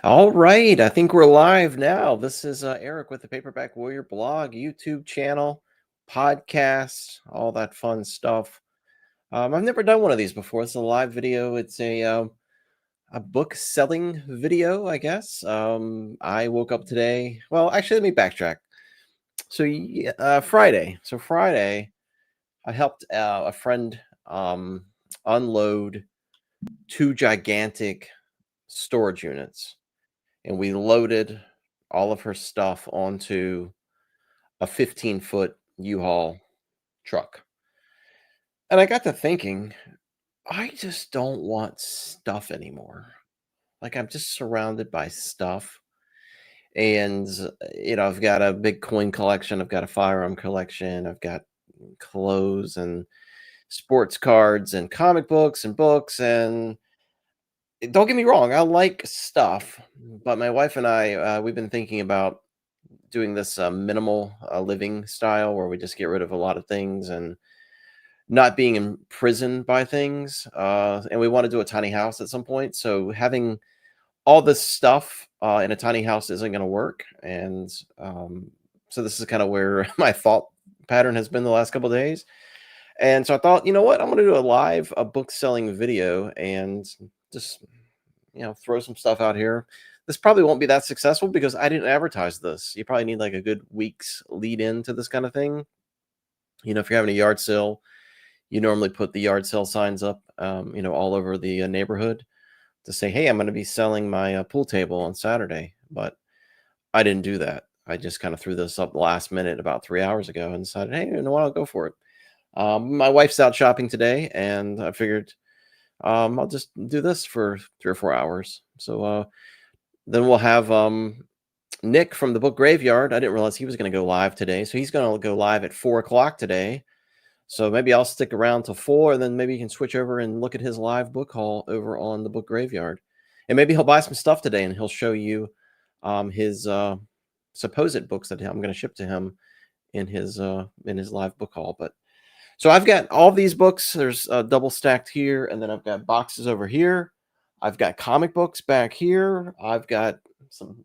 All right, I think we're live now. This is Eric with the Paperback Warrior blog, YouTube channel, podcast, all that fun stuff. I've never done one of these before. It's a live video. It's a book selling video, I guess. I woke up today. Well, actually, let me backtrack. Friday. So Friday, I helped a friend unload two gigantic storage units, and we loaded all of her stuff onto a 15-foot U-Haul truck. And I got to thinking, I just don't want stuff anymore. Like, I'm just surrounded by stuff. And, I've got a big coin collection. I've got a firearm collection. I've got clothes and sports cards and comic books and books. And don't get me wrong, I like stuff. But my wife and I, we've been thinking about doing this minimal living style where we just get rid of a lot of things and not being imprisoned by things. And we want to do a tiny house at some point. So having all this stuff in a tiny house isn't going to work. And so this is kind of where my thought pattern has been the last couple of days. And so I thought, you know what, I'm going to do a book selling video and just, throw some stuff out here. This probably won't be that successful because I didn't advertise this. You probably need like a good week's lead into this kind of thing. If you're having a yard sale, you normally put the yard sale signs up, all over the neighborhood to say, hey, I'm going to be selling my pool table on Saturday. But I didn't do that. I just kind of threw this up last minute about 3 hours ago and decided, hey, you know what, I'll go for it. My wife's out shopping today, and I figured I'll just do this for 3 or 4 hours. So then we'll have Nick from the book graveyard. I didn't realize he was going to go live today. So he's going to go live at 4 o'clock today. So maybe I'll stick around till 4, and then maybe you can switch over and look at his live book haul over on the book graveyard. And maybe he'll buy some stuff today, and he'll show you his supposed books that I'm going to ship to him in his live book haul. But so I've got all these books. There's double stacked here, and then I've got boxes over here. I've got comic books back here. I've got some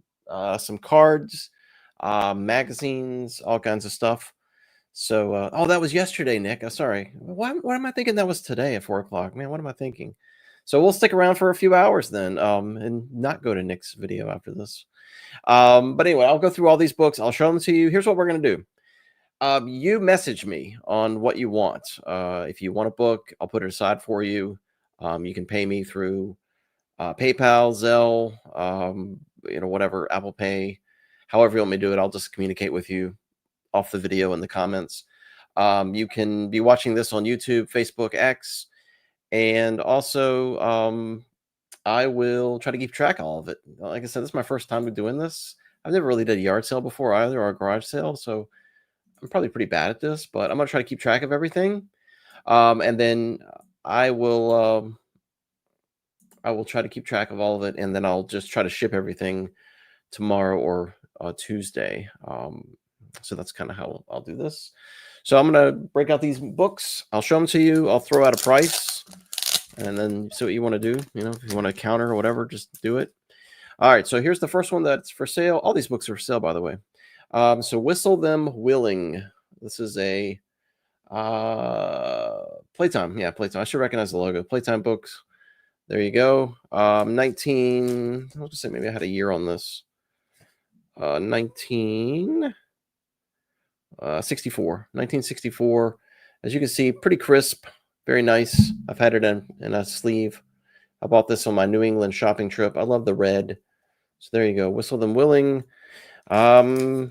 cards, magazines, all kinds of stuff. So, oh, that was yesterday, Nick. Sorry. What am I thinking that was today at 4 o'clock? Man, what am I thinking? So we'll stick around for a few hours then, and not go to Nick's video after this. But anyway, I'll go through all these books. I'll show them to you. Here's what we're going to do. You message me on what you want. If you want a book, I'll put it aside for you. You can pay me through PayPal, Zelle, whatever, Apple Pay, however you want me to do it. I'll just communicate with you off the video in the comments. You can be watching this on YouTube, Facebook, X, and also I will try to keep track of all of it. Like I said, this is my first time doing this. I've never really did a yard sale before either, or a garage sale, so I'm probably pretty bad at this, but I'm going to try to keep track of everything. And then I will try to keep track of all of it, and then I'll just try to ship everything tomorrow or Tuesday. So that's kind of how I'll do this. So I'm going to break out these books. I'll show them to you. I'll throw out a price, and then see what you want to do. If you want to counter or whatever, just do it. All right. So here's the first one that's for sale. All these books are for sale, by the way. So Whistle Them Willing. This is a Playtime. Yeah, Playtime. I should recognize the logo. Playtime books. There you go. 19. I'll just say maybe I had a year on this. 1964. As you can see, pretty crisp, very nice. I've had it in a sleeve. I bought this on my New England shopping trip. I love the red. So there you go. Whistle Them Willing. $5.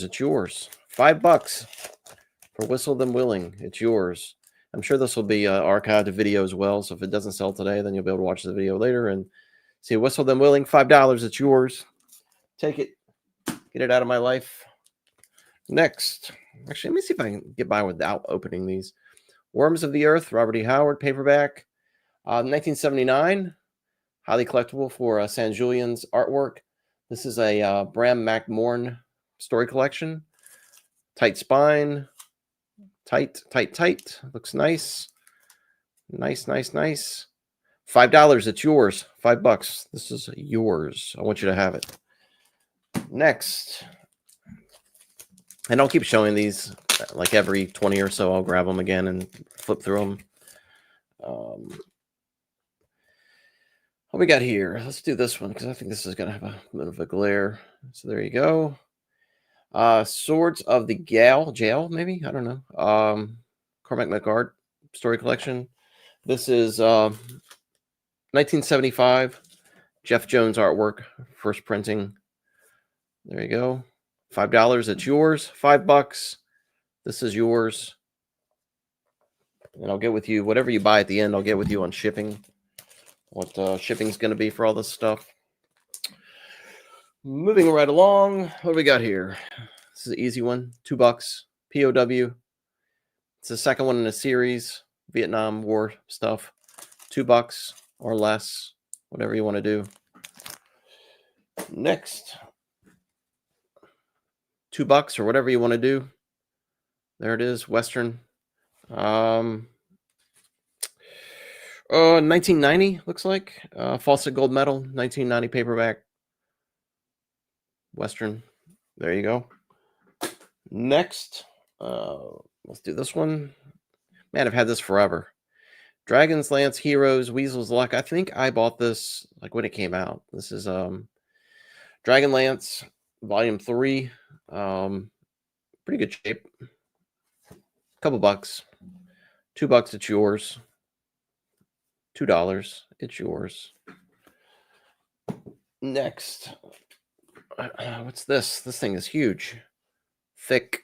It's yours. $5 for Whistle Them Willing. It's yours. I'm sure this will be archived to video as well. So if it doesn't sell today, then you'll be able to watch the video later and see Whistle Them Willing. $5. It's yours. Take it. Get it out of my life. Next. Actually, let me see if I can get by without opening these. Worms of the Earth, Robert E. Howard, paperback. 1979. Highly collectible for San Julian's artwork. This is a Bram McMorn story collection. Tight spine. Tight. Looks nice. Nice. $5. It's yours. $5. This is yours. I want you to have it. Next. And I'll keep showing these like every 20 or so. I'll grab them again and flip through them. What we got here? Let's do this one because I think this is going to have a bit of a glare. So there you go. Swords of the Jail, maybe? I don't know. Cormac McArt story collection. This is 1975. Jeff Jones artwork, first printing. There you go. $5. It's yours. $5. This is yours. And I'll get with you, whatever you buy at the end, I'll get with you on shipping. What shipping's going to be for all this stuff. Moving right along. What do we got here? This is an easy one. $2. POW. It's the second one in a series. Vietnam War stuff. $2 or less. Whatever you want to do. Next. $2 or whatever you want to do. There it is. Western. 1990 looks like. Fawcett gold medal. 1990 paperback. Western. There you go. Next. Let's do this one. Man, I've had this forever. Dragon's Lance Heroes, Weasel's Luck. I think I bought this like when it came out. This is Dragon Lance Volume 3. Pretty good shape. Couple bucks. $2. It's yours. $2. It's yours. Next. What's this? This thing is huge. Thick.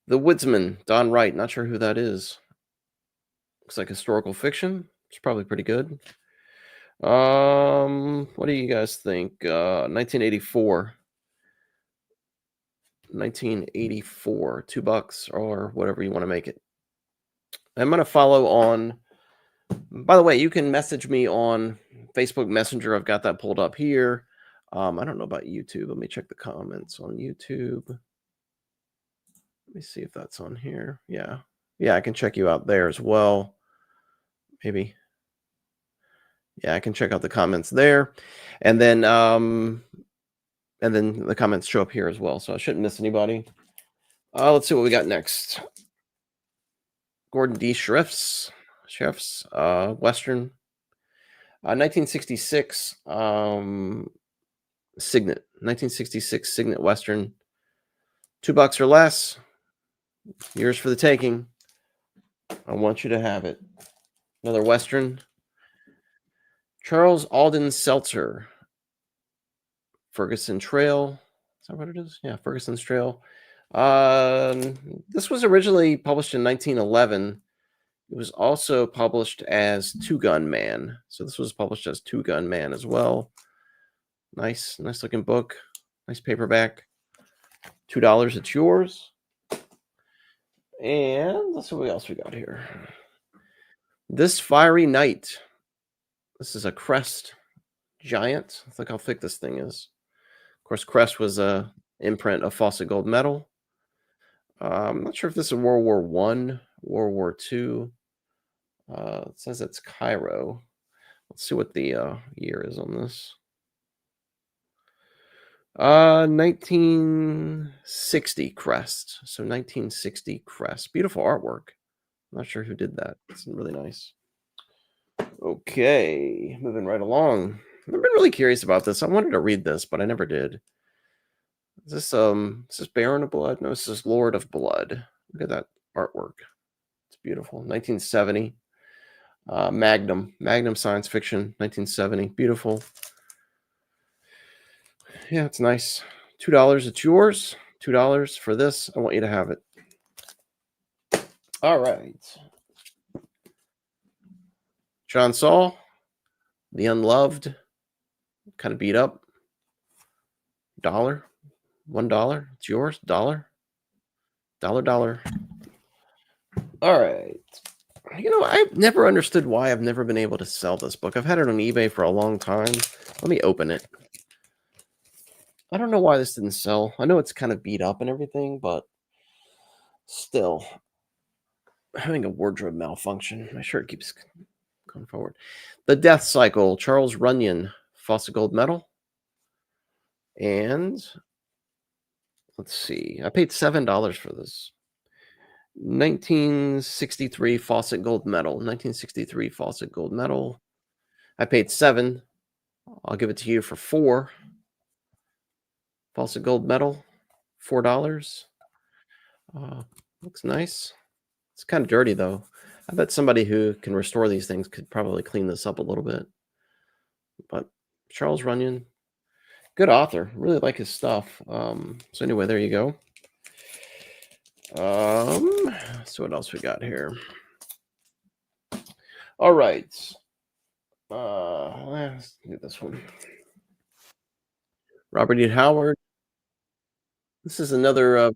The Woodsman, Don Wright. Not sure who that is. Looks like historical fiction. It's probably pretty good. What do you guys think? 1984. 1984. $2 or whatever you want to make it. I'm going to follow on. By the way, you can message me on Facebook Messenger. I've got that pulled up here. I don't know about YouTube. Let me check the comments on YouTube. Let me see if that's on here. Yeah. Yeah, I can check you out there as well. Maybe. Yeah, I can check out the comments there. And then the comments show up here as well. So I shouldn't miss anybody. Let's see what we got next. Gordon D. Chefs, Western. 1966 Signet. 1966 Signet Western. $2 or less. Yours for the taking. I want you to have it. Another Western. Charles Alden Seltzer. Ferguson Trail. Is that what it is? Yeah, Ferguson's Trail. This was originally published in 1911. It was also published as Two Gun Man. So this was published as Two Gun Man as well. Nice looking book. Nice paperback. $2. It's yours. And let's see what else we got here. This Fiery Night. This is a Crest Giant. Look how thick this thing is. Of course, Crest was a imprint of Fawcett Gold Medal. I'm not sure if this is World War I, World War II. It says it's Cairo. Let's see what the year is on this. 1960 Crest. So 1960 Crest. Beautiful artwork. I'm not sure who did that. It's really nice. Okay, moving right along. I've been really curious about this. I wanted to read this, but I never did. Is this Baron of Blood? No, this is Lord of Blood. Look at that artwork. It's beautiful. 1970. Magnum science fiction. 1970. Beautiful. Yeah, it's nice. $2. It's yours. $2 for this. I want you to have it. All right. John Saul, The Unloved, kind of beat up. $1. $1. It's yours. $1. $1. All right. I've never understood why I've never been able to sell this book. I've had it on eBay for a long time. Let me open it. I don't know why this didn't sell. I know it's kind of beat up and everything, but still. I'm having a wardrobe malfunction. My shirt keeps going forward. The Death Cycle, Charles Runyon, faucet gold medal. And let's see, I paid $7 for this. 1963 faucet gold medal. 1963 faucet gold medal. I paid $7. I'll give it to you for $4. Faucet gold medal, $4. Looks nice. It's kind of dirty though. I bet somebody who can restore these things could probably clean this up a little bit. But Charles Runyon, good author. Really like his stuff. So anyway, there you go. So what else we got here? All right. Let's do this one. Robert E. Howard. This is another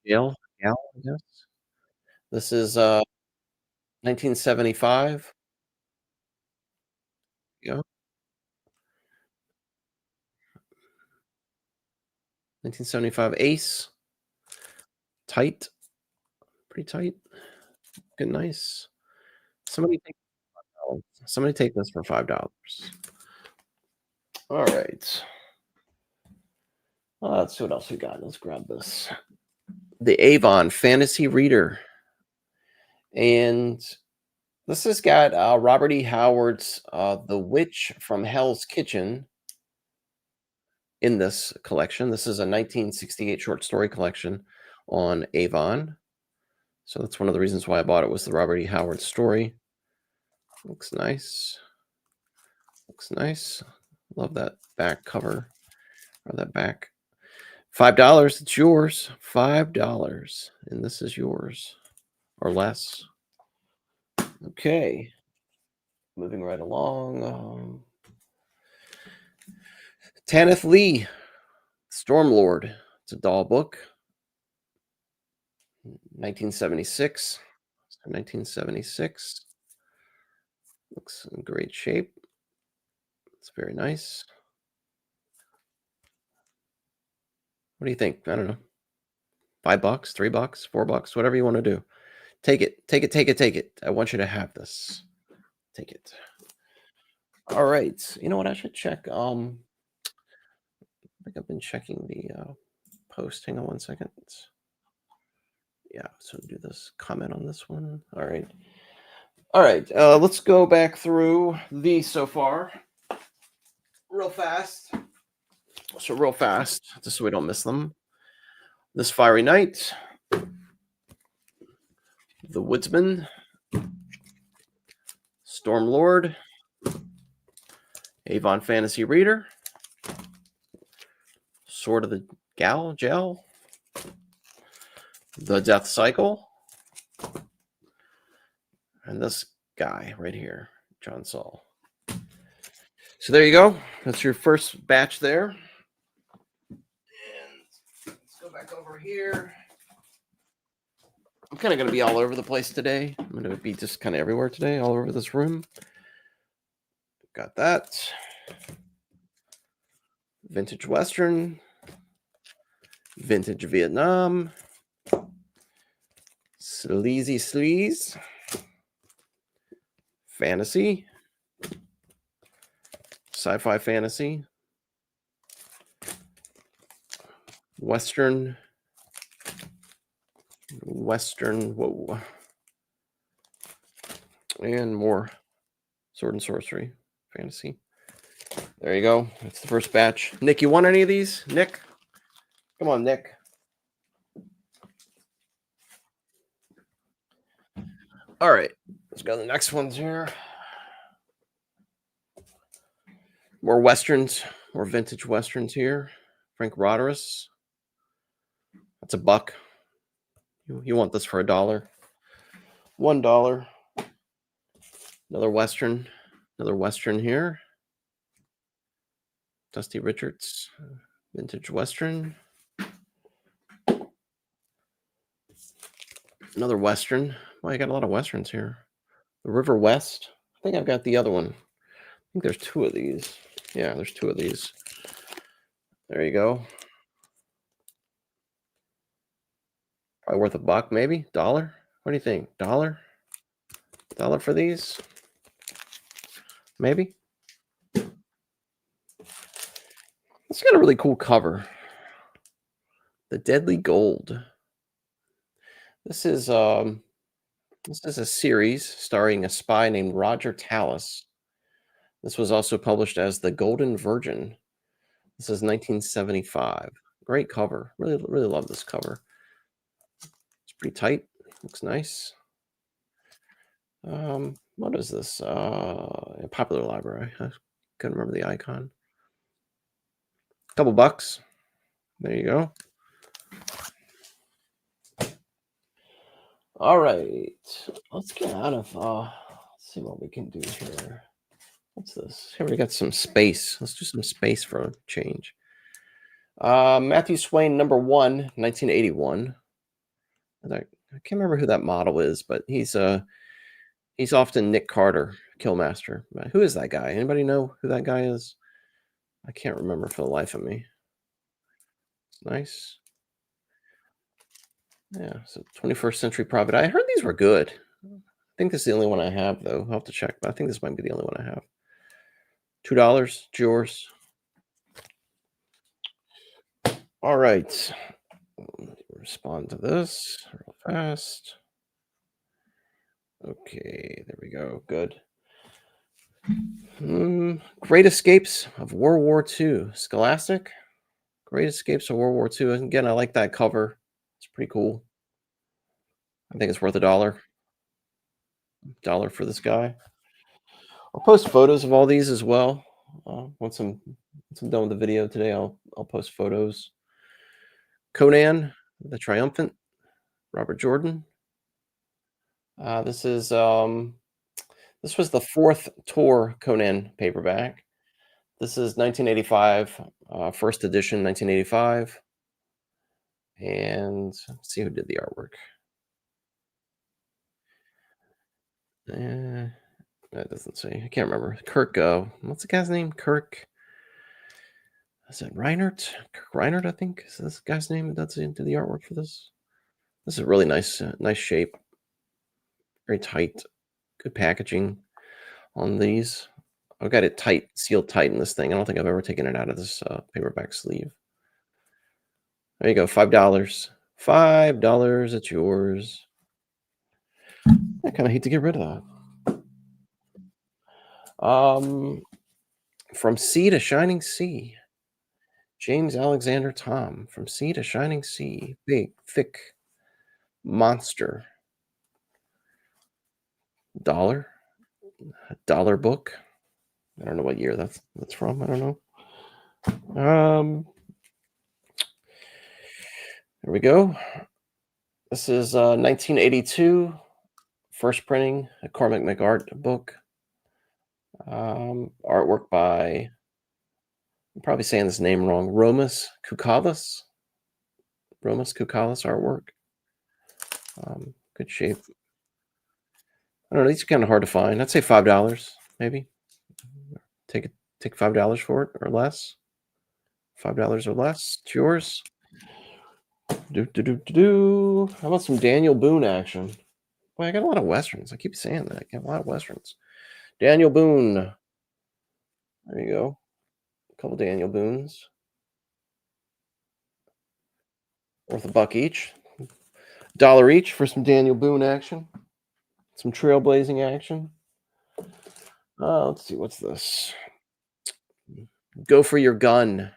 Gal, I guess. This is 1975. Yeah, 1975 Ace. Tight, pretty tight. Good, nice. Somebody take somebody take this for $5. All right. Let's see what else we got. Let's grab this. The Avon Fantasy Reader. And this has got Robert E. Howard's The Witch from Hell's Kitchen in this collection. This is a 1968 short story collection on Avon. So that's one of the reasons why I bought it, was the Robert E. Howard story. Looks nice. Looks nice. Love that back cover, or that back. $5. It's yours. $5. And this is yours, or less. Okay. Moving right along. Tanith Lee, Stormlord. It's a doll book. 1976. 1976. Looks in great shape. It's very nice. What do you think? I don't know. $5, $3, $4, whatever you want to do. Take it. Take it. Take it. Take it. I want you to have this. Take it. All right. You know what? I should check. I think I've been checking the post. Hang on one second. Yeah. So do this. Comment on this one. All right. All right. Let's go back through these so far. Real fast. So real fast, just so we don't miss them. This Fiery Knight. The Woodsman. Stormlord. Avon Fantasy Reader. Sword of the Gel. The Death Cycle. And this guy right here, John Saul. So there you go. That's your first batch there. And let's go back over here. I'm kind of going to be all over the place today. I'm going to be just kind of everywhere today, all over this room. Got that. Vintage Western. Vintage Vietnam. Sleazy Sleaze. Fantasy. Sci-fi fantasy. Western. Whoa. And more sword and sorcery fantasy. There you go. That's the first batch. Nick, you want any of these? Nick? Come on, Nick. All right. Let's go to the next ones here. More Westerns. More vintage Westerns here. Frank Roderus. That's $1. You want this for $1. $1. Another Western. Another Western here. Dusty Richards. Vintage Western. Another Western. Well, I got a lot of Westerns here. The River West. I think I've got the other one. I think there's 2 of these. Yeah, there's 2 of these. There you go. Probably worth $1, maybe $1. What do you think? $1 for these? maybe. It's got a really cool cover. The Deadly Gold. This is um this is a series starring a spy named Roger Tallis. This was also published as The Golden Virgin. This is 1975. Great cover. Really, really love this cover. It's pretty tight. Looks nice. What is this? Popular Library. I couldn't remember the icon. Couple bucks. There you go. All right. Let's get out of let's see what we can do here. What's this? Here we got some space. Let's do some space for a change. Matthew Swain, number one, 1981. And I can't remember who that model is, but he's often Nick Carter, Killmaster. Who is that guy? Anybody know who that guy is? I can't remember for the life of me. It's nice. Yeah, so 21st Century Private. I heard these were good. I think this is the only one I have, though. I'll have to check, but I think this might be the only one I have. $2. It's yours. All right. Respond to this real fast. Okay, there we go. Good. Great Escapes of World War II. Scholastic. Great Escapes of World War II. And again, I like that cover. It's pretty cool. I think it's worth $1. $1 for this guy. I'll post photos of all these as well. Once I'm done with the video today, I'll post photos. Conan the Triumphant, Robert Jordan. This was the fourth Tor Conan paperback. This is 1985, first edition, 1985. And let's see who did the artwork. That doesn't say. I can't remember. Kirk. What's the guy's name? Kirk. Is it Reinert? Kirk Reinert, I think. Is this guy's name that did the artwork for this? This is really nice. Nice shape. Very tight. Good packaging on these. I've got it tight, sealed tight in this thing. I don't think I've ever taken it out of this paperback sleeve. There you go. $5. $5. It's yours. I kind of hate to get rid of that. From Sea to Shining Sea. James Alexander Tom. From Sea to Shining Sea. Big, thick monster. $1. $1 book. I don't know what year that's from. I don't know. There we go. This is 1982. First printing, a Cormac McArt book. Artwork by, I'm probably saying this name wrong, Romas Koukalis. Romas Koukalis artwork. Good shape. I don't know. These are kind of hard to find. I'd say $5, maybe. Take $5 for it or less. $5 or less. It's yours. How about some Daniel Boone action? Boy, I got a lot of westerns. I keep saying that. I got a lot of westerns. Daniel Boone. There you go. A couple Daniel Boones. Worth $1 each. $1 each for some Daniel Boone action. Some trailblazing action. Let's see. What's this? Go for Your Gun.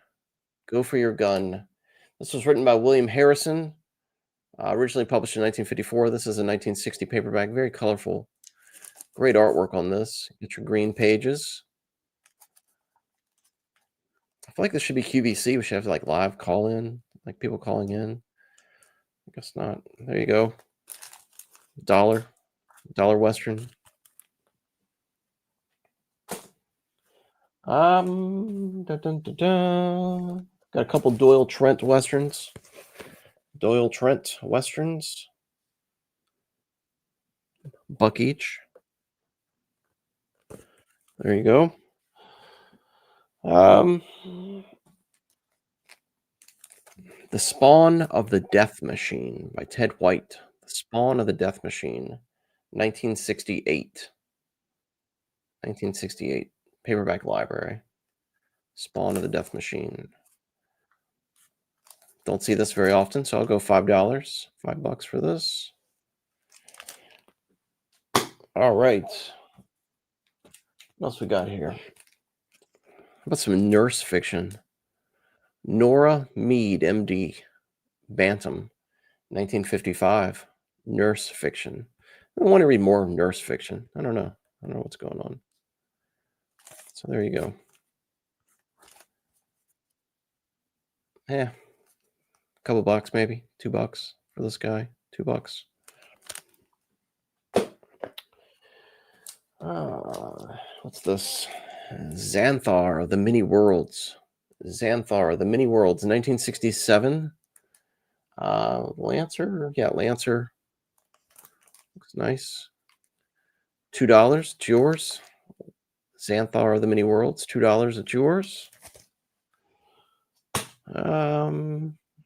Go for Your Gun. This was written by William Harrison. Originally published in 1954. This is a 1960 paperback. Very colorful. Great artwork on this. Get your green pages. I feel like this should be QVC. We should have like live call in, like people calling in. I guess not. There you go. $1 Western. Got a couple Doyle Trent Westerns. Doyle Trent Westerns. $1 each. There you go. The Spawn of the Death Machine by Ted White. The Spawn of the Death Machine, 1968. 1968. Paperback Library. Spawn of the Death Machine. Don't see this very often, so I'll go $5. $5 for this. All right. What else we got here? How about some nurse fiction? Nora Mead, MD, Bantam, 1955. Nurse fiction. I want to read more nurse fiction. I don't know. I don't know what's going on. So there you go. Yeah. A couple bucks, maybe. $2 for this guy. $2. What's this? Xanthar, The Many Worlds. Xanthar, The Many Worlds, 1967. Lancer. Yeah, Lancer. Looks nice. $2. It's yours. Xanthar, The Many Worlds. $2. It's yours.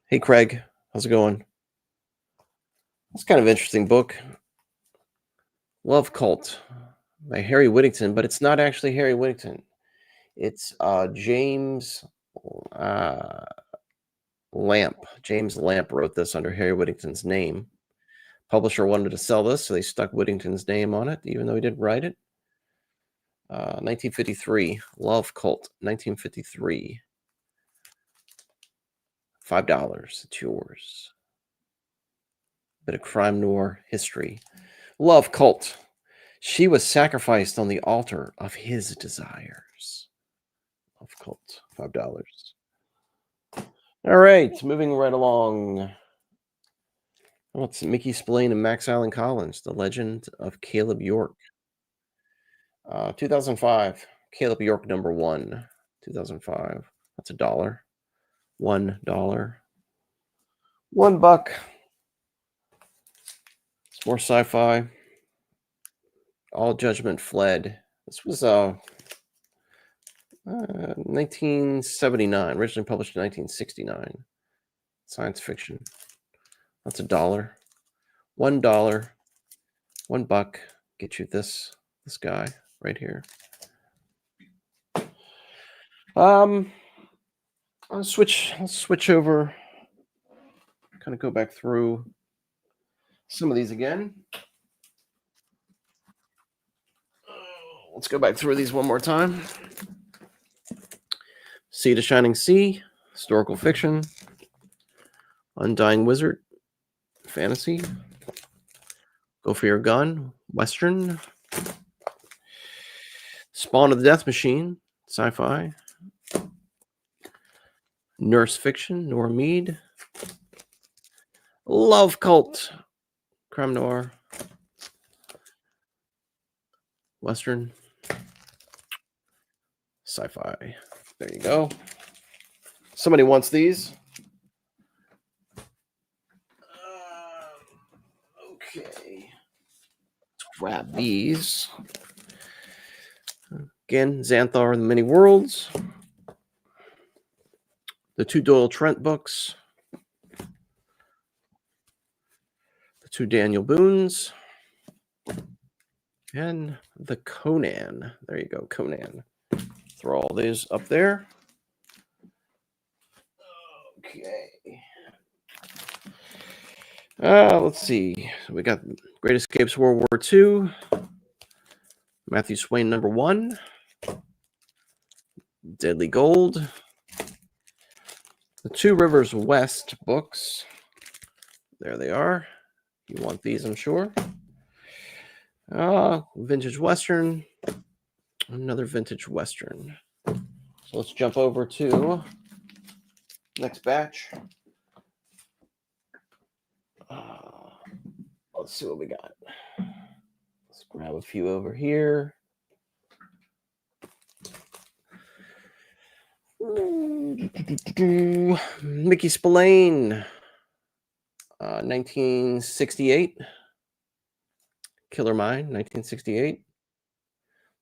Hey, Craig. How's it going? It's kind of interesting book. Love Cult by Harry Whittington, but it's not actually Harry Whittington. It's James Lamp. James Lamp wrote this under Harry Whittington's name. Publisher wanted to sell this, so they stuck Whittington's name on it, even though he didn't write it. 1953. Love Cult. 1953. $5. It's yours. Bit of crime noir history. Love Cult. She was sacrificed on the altar of his desires. Love Cult. $5. All right, moving right along. What's Mickey Spillane and Max Allen Collins, The Legend of Caleb York. 2005. Caleb York #1. 2005. That's $1. $1. $1. It's more sci-fi. All Judgment Fled. This was 1979, originally published in 1969. Science fiction. That's $1. $1. $1. Get you this guy right here. I'll switch over. Kind of go back through some of these again. Let's go back through these one more time. Sea to Shining Sea, historical fiction. Undying Wizard, fantasy. Go for Your Gun, Western. Spawn of the Death Machine, sci-fi. Nurse fiction, Nora Mead. Love Cult, crime noir. Western. Sci-fi. There you go. Somebody wants these. Okay. Let's grab these. Again, Xanthar and the Many Worlds. The 2 Doyle Trent books. The 2 Daniel Boones. And the Conan. There you go, Conan. Throw all these up there. Okay. Let's see. We got Great Escapes World War II. Matthew Swain #1. Deadly Gold. The 2 Rivers West books. There they are. You want these, I'm sure. Vintage Western. Another vintage Western. So let's jump over to next batch. Let's see what we got. Let's grab a few over here. Mickey Spillane, 1968. Killer Mind, 1968.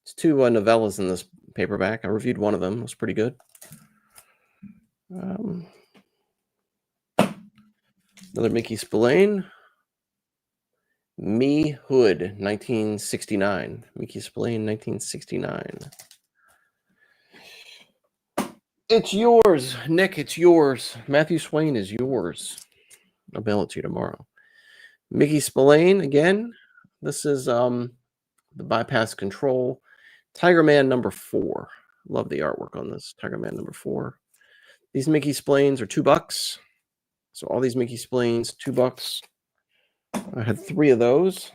It's 2 novellas in this paperback. I reviewed one of them. It was pretty good. Another Mickey Spillane. Me Hood, 1969. Mickey Spillane, 1969. It's yours, Nick. It's yours. Matthew Swain is yours. I'll mail it to you tomorrow. Mickey Spillane again. This is the bypass control. Tiger Man #4. Love the artwork on this. Tiger Man #4. These Mickey Splanes are $2. So all these Mickey Splanes, $2. I had 3 of those.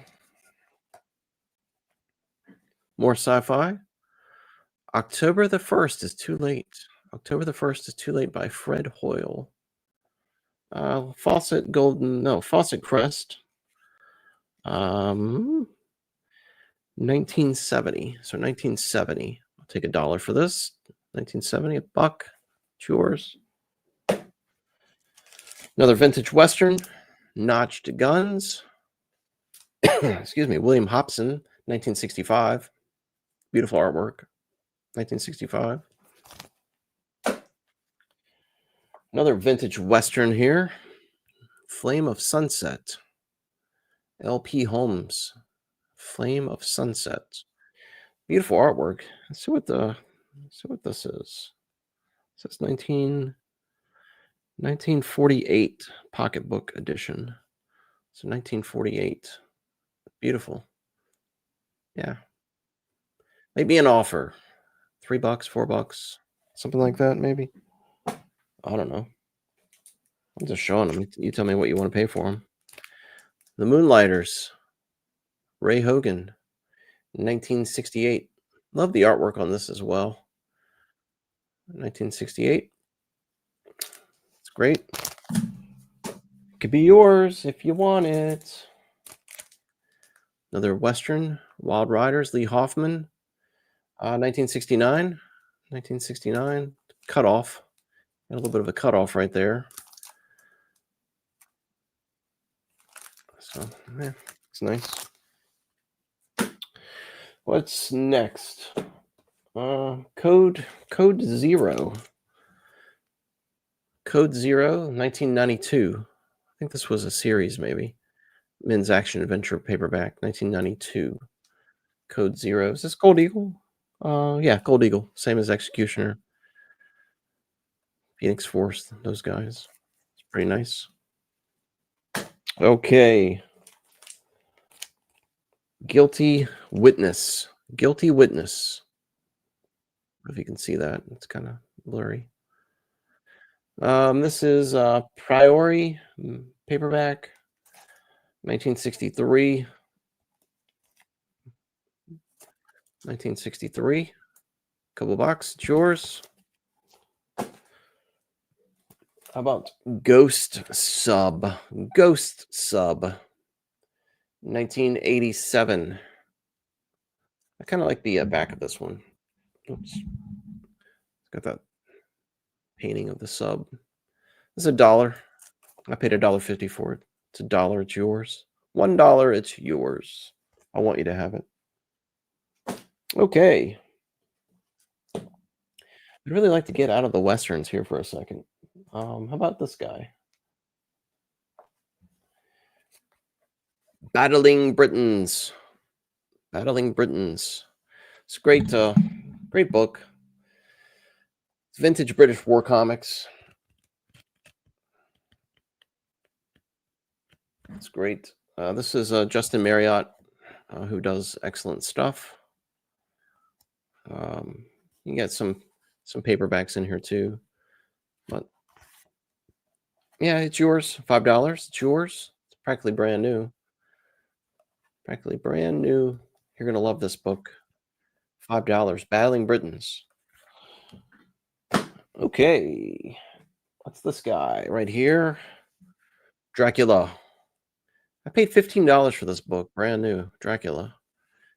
More sci-fi. October the 1st is too late. October the 1st is too late by Fred Hoyle. Fawcett Crest. 1970. So 1970. I'll take $1 for this. 1970, $1. It's yours. Another vintage Western. Notched Guns. Excuse me. William Hobson, 1965. Beautiful artwork. 1965. Another vintage Western here. Flame of Sunset. L.P. Holmes. Flame of Sunset. Beautiful artwork. Let's see what this is. It says 1948 pocketbook edition. So 1948. Beautiful. Yeah. Maybe an offer. $3, $4, something like that, maybe. I don't know. I'm just showing them. You tell me what you want to pay for them. The Moonlighters. Ray Hogan. 1968. Love the artwork on this as well. 1968. It's great. Could be yours if you want it. Another Western, Wild Riders, Lee Hoffman, 1969. 1969. Cutoff. Got a little bit of a cutoff right there. So, yeah, it's nice. What's next? Code Zero. Code Zero, 1992. I think this was a series, maybe. Men's Action Adventure paperback, 1992. Code Zero. Is this Gold Eagle? Yeah, Gold Eagle. Same as Executioner. Phoenix Force, those guys. It's pretty nice. Okay. Guilty Witness. Guilty Witness. I don't know if you can see that. It's kind of blurry. This is Priori paperback, 1963. 1963. Couple bucks. It's yours. How about Ghost Sub? Ghost Sub. 1987. I kind of like the back of this one. Oops. It's got that painting of the sub. It's $1. I paid $1.50 for it. It's $1. It's yours. $1. It's yours. I want you to have it. Okay. I'd really like to get out of the Westerns here for a second. How about this guy? Battling Britons. Battling Britons. It's a great book. It's vintage British war comics. It's great. This is Justin Marriott, who does excellent stuff. You can get some paperbacks in here too, but yeah, it's yours. $5. It's yours. It's practically brand new. Practically brand new. You're gonna love this book. $5. Battling Britons. Okay, what's this guy right here? Dracula. I paid $15 for this book, brand new. Dracula.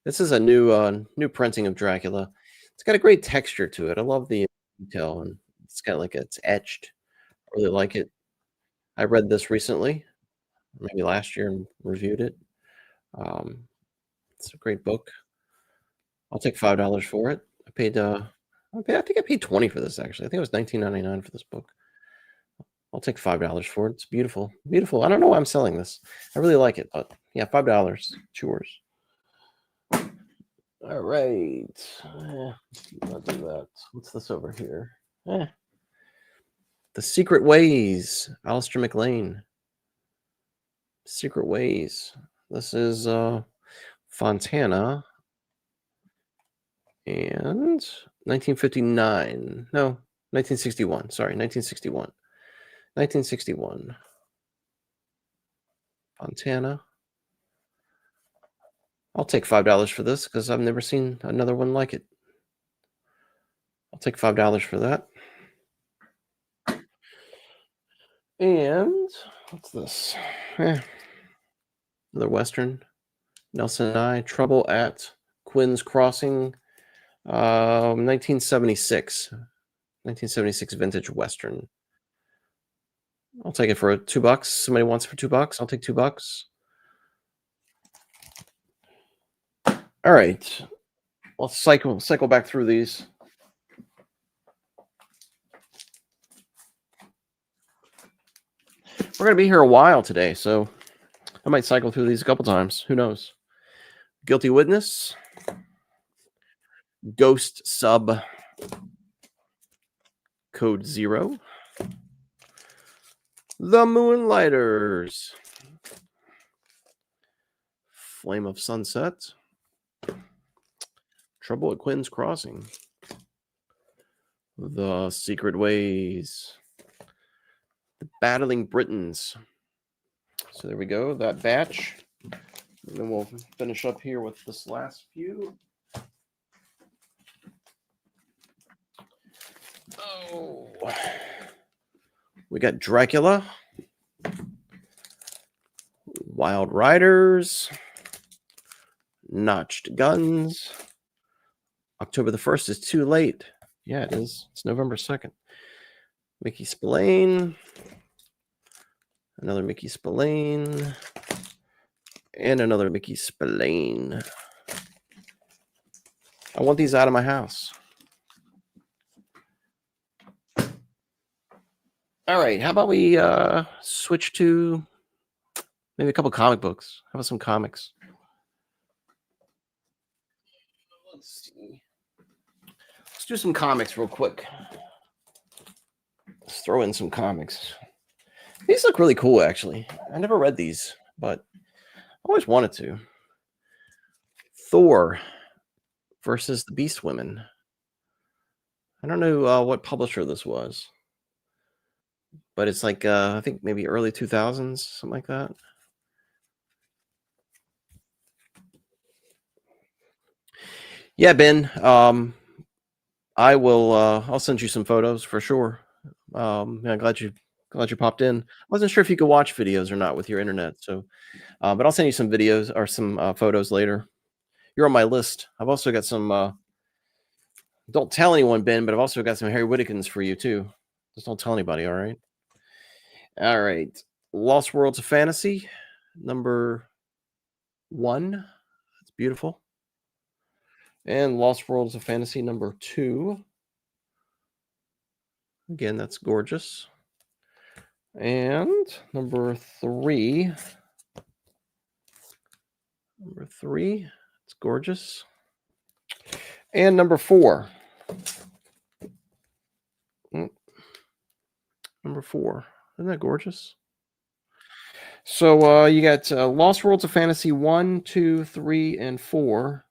This is a new printing of Dracula. It's got a great texture to it. I love the detail, and it's got like it's etched. I really like it. I read this recently, maybe last year, and reviewed it. It's a great book. I'll take $5 for it. I think I paid 20 for this actually. I think it was $19.99 for this book. I'll take $5 for it. It's beautiful. Beautiful. I don't know why I'm selling this. I really like it, but yeah, $5. It's yours. All right. I'll do that. What's this over here? The Secret Ways, Alistair MacLean. Secret Ways. This is Fontana and 1959. No, 1961. Sorry, 1961. 1961. Fontana. I'll take $5 for this because I've never seen another one like it. I'll take $5 for that. And what's this? Another Western. Nelson and I. Trouble at Quinn's Crossing. 1976. 1976 vintage Western. I'll take it for $2. Somebody wants it for $2. I'll take $2. All right. Let's cycle back through these. We're going to be here a while today, so I might cycle through these a couple times. Who knows? Guilty Witness. Ghost Sub. Code 0. The Moonlighters. Flame of Sunset. Trouble at Quinn's Crossing. The Secret Ways. The Battling Britons. So there we go, that batch. And then we'll finish up here with this last few. Oh, we got Dracula, Wild Riders, Notched Guns. October the 1st is too late. Yeah, it is. It's November 2nd. Mickey Spillane. Another Mickey Spillane. And another Mickey Spillane. I want these out of my house. All right, how about we switch to maybe a couple comic books? How about some comics? Let's see. Let's do some comics real quick. Let's throw in some comics. These look really cool, actually. I never read these, but I always wanted to. Thor versus the Beast Women. I don't know what publisher this was, but it's like I think maybe early 2000s, something like that. Yeah, Ben. I will. I'll send you some photos for sure. Yeah, glad you popped in. I wasn't sure if you could watch videos or not with your internet, so but I'll send you some videos or some photos later. You're on my list. I've also got some. Don't tell anyone, Ben, but I've also got some Harry Whittakins for you too. Just don't tell anybody. All right. All right. Lost Worlds of Fantasy, number 1. That's beautiful. And Lost Worlds of Fantasy, number 2. Again, that's gorgeous. And number 3. Number 3. It's gorgeous. And number 4. Number 4. Isn't that gorgeous? So you got Lost Worlds of Fantasy 1, 2, 3, and 4.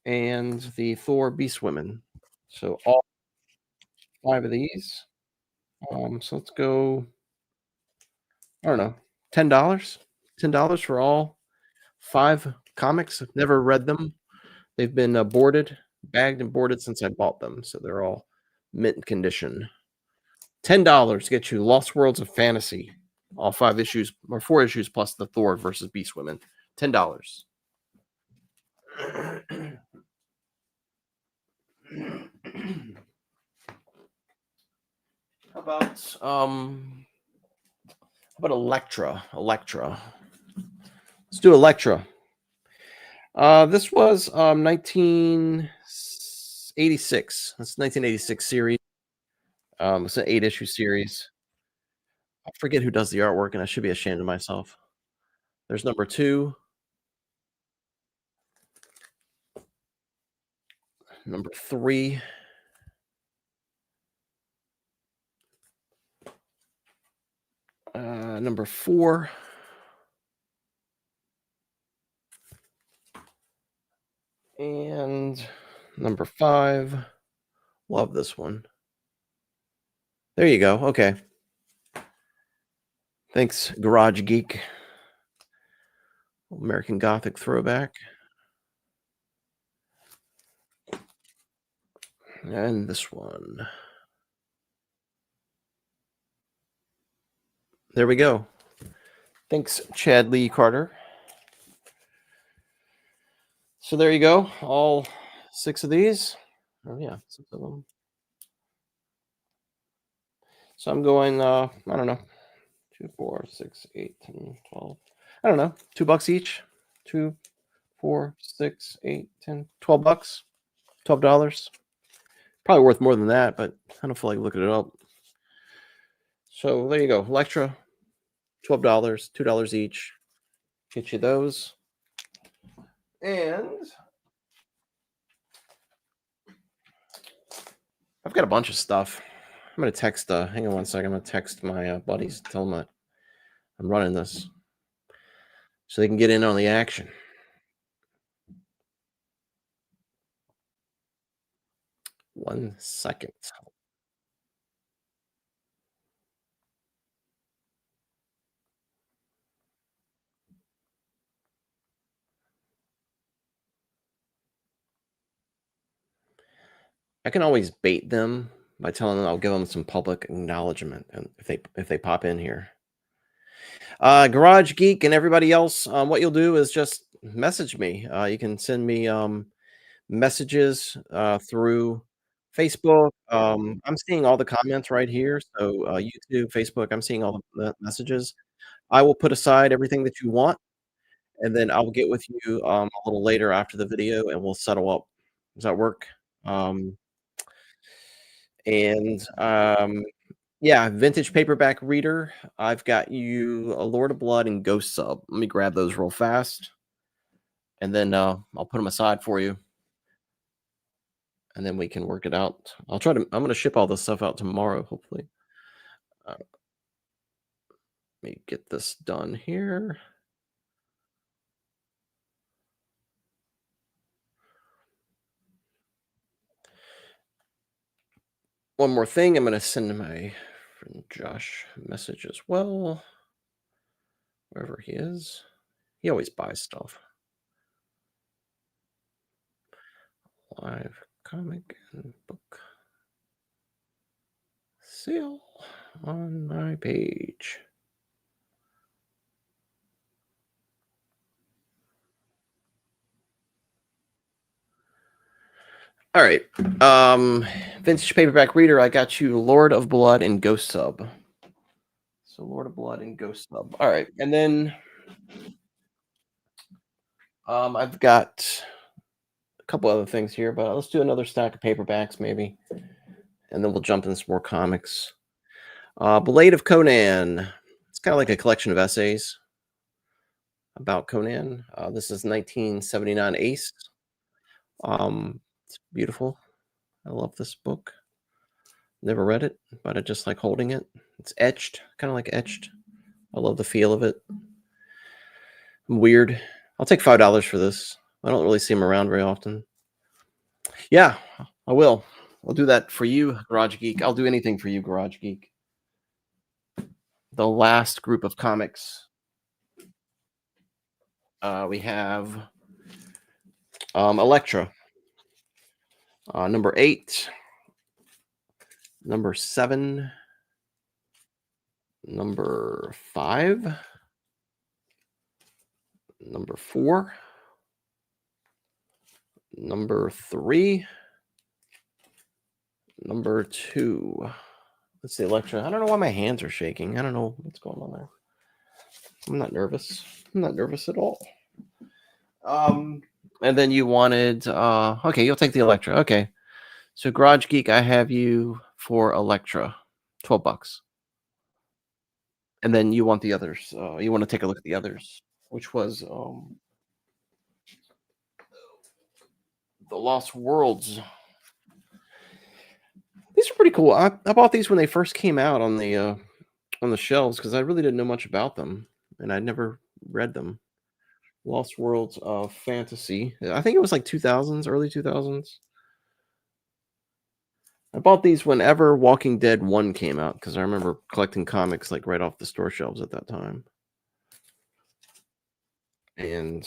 And the Thor Beast Women. So all 5 of these. So let's go, I don't know, $10? $10 for all 5 comics. I've never read them. They've been bagged and boarded since I bought them. So they're all mint condition. $10 gets you Lost Worlds of Fantasy. All 5 issues, or 4 issues plus the Thor versus Beast Women. $10. How about Elektra? Let's do Elektra. This was 1986. That's 1986 series. It's an 8-issue series. I forget who does the artwork, and I should be ashamed of myself. There's number 2. Number 3. Number 4. And number 5. Love this one. There you go. Okay. Thanks, Garage Geek. American Gothic throwback. And this one. There we go. Thanks, Chad Lee Carter. So there you go. All 6 of these. Oh, yeah, 6 of them. So I'm going, I don't know, 2, 4, 6, 8, 10, 12. I don't know, $2 each. 2, 4, 6, 8, 10, $12. $12. Probably worth more than that, but I don't feel like looking it up. So there you go. Electra, $12, $2 each. Get you those. And I've got a bunch of stuff. I'm going to text, hang on one second. I'm going to text my buddies, tell them I'm running this so they can get in on the action. One second. I can always bait them by telling them I'll give them some public acknowledgement, and if they pop in here. Garage Geek and everybody else, what you'll do is just message me. You can send me messages through Facebook. I'm seeing all the comments right here. So YouTube, Facebook, I'm seeing all the messages. I will put aside everything that you want, and then I'll get with you a little later after the video, and we'll settle up. Does that work? Um, and Yeah, vintage paperback reader. I've got you a Lord of Blood and Ghost sub. Let me grab those real fast, and then I'll put them aside for you, and then we can work it out. I'm going to ship all this stuff out tomorrow, hopefully. Let me get this done here. One more thing, I'm going to send my friend Josh a message as well, wherever he is. He always buys stuff. Live comic and book sale on my page. All right. Vintage paperback reader, I got you Lord of Blood and Ghost sub. So Lord of Blood and Ghost sub. All right. And then I've got a couple other things here, but let's do another stack of paperbacks maybe. And then we'll jump into some more comics. Blade of Conan. It's kind of like a collection of essays about Conan. This is 1979 Ace. It's beautiful. I love this book. Never read it, but I just like holding it. It's etched, kind of like etched. I love the feel of it. Weird. I'll take $5 for this. I don't really see them around very often. Yeah, I will. I'll do that for you, Garage Geek. I'll do anything for you, Garage Geek. The last group of comics. We have Elektra. Number 8. Number 7. Number 5. Number 4. Number 3. Number 2. Let's see, Elektra. I don't know why my hands are shaking. I don't know what's going on there. I'm not nervous. I'm not nervous at all. And then you wanted, okay, you'll take the Elektra. Okay. So Garage Geek, I have you for Elektra, $12. And then you want the others. You want to take a look at the others, which was the Lost Worlds. These are pretty cool. I bought these when they first came out on the on the shelves because I really didn't know much about them, and I'd never read them. Lost Worlds of Fantasy. I think it was like 2000s, early 2000s. I bought these whenever Walking Dead 1 came out because I remember collecting comics like right off the store shelves at that time. And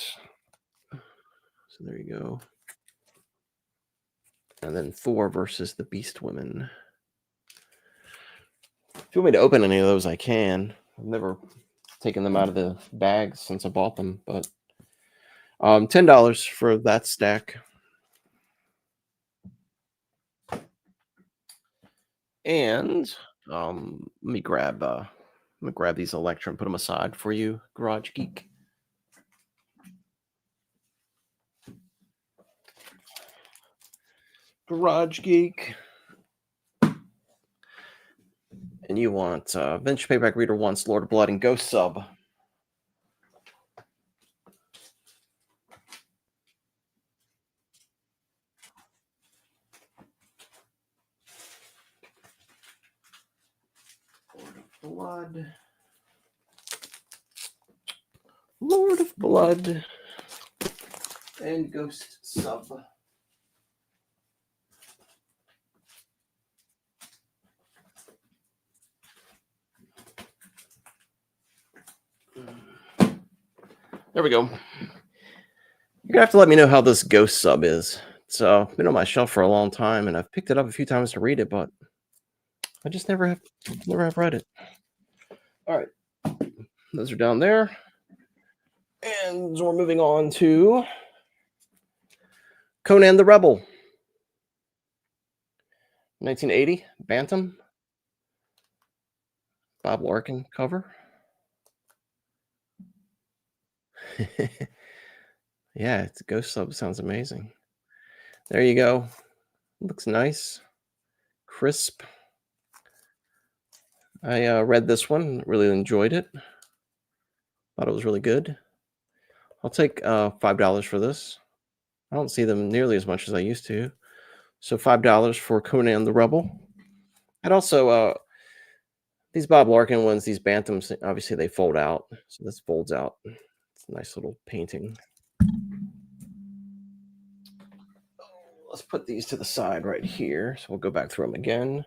so there you go. And then Thor versus the Beast Women. If you want me to open any of those, I can. I've never taken them out of the bags since I bought them, but $10 for that stack. And let me grab these Electra and put them aside for you, Garage Geek. Garage Geek. And you want Vintage Paperback Reader wants Lord of Blood and Ghost Sub. Lord of Blood. Lord of Blood and Ghost Sub. There we go. You're gonna have to let me know how this Ghost Sub is. It's been on my shelf for a long time, and I've picked it up a few times to read it, but I just never have read it. All right, those are down there, and we're moving on to Conan the Rebel, 1980 Bantam, Bob Larkin cover. Yeah, it's a Ghost Sub. Sounds amazing. There you go. Looks nice, crisp. I read this one, really enjoyed it. Thought it was really good. I'll take $5 for this. I don't see them nearly as much as I used to. So $5 for Conan the Rebel. And also these Bob Larkin ones, these Bantams, obviously they fold out. So this folds out. It's a nice little painting. Let's put these to the side right here. So we'll go back through them again.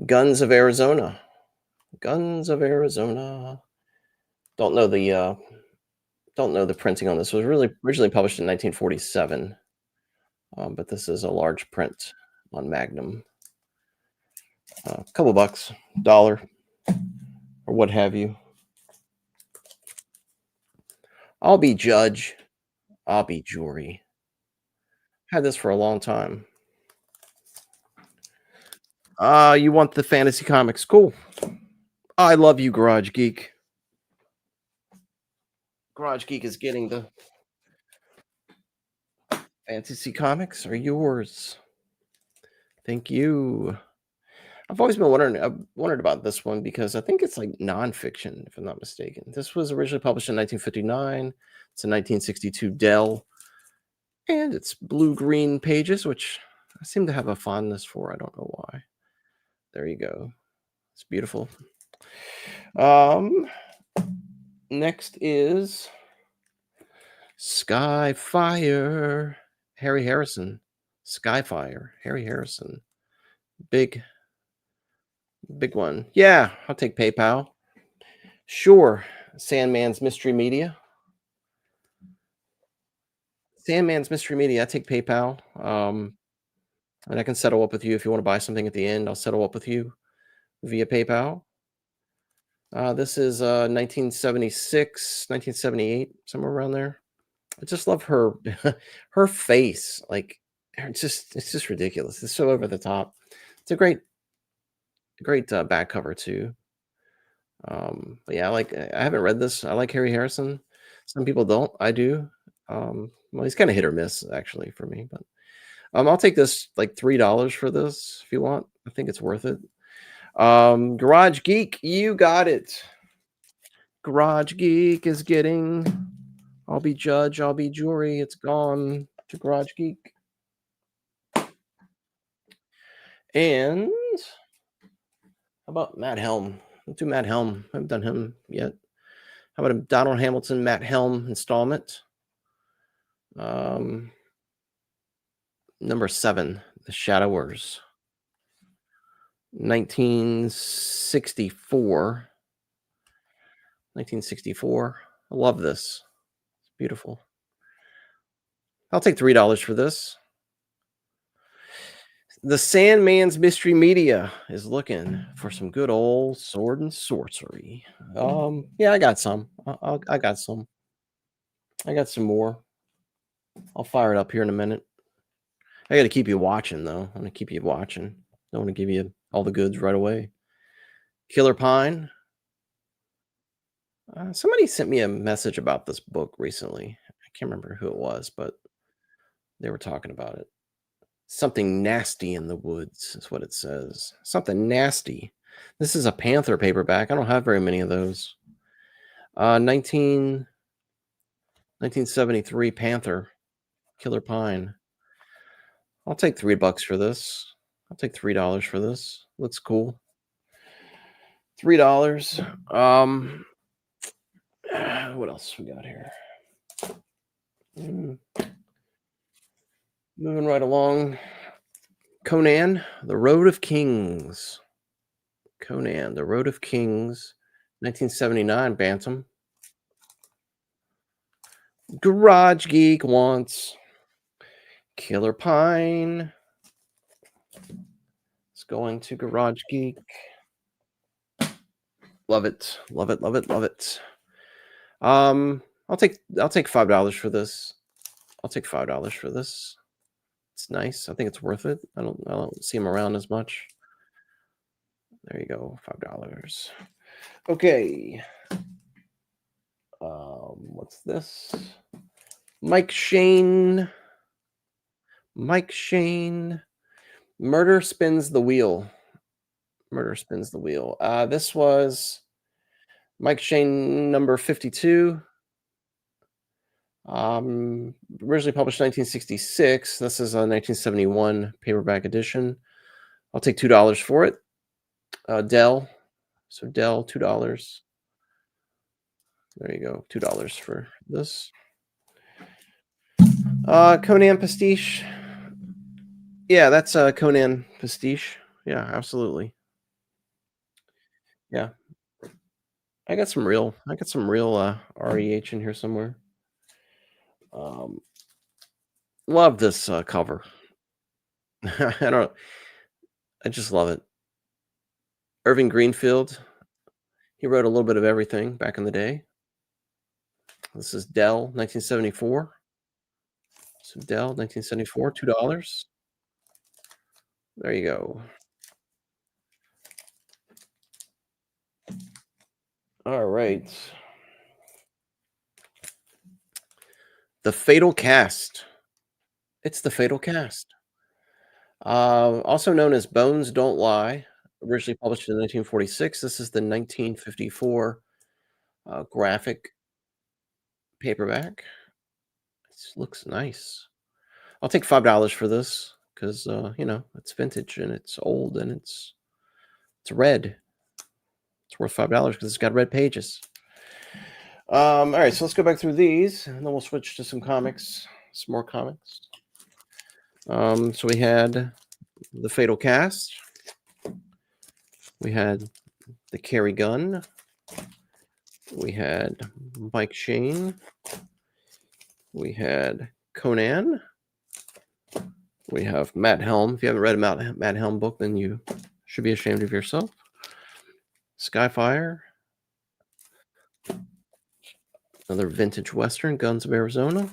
Guns of Arizona. Guns of Arizona. Don't know the printing on this. It was really originally published in 1947. But this is a large print on Magnum. A couple bucks, $1, or what have you. I'll be judge. I'll be jury. Had this for a long time. You want the fantasy comics? Cool. I love you, Garage Geek. Garage Geek is getting the fantasy comics are yours. Thank you. I've always been wondered about this one because I think it's like nonfiction, if I'm not mistaken. This was originally published in 1959. It's a 1962 Dell, and it's blue-green pages, which I seem to have a fondness for. I don't know why. There you go. It's beautiful. Next is Skyfire, Harry Harrison. Skyfire, Harry Harrison. Big one. Yeah, I'll take PayPal. Sure. Sandman's Mystery Media. Sandman's Mystery Media. I take PayPal. And I can settle up with you if you want to buy something at the end. I'll settle up with you via PayPal. This is 1976, 1978, somewhere around there. I just love her her face. Like it's just ridiculous. It's so over the top. It's a great back cover too. But yeah, I haven't read this. I like Harry Harrison. Some people don't. I do. Well, he's kind of hit or miss actually for me, but I'll take this like $3 for this if you want. I think it's worth it. Garage Geek, you got it. Garage Geek is getting I'll be judge, I'll be jury. It's gone to Garage Geek. And How about Matt Helm? Let's do Matt Helm. I haven't done him yet. How about a Donald Hamilton, Matt Helm installment? Um, Number 7, The Shadowers, 1964. 1964. I love this. It's beautiful. I'll take $3 for this. The Sandman's Mystery Media is looking for some good old sword and sorcery. Yeah, I got some. I got some. I got some more. I'll fire it up here in a minute. I got to keep you watching, though. I'm gonna keep you watching. Don't want to give you all the goods right away. Killer Pine. Somebody sent me a message about this book recently. I can't remember who it was, but they were talking about it. Something nasty in the woods is what it says. Something nasty. This is a Panther paperback. I don't have very many of those. 1973 Panther, Killer Pine. I'll take $3 for this. I'll take $3 for this. Looks cool. $3. What else we got here? Mm, Moving right along. Conan, The Road of Kings. Conan, The Road of Kings, 1979 Bantam. Garage Geek wants Killer Pine. It's going to Garage Geek. Love it. Love it. Love it. Love it. I'll take $5 for this. I'll take $5 for this. It's nice. I think it's worth it. I don't see them around as much. There you go. $5. Okay. What's this? Mike Shane. Mike Shane. Murder Spins the Wheel. Murder Spins the Wheel. This was Mike Shane number 52. Originally published 1966. This is a 1971 paperback edition. I'll take $2 for it. Dell. So Dell, $2. There you go. $2 for this. Conan Pastiche. Yeah, that's Conan Pastiche. Yeah, absolutely. Yeah. I got some real REH in here somewhere. Love this cover. I just love it. Irving Greenfield. He wrote a little bit of everything back in the day. This is Dell, 1974. So Dell, 1974, $2. There you go. All right. The Fatal Cast. It's The Fatal Cast. Also known as Bones Don't Lie, originally published in 1946. This is the 1954 graphic paperback. This looks nice. I'll take $5 for this because it's vintage and it's old and it's red. It's worth $5 because it's got red pages. All right, so let's go back through these and then we'll switch to some comics, some more comics. So we had The Fatal Cast. We had The Carry Gun. We had Mike Shane. We had Conan. We have Matt Helm. If you haven't read a Matt Helm book, then you should be ashamed of yourself. Skyfire. Another vintage Western, Guns of Arizona.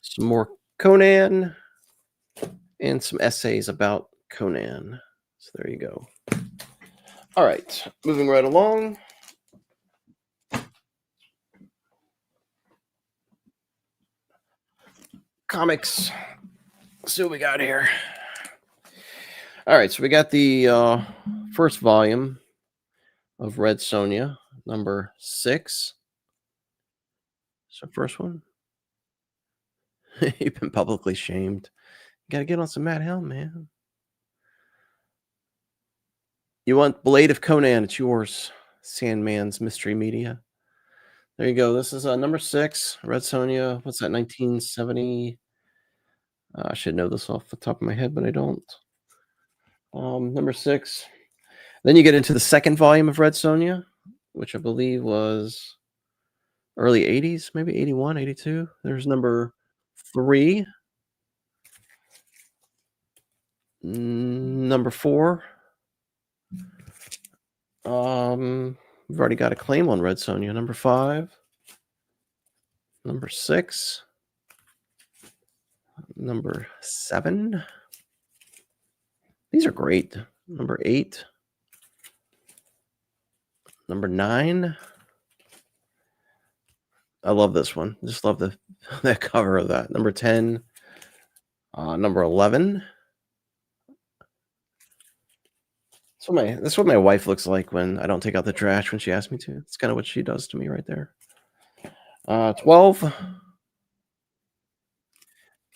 Some more Conan. And some essays about Conan. So there you go. All right, moving right along. Comics. Let's see what we got here. All right, so we got the first volume of Red Sonja, number 6. So first one. You've been publicly shamed. You gotta get on some Matt Helm, man. You want Blade of Conan, it's yours. Sandman's Mystery Media. There you go. This is, number 6, Red Sonja. What's that, 1970? I should know this off the top of my head, but I don't. Number 6. Then you get into the second volume of Red Sonja, which I believe was early 80s, maybe 81, 82. There's number 3. Number 4. We've already got a claim on Red Sonja. Number 5. Number 6. Number 7. These are great. Number 8. Number 9. I love this one. Just love the that cover of that. Number 10. Number 11. That's what my wife looks like when I don't take out the trash when she asks me to. It's kind of what she does to me right there. 12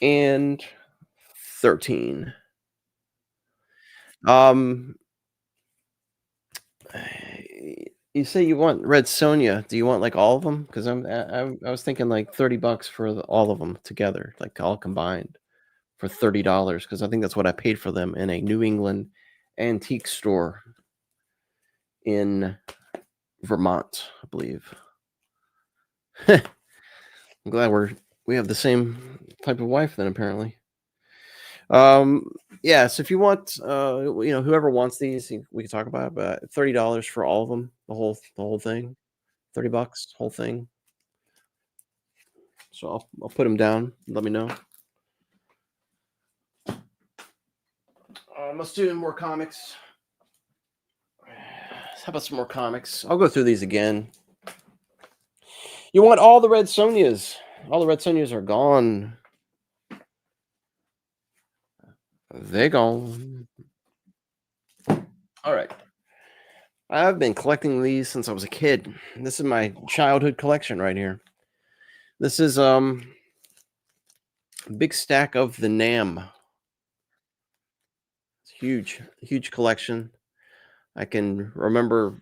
and 13. Um, you say you want Red Sonja. Do you want like all of them? Because I was thinking like $30 for all of them together, like all combined for $30. Because I think that's what I paid for them in a New England antique store in Vermont, I believe. I'm glad we have the same type of wife then, apparently. Yeah, so if you want, whoever wants these, we can talk about it, but $30 for all of them, the whole thing, $30, whole thing. So I'll put them down. Let me know. Let's do more comics. How about some more comics? I'll go through these again. You want all the Red Sonjas? All the Red Sonjas are gone. They're gone. All right. I've been collecting these since I was a kid. This is my childhood collection right here. This is a big stack of the Nam. It's huge, huge collection. I can remember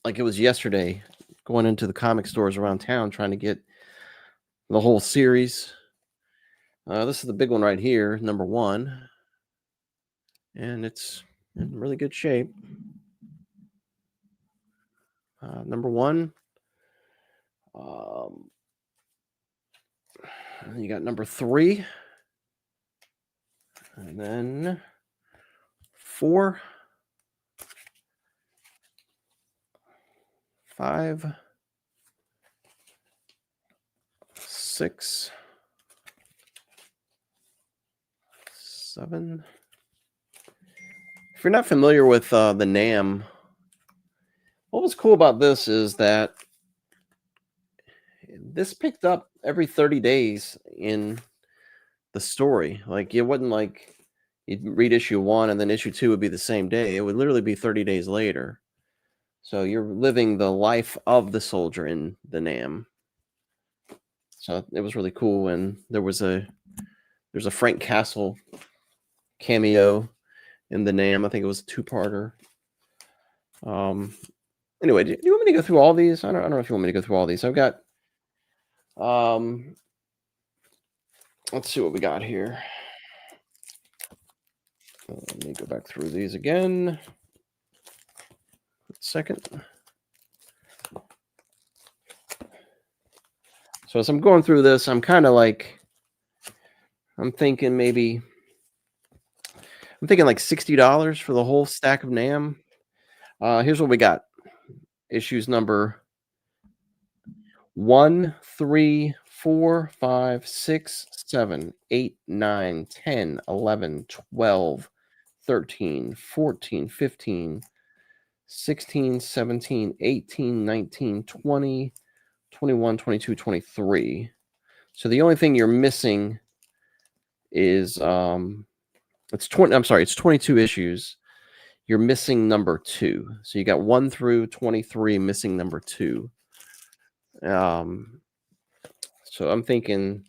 like it was yesterday going into the comic stores around town trying to get the whole series. This is the big one right here, number 1. And it's in really good shape. Number 1. You got number 3. And then 4. 5. 6. 7. If you're not familiar with the Nam, what was cool about this is that this picked up every 30 days in the story. Like it wasn't like you'd read issue 1 and then issue 2 would be the same day. It would literally be 30 days later. So you're living the life of the soldier in the Nam. So it was really cool. And there's a Frank Castle cameo in the Nam. I think it was a 2-parter. Anyway, do you want me to go through all these? I don't know if you want me to go through all these. I've got let's see what we got here. Let me go back through these again. Second. So as I'm going through this, I'm kind of like, I'm thinking like $60 for the whole stack of Nam. Here's what we got. Issues number 1, 3, 4, 5, 6, 7, 8, 9, 10, 11, 12, 13, 14, 15, 16, 17, 18, 19, 20, 21, 22, 23. So the only thing you're missing is it's 22 issues. You're missing number 2. So you got 1 through 23 missing number 2. So I'm thinking,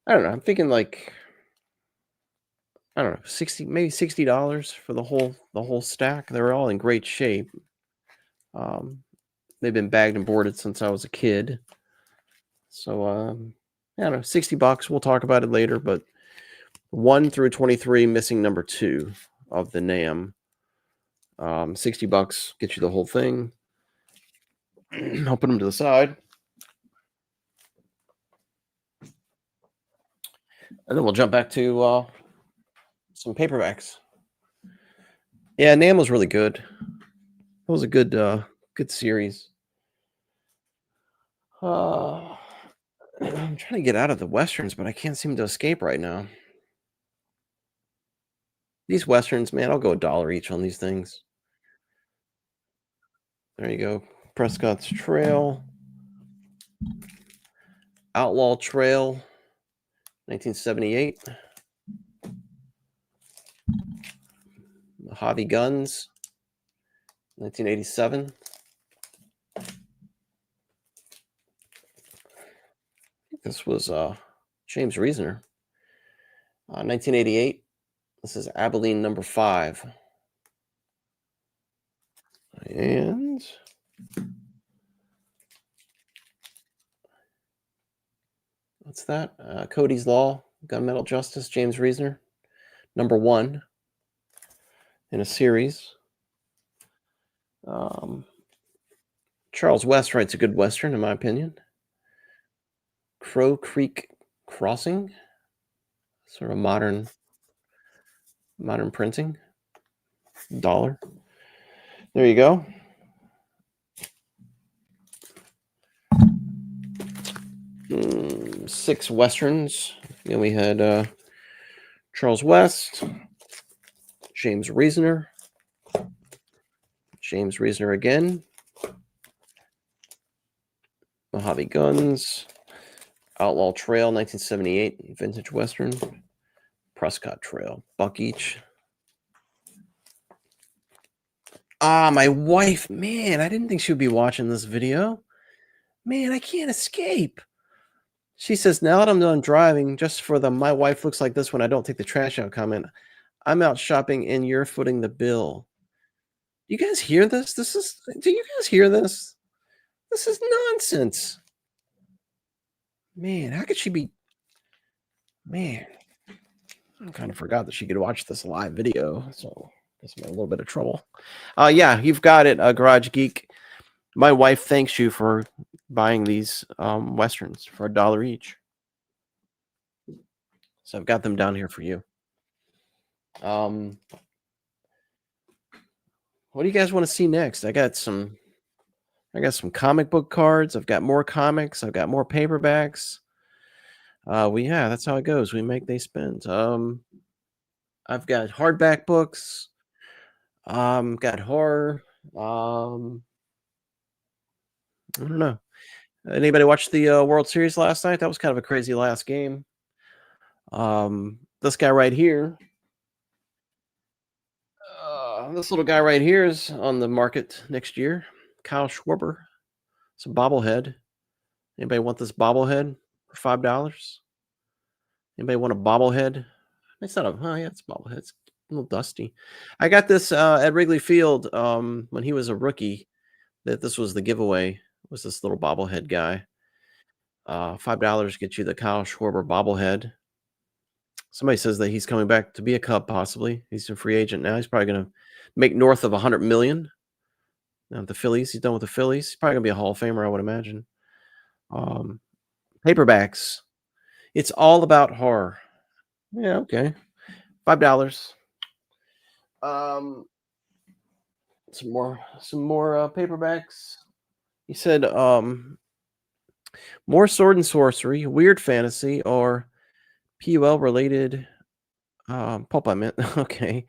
I don't know, I'm thinking like I don't know, 60, maybe $60 for the whole stack. They're all in great shape. Um, they've been bagged and boarded since I was a kid. So I don't know, $60. We'll talk about it later, but 1 through 23, missing number 2 of the NAM. $60 get you the whole thing. I'll put them to the side. And then we'll jump back to some paperbacks. Yeah, NAM was really good. It was a good series. I'm trying to get out of the westerns, but I can't seem to escape right now. These westerns, man, I'll go $1 each on these things. There you go. Prescott's Trail, Outlaw Trail, 1978. Mojave Guns, 1987. This was James Reasoner. 1988. This is Abilene number 5. And what's that? Cody's Law, Gunmetal Justice, James Reasoner, number 1 in a series. Charles West writes a good Western, in my opinion. Crow Creek Crossing, sort of modern printing. $1. There you go. Six Westerns. Then we had Charles West, James Reasoner, James Reasoner again, Mojave Guns, Outlaw Trail, 1978, Vintage Western, Prescott Trail, $1 each. My wife, man, I didn't think she would be watching this video. Man, I can't escape. She says, now that I'm done driving, just for the "my wife looks like this when I don't take the trash out" comment, I'm out shopping and you're footing the bill. You guys hear this? Do you guys hear this? This is nonsense. Man, how could she be? Man, I kind of forgot that she could watch this live video, so guess I'm in a little bit of trouble. Yeah, you've got it, Garage Geek. My wife thanks you for buying these Westerns for $1 each. So I've got them down here for you. What do you guys want to see next? I got some comic book cards. I've got more comics. I've got more paperbacks. Yeah, that's how it goes. We make, they spend. I've got hardback books. Got horror. I don't know. Anybody watch the World Series last night? That was kind of a crazy last game. This guy right here. This little guy right here is on the market next year. Kyle Schwarber. It's a bobblehead. Anybody want this bobblehead for $5? Anybody want a bobblehead? It's not a. Oh yeah, it's a bobblehead. It's a little dusty. I got this at Wrigley Field when he was a rookie. This was the giveaway. Was this little bobblehead guy? $5 gets you the Kyle Schwarber bobblehead. Somebody says that he's coming back to be a Cub, possibly. He's a free agent now. He's probably going to make north of $100 million. Now the Phillies, he's done with the Phillies. He's probably going to be a Hall of Famer, I would imagine. Paperbacks. It's all about horror. Yeah, okay. $5. Some more paperbacks. He said more sword and sorcery, weird fantasy, or PUL related pulp. I meant okay.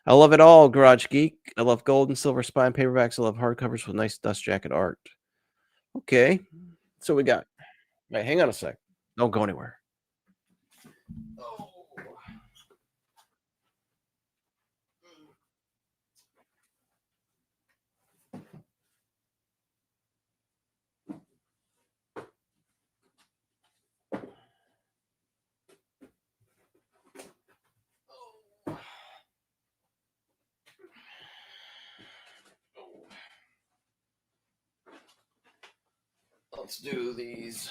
I love it all, Garage Geek. I love gold and silver spine paperbacks. I love hardcovers with nice dust jacket art. Okay, so we got. Right, hang on a sec. Don't go anywhere. Oh. let's do these.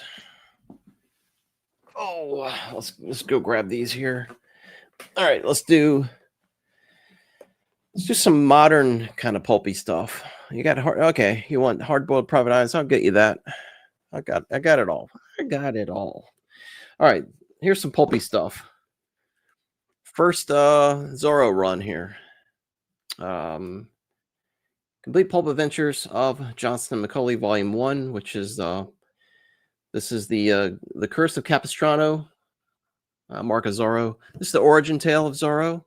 Oh, let's go grab these here. All right, let's do some modern kind of pulpy stuff. You got okay, you want hard-boiled private eyes? I'll get you that. I got it all. I got it all. All right, here's some pulpy stuff. First Zorro run here. Complete Pulp Adventures of Johnston Macaulay, Volume 1, which is this is the Curse of Capistrano, Mark of Zorro. This is the origin tale of Zorro.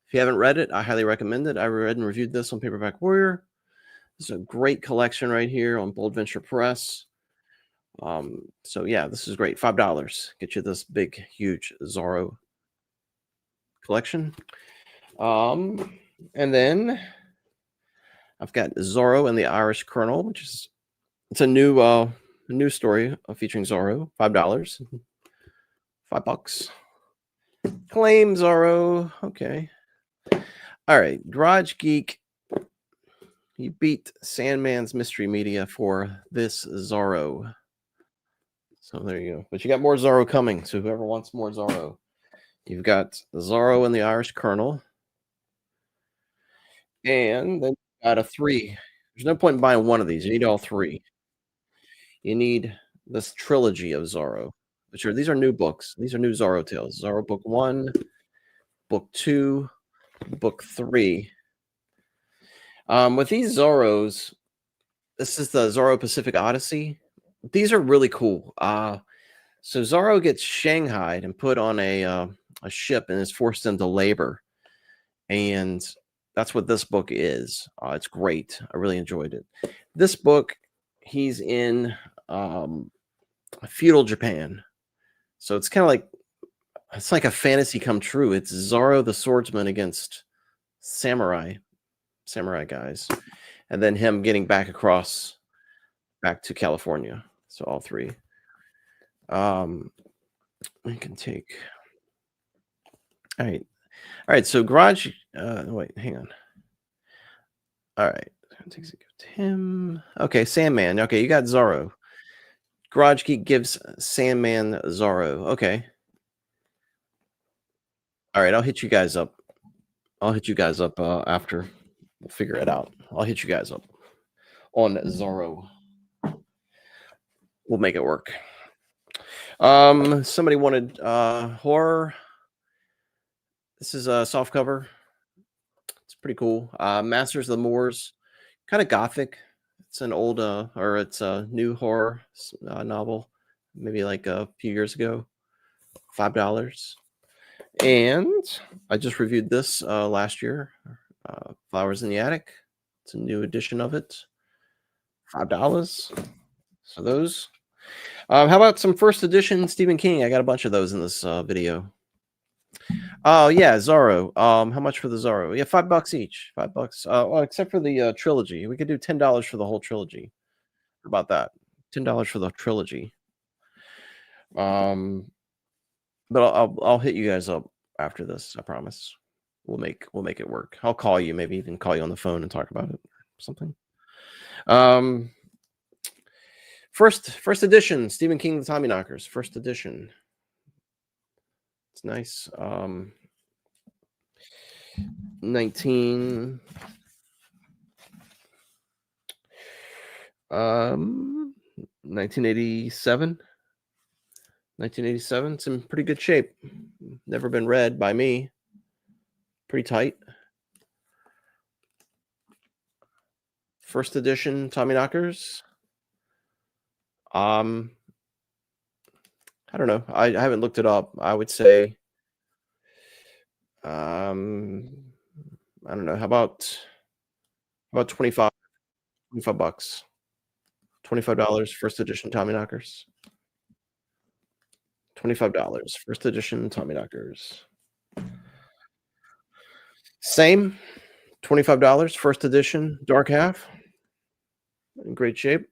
If you haven't read it, I highly recommend it. I read and reviewed this on Paperback Warrior. This is a great collection right here on Bold Venture Press. So yeah, this is great. $5. Get you this big, huge Zorro collection. And then I've got Zorro and the Irish Colonel, which is it's a new story featuring Zorro. $5. $5. Claim Zorro. Okay. All right. Garage Geek. He beat Sandman's Mystery Media for this Zorro. So there you go. But you got more Zorro coming. So whoever wants more Zorro, you've got Zorro and the Irish Colonel. And then you got a 3. There's no point in buying one of these. You need all 3. You need this trilogy of Zorro. These are new books. These are new Zorro tales. Zorro Book 1, Book 2, Book 3. With these Zorros, this is the Zorro Pacific Odyssey. These are really cool. So Zorro gets shanghaied and put on a ship and is forced into labor. And that's what this book is. It's great. I really enjoyed it. This book, he's in feudal Japan. So it's kind of like a fantasy come true. It's Zorro the swordsman against samurai guys, and then him getting back to California. So all 3. We can take. All right. So Garage. Wait, hang on. All right. Takes it to him. Okay, Sandman. Okay, you got Zorro. Garage Geek gives Sandman Zorro. Okay. All right, I'll hit you guys up. After. We'll figure it out. I'll hit you guys up on Zorro. We'll make it work. Somebody wanted horror. This is a soft cover. It's pretty cool. Masters of the Moors, kind of gothic. It's an old or it's a new horror novel, maybe like a few years ago. $5. And I just reviewed this last year. Flowers in the Attic. It's a new edition of it. $5. So those. How about some first edition Stephen King? I got a bunch of those in this video. Oh yeah, Zorro. How much for the Zorro? Yeah, $5 each. $5. Well, except for the trilogy. We could do $10 for the whole trilogy. How about that? $10 for the trilogy. But I'll hit you guys up after this. I promise. We'll make it work. I'll call you. Maybe even call you on the phone and talk about it or something. First edition Stephen King, The Tommyknockers. First edition. It's nice. 1987. 1987. It's in pretty good shape. Never been read by me. Pretty tight. First edition Tommyknockers. I don't know. I haven't looked it up. I would say I don't know. How about $25? $25 first edition Tommyknockers. $25 first edition Tommyknockers. Same. $25 first edition Dark Half. In great shape.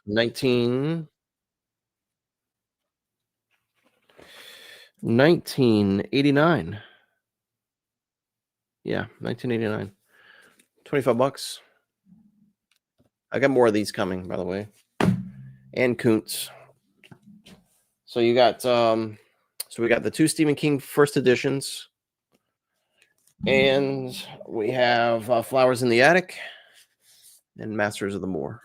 1989. Yeah, 1989. $25. I got more of these coming, by the way, and Kuntz. So you got so we got the two Stephen King first editions, and we have Flowers in the Attic and Masters of the Moor.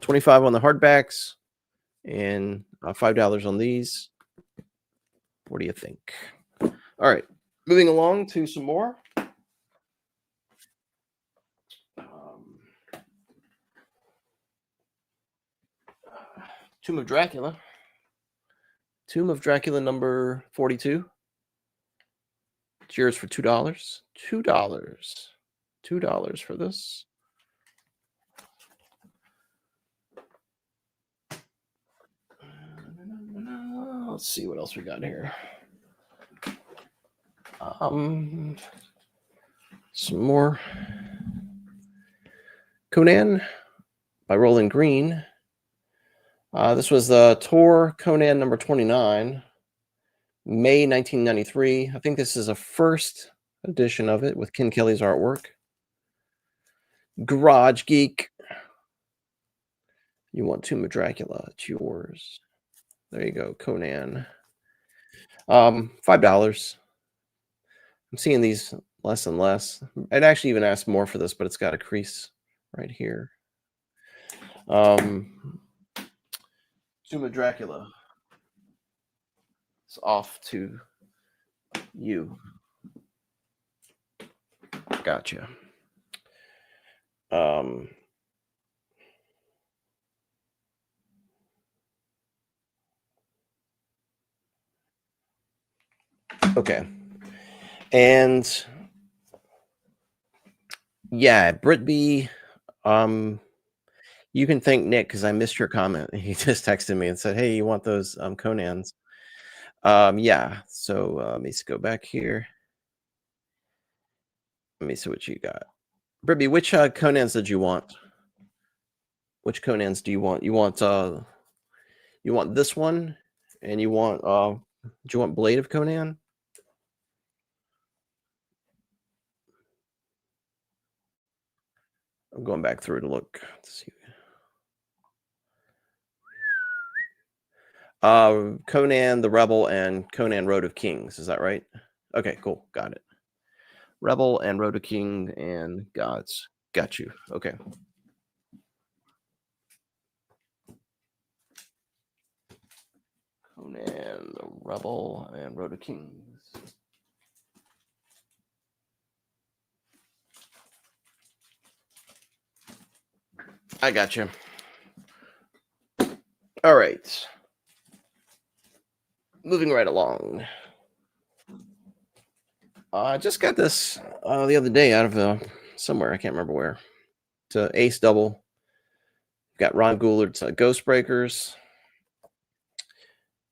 25 on the hardbacks and $5 on these. What do you think? All right, moving along to some more. Tomb of Dracula. Tomb of Dracula number 42. It's yours for $2. $2. $2 for this. Let's see what else we got here. Some more Conan by Roland Green. This was the Tor Conan number 29, May 1993. I think this is a first edition of it with Ken Kelly's artwork. Garage Geek. You want Tomb of Dracula? It's yours. There you go, Conan. $5. I'm seeing these less and less. I'd actually even ask more for this, but it's got a crease right here. Tomb of Dracula. It's off to you. Gotcha. Okay. And yeah, Brit B, you can thank Nick because I missed your comment. He just texted me and said, "Hey, you want those Conans?" Yeah. So let me go back here. Let me see what you got. Brit B, which Conans did you want? Which Conans do you want? You want this one, and you want do you want Blade of Conan? I'm going back through to look to see. Conan the Rebel and Conan Road of Kings. Is that right? Okay, cool. Got it. Rebel and Road of King and Gods. Got you. Okay. Conan the Rebel and Road of Kings. I got you. All right. Moving right along. I just got this the other day out of somewhere. I can't remember where. It's an ace double. Got Ron Goulard's Ghost Breakers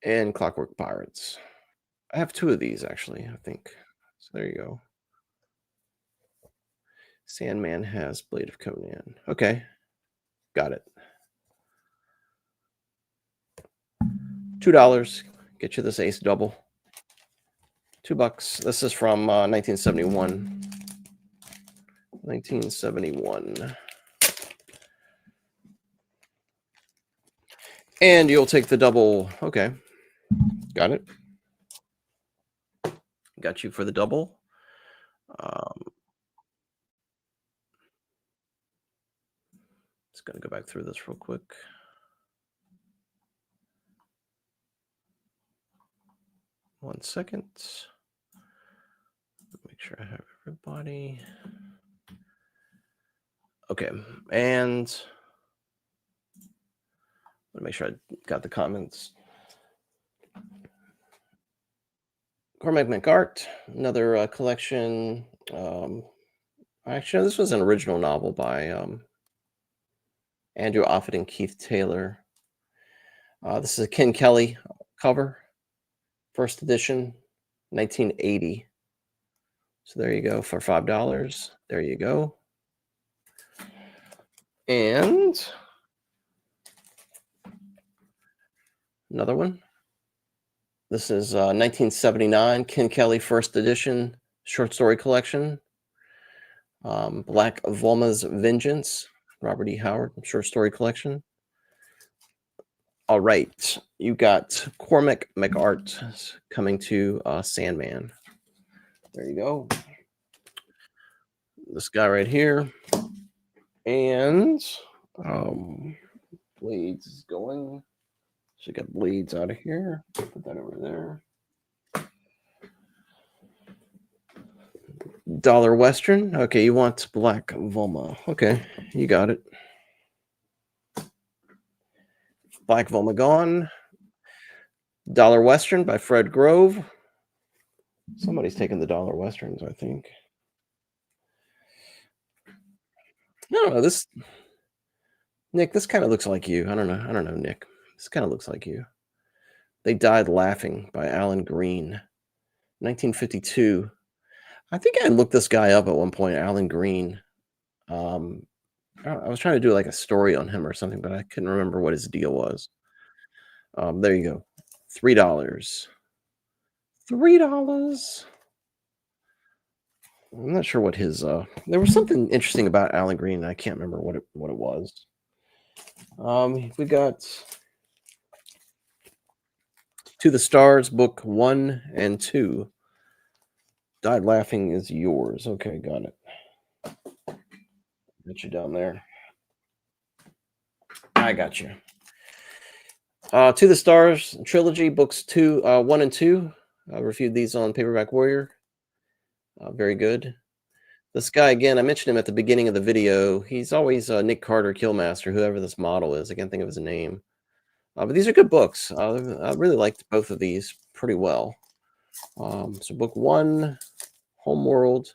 and Clockwork Pirates. I have two of these, actually, I think. So there you go. Sandman has Blade of Conan. Okay. Got it. $2. Get you this ace double. $2. This is from 1971. 1971. And you'll take the double. Okay. Got it. Got you for the double. Just going to go back through this real quick. One second. Make sure I have everybody. Okay. And let me make sure I got the comments. Cormac McArt, another collection. Actually, this was an original novel by Andrew Offutt and Keith Taylor. This is a Ken Kelly cover, first edition, 1980. So there you go for $5. There you go. And another one. This is 1979 Ken Kelly first edition short story collection. Black Volma's Vengeance. Robert E. Howard short story collection. All right, you got Cormac McArt coming to Sandman. There you go. This guy right here. And Blades is going. So you got Blades out of here. Put that over there. Dollar Western. Okay, you want Black Volma. Okay, you got it. Black Volma gone. Dollar Western by Fred Grove. Somebody's taking the Dollar Westerns, I think. No, this Nick, this kind of looks like you. I don't know, Nick. This kind of looks like you. They Died Laughing by Alan Green. 1952. I think I looked this guy up at one point, Alan Green. I was trying to do like a story on him or something, but I couldn't remember what his deal was. There you go. $3. $3. I'm not sure what his there was something interesting about Alan Green. I can't remember what it was. We got To the Stars, book 1 and 2. Died Laughing is yours. Okay, got it. Got you down there. I got you. To the Stars trilogy, books 1 and 2. I reviewed these on Paperback Warrior. Very good. This guy, again, I mentioned him at the beginning of the video. He's always Nick Carter, Killmaster, whoever this model is. I can't think of his name. But these are good books. I really liked both of these pretty well. So book 1, Homeworld.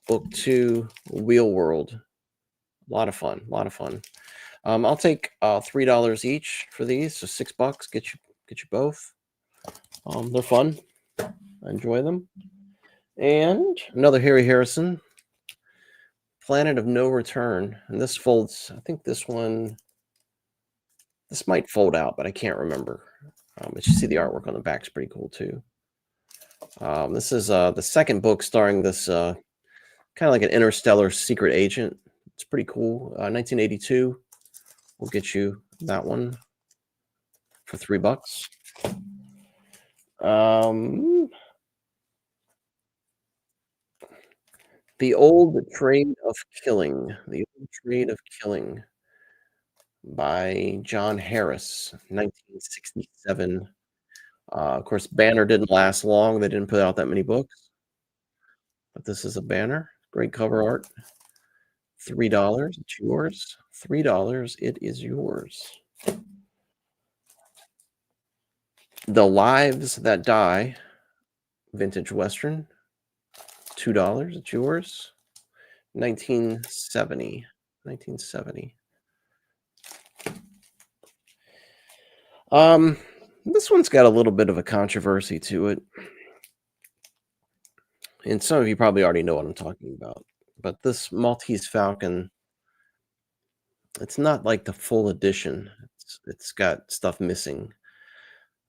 Book 2, Wheel World. A lot of fun. I'll take $3 each for these, so $6. Get you both. They're fun. I enjoy them. And another Harry Harrison, Planet of No Return, and this folds. I think this might fold out, but I can't remember. But you see the artwork on the back is pretty cool too. This is the second book starring this kind of like an interstellar secret agent. It's pretty cool. 1982. We'll get you that one for $3. The Old Trade of Killing. The Old Trade of Killing by John Harris, 1967. Of course, Banner didn't last long. They didn't put out that many books. But this is a banner. Great cover art. $3. It's yours. $3. It is yours. The Lives That Die. Vintage Western. $2. It's yours. 1970. 1970. This one's got a little bit of a controversy to it. And some of you probably already know what I'm talking about. But this Maltese Falcon, it's not like the full edition. It's got stuff missing.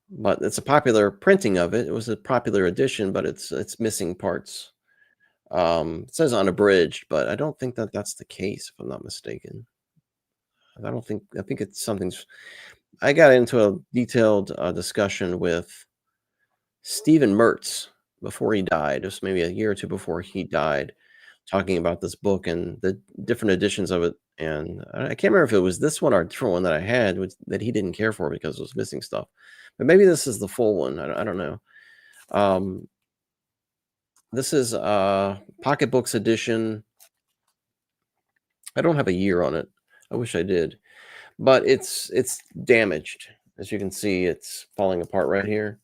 But it's a popular printing of it. It was a popular edition, but it's missing parts. It says unabridged, but I don't think that's the case, if I'm not mistaken. I think it's something's. I got into a detailed discussion with Stephen Mertz before he died, just maybe a year or two before he died, talking about this book and the different editions of it. And I can't remember if it was this one or a different one that I had that he didn't care for because it was missing stuff. But maybe this is the full one. I don't know. This is Pocketbooks edition. I don't have a year on it. I wish I did. But it's damaged. As you can see, it's falling apart right here.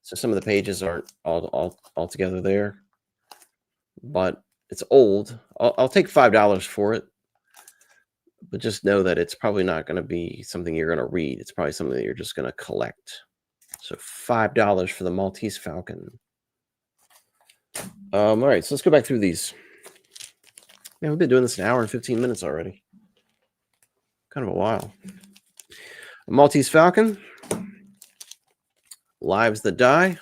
So some of the pages aren't all together there. But it's old. I'll take $5 for it. But just know that it's probably not going to be something you're going to read. It's probably something that you're just going to collect. So $5 for the Maltese Falcon. All right, so let's go back through these. Man, we've been doing this an hour and 15 minutes already. Kind of a while. Maltese Falcon. Lives That Die.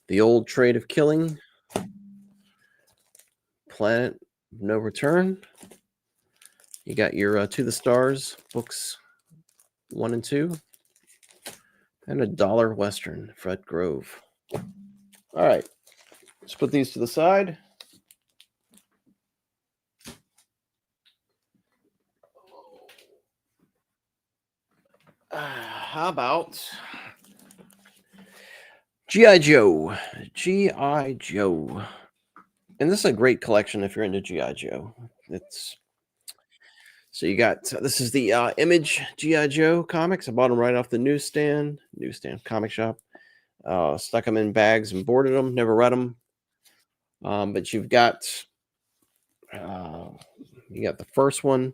The Old Trade of Killing. Planet of No Return. You got your To the Stars books 1 and 2, and a dollar Western, Fred Grove. All right, let's put these to the side. How about G.I. Joe? G.I. Joe. And this is a great collection if you're into G.I. Joe. It's so you got this is the Image G.I. Joe comics. I bought them right off the newsstand comic shop. Stuck them in bags and boarded them. Never read them. But you got the first one.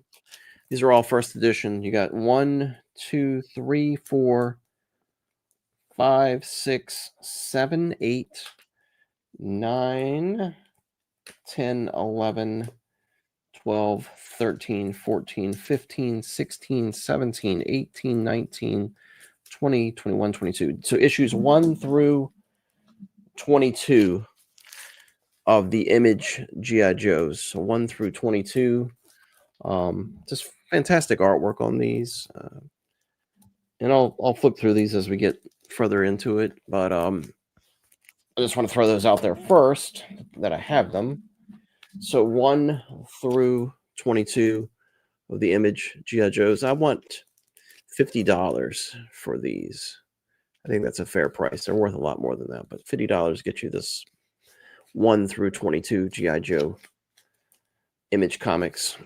These are all first edition. You got 1, 2, 3, 4, 5, 6, 7, 8, 9, 10, 11, 12, 13, 14, 15, 16, 17, 18, 19, 20, 21, 22. So issues 1 through 22 of the Image G.I. Joes. So 1 through 22. Just fantastic artwork on these. And I'll flip through these as we get further into it. But I just want to throw those out there first that I have them. So 1 through 22 of the Image G.I. Joes. I want $50 for these. I think that's a fair price. They're worth a lot more than that, but $50 gets you this 1 through 22 G.I. Joe Image comics.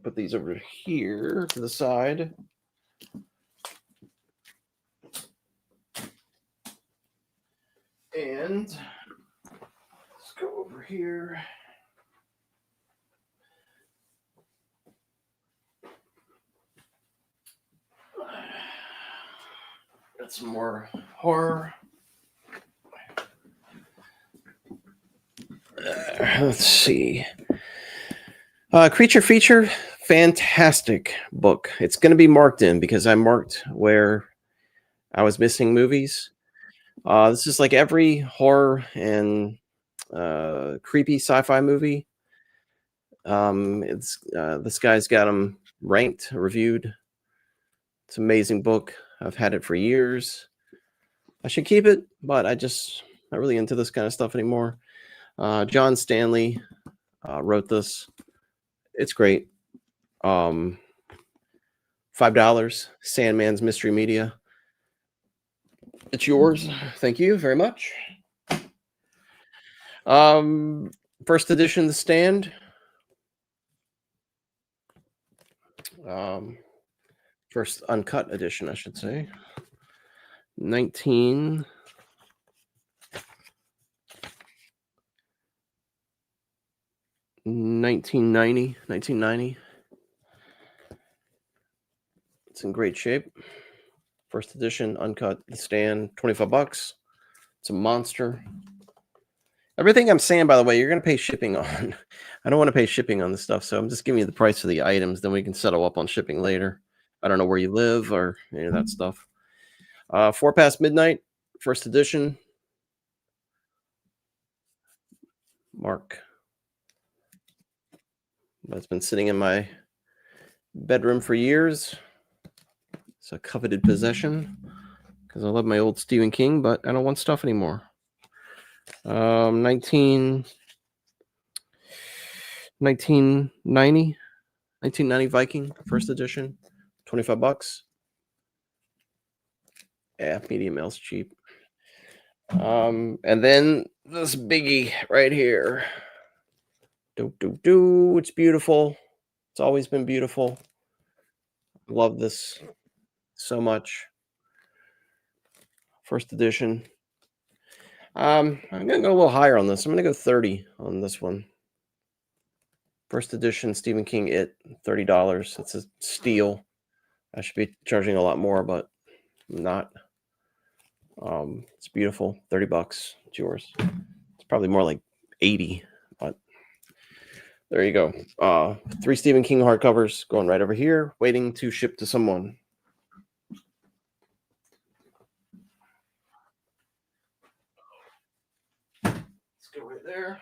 Put these over here to the side. And let's go over here. Got some more horror. Let's see. Creature Feature, fantastic book. It's going to be marked in because I marked where I was missing movies. This is like every horror and creepy sci-fi movie. This guy's got them ranked, reviewed. It's an amazing book. I've had it for years. I should keep it, but I just not really into this kind of stuff anymore. John Stanley wrote this. It's great. $5. Sandman's Mystery Media. It's yours. Thank you very much. First edition, The Stand. First uncut edition, I should say. 1990. It's in great shape. First edition, uncut, The Stand, $25. It's a monster. Everything I'm saying, by the way, you're going to pay shipping on. I don't want to pay shipping on this stuff, so I'm just giving you the price of the items. Then we can settle up on shipping later. I don't know where you live or any of that stuff. 4 Past Midnight, first edition. Mark. That's been sitting in my bedroom for years. It's a coveted possession because I love my old Stephen King, but I don't want stuff anymore. 1990 Viking, first edition, $25. Yeah, medium mail's cheap. And then this biggie right here. It's beautiful. It's always been beautiful. Love this so much. First edition. I'm gonna go a little higher on this. I'm gonna go 30 on this one. First edition Stephen King, $30. It's a steal. I should be charging a lot more, but I'm not. It's beautiful. $30. It's yours. It's probably more like 80, but there you go. 3 Stephen King hardcovers going right over here, waiting to ship to someone. Let's go right there.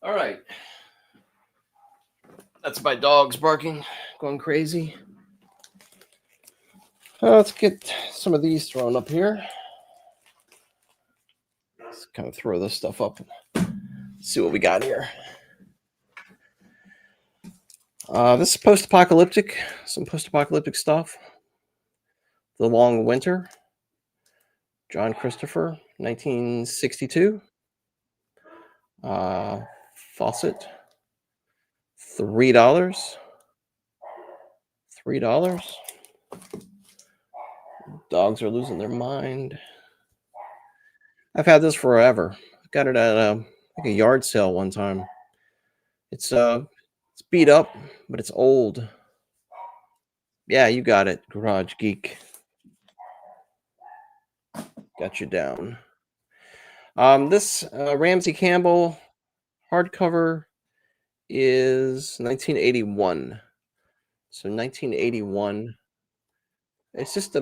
All right. That's my dogs barking, going crazy. Let's get some of these thrown up here. Let's kind of throw this stuff up and see what we got here. This is post-apocalyptic, some post-apocalyptic stuff. The Long Winter, John Christopher, 1962. Faucet, $3. $3. Dogs are losing their mind. I've had this forever. Got it at like a yard sale one time. It's beat up, but it's old. Yeah, you got it, Garage Geek. Got you down. This Ramsey Campbell hardcover is 1981. So 1981. It's just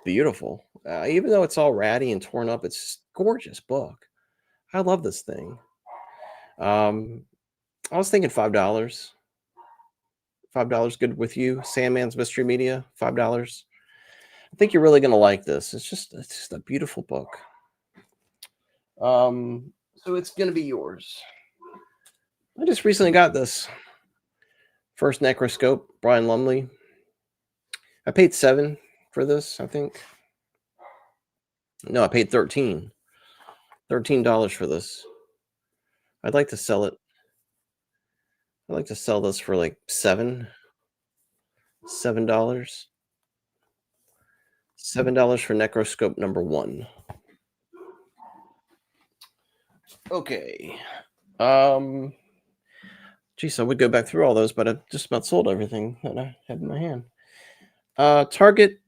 beautiful. Even though it's all ratty and torn up, it's just a gorgeous book. I love this thing. Um, I was thinking $5. $5 good with you. Sandman's Mystery Media, $5. I think you're really gonna like this. It's just a beautiful book. So it's gonna be yours. I just recently got this first Necroscope, Brian Lumley. I paid $7 for this, I think. No, I paid $13. $13 for this. I'd like to sell it. I'd like to sell this for like $7. $7. $7 for Necroscope #1. Okay. Geez, I would go back through all those, but I just about sold everything that I had in my hand. Target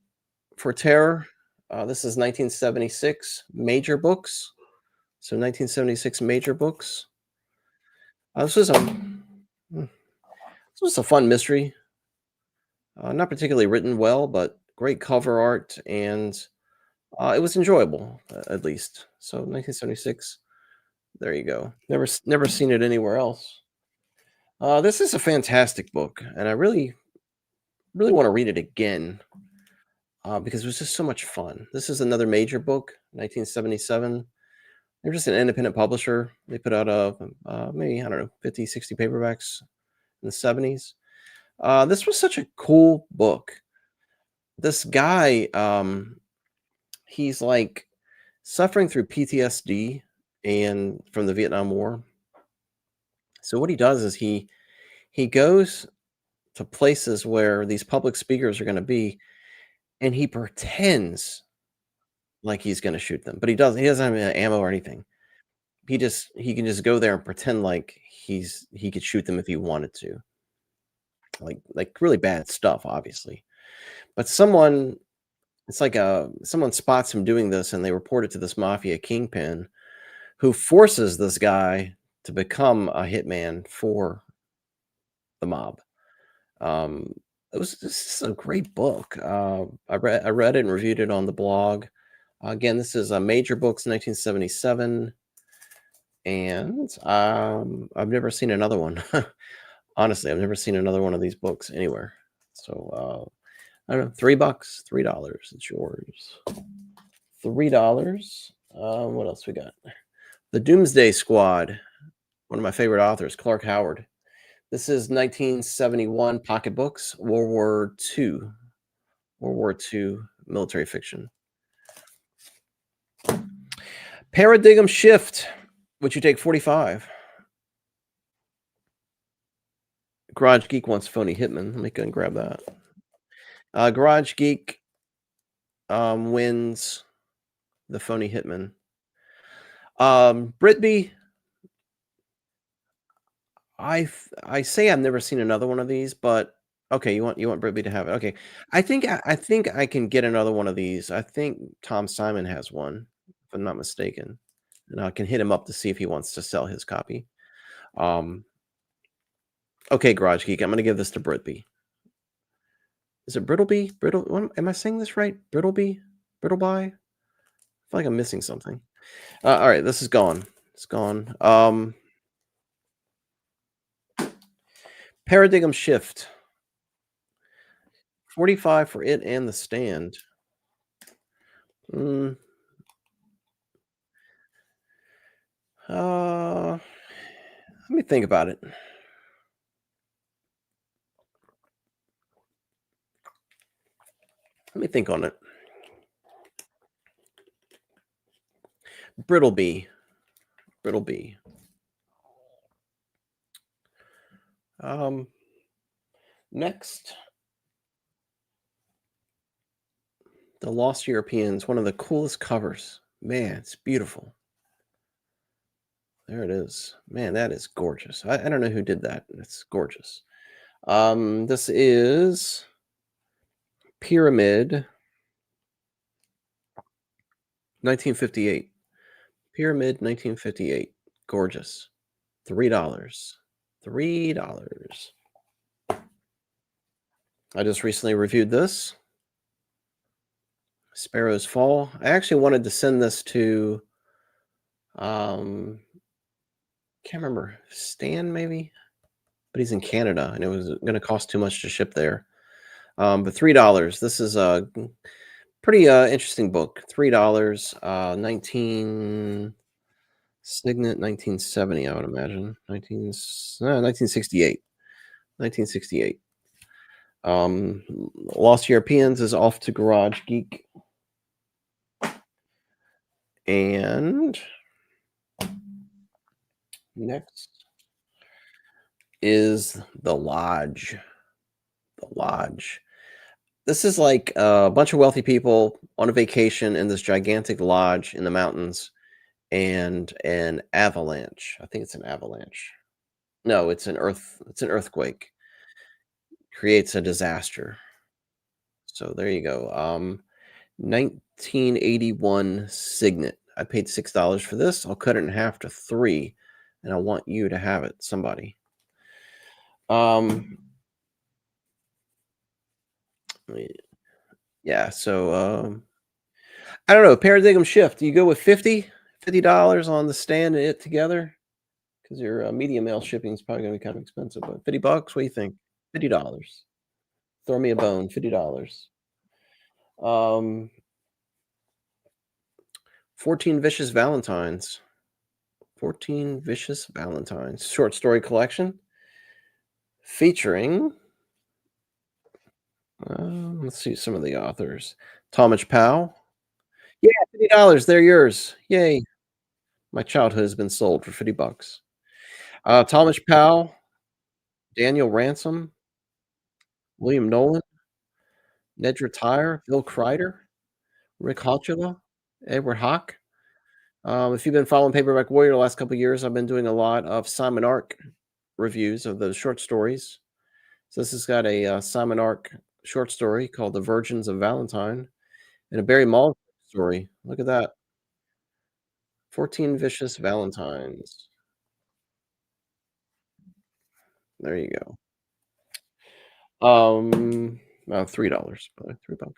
for Terror. This is 1976 major books. So 1976 major books. This was a fun mystery. Not particularly written well, but great cover art, and it was enjoyable at least. So 1976. There you go. Never seen it anywhere else. This is a fantastic book, and I really want to read it again because it was just so much fun. This is another major book, 1977. They're just an independent publisher. They put out maybe, I don't know, 50, 60 paperbacks in the 70s. This was such a cool book. This guy, he's like suffering through PTSD and from the Vietnam War. So what he does is he goes to places where these public speakers are going to be, and he pretends like he's going to shoot them, but he doesn't have any ammo or anything. He can just go there and pretend like he could shoot them if he wanted to. Like really bad stuff, obviously. But someone spots him doing this, and they report it to this mafia kingpin who forces this guy to become a hitman for the mob. Um, it was just a great book. I read it and reviewed it on the blog. Again, this is a Major Books 1977, and I've never seen another one. Honestly, I've never seen another one of these books anywhere. So I don't know, $3, $3. It's yours. $3. What else we got? The Doomsday Squad. One of my favorite authors, Clark Howard. This is 1971 pocketbooks, World War II. World War II military fiction. Paradigm Shift. Would you take 45? Garage Geek wants Phony Hitman. Let me go and grab that. Garage Geek wins the Phony Hitman. Britby. I say I've never seen another one of these, but okay, you want Britby to have it. Okay. I think I can get another one of these. I think Tom Simon has one, if I'm not mistaken. And I can hit him up to see if he wants to sell his copy. Okay, Garage Geek, I'm gonna give this to Britby. Is it Brittleby? Am I saying this right? Brittleby? Brittleby? I feel like I'm missing something. All right, this is gone. It's gone. Paradigm Shift. 45 for it and The Stand. Mm, let me think about it. Let me think on it. Brittleby. Brittleby. Next, The Lost Europeans, one of the coolest covers. Man, it's beautiful. There it is. Man, that is gorgeous. I don't know who did that. It's gorgeous. This is Pyramid 1958. Pyramid 1958. Gorgeous. $3. $3. I just recently reviewed this. Sparrow's Fall. I actually wanted to send this to can't remember, Stan maybe, but he's in Canada and it was going to cost too much to ship there. But $3. This is a pretty interesting book. $3. 1970, I would imagine. 1968. 1968. Lost Europeans is off to Garage Geek. And next is The Lodge. The Lodge. This is like a bunch of wealthy people on a vacation in this gigantic lodge in the mountains, and an avalanche. I think it's an avalanche. No, it's an earthquake. Creates a disaster. So there you go. 1981 Signet. I paid $6 for this. I'll cut it in half to 3, and I want you to have it, somebody. Yeah, so I don't know, paradigm shift. You go with $50 on the stand and it together, because your medium mail shipping is probably going to be kind of expensive. But $50, what do you think? $50. Throw me a bone. $50. 14 Vicious Valentines. 14 Vicious Valentines. Short story collection featuring, let's see some of the authors. Thomas Powell. Yeah, $50. They're yours. Yay. My childhood has been sold for $50. Thomas Powell, Daniel Ransom, William Nolan, Nedra Tyer, Bill Kreider, Rick Hotchula, Edward Hawk. If you've been following Paperback Warrior the last couple of years, I've been doing a lot of Simon Ark reviews of those short stories. So this has got a Simon Ark short story called The Virgins of Valentine, and a Barry Malden story. Look at that. 14 Vicious Valentines. There you go. $3, probably $3.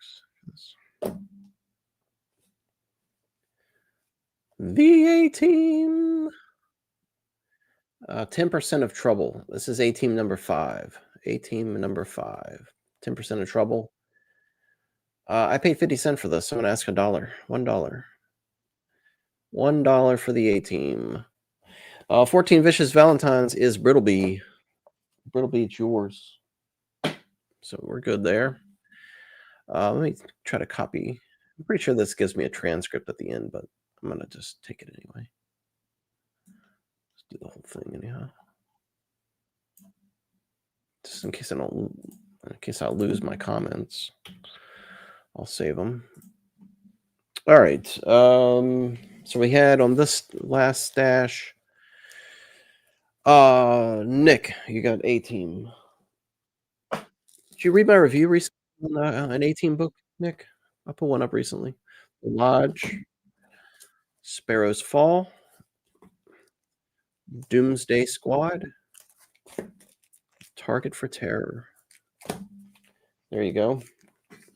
The A-Team. 10% of Trouble. This is A-Team number 5. A-Team number 5. 10% of Trouble. I paid 50 cents for this. So I'm gonna ask $1. $1. $1 for the A-Team. 14 Vicious Valentines is Brittleby. Brittleby, it's yours. So we're good there. Let me try to copy. I'm pretty sure this gives me a transcript at the end, but I'm gonna just take it anyway. Let's do the whole thing anyhow. Just in case I lose my comments, I'll save them. All right. So we had on this last stash, Nick, you got A-Team. Did you read my review recently on an A-Team book, Nick? I put one up recently. The Lodge, Sparrow's Fall, Doomsday Squad, Target for Terror. There you go.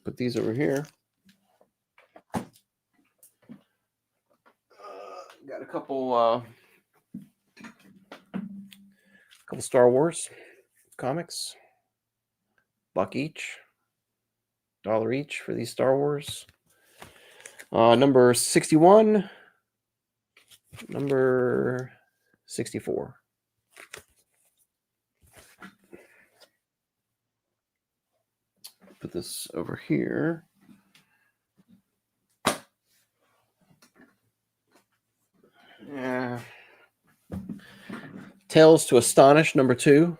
Put these over here. Got a couple Star Wars. comics, buck each, dollar each for these Star Wars. Number 61, number 64. Put this over here. Yeah. Tales to Astonish, number 2,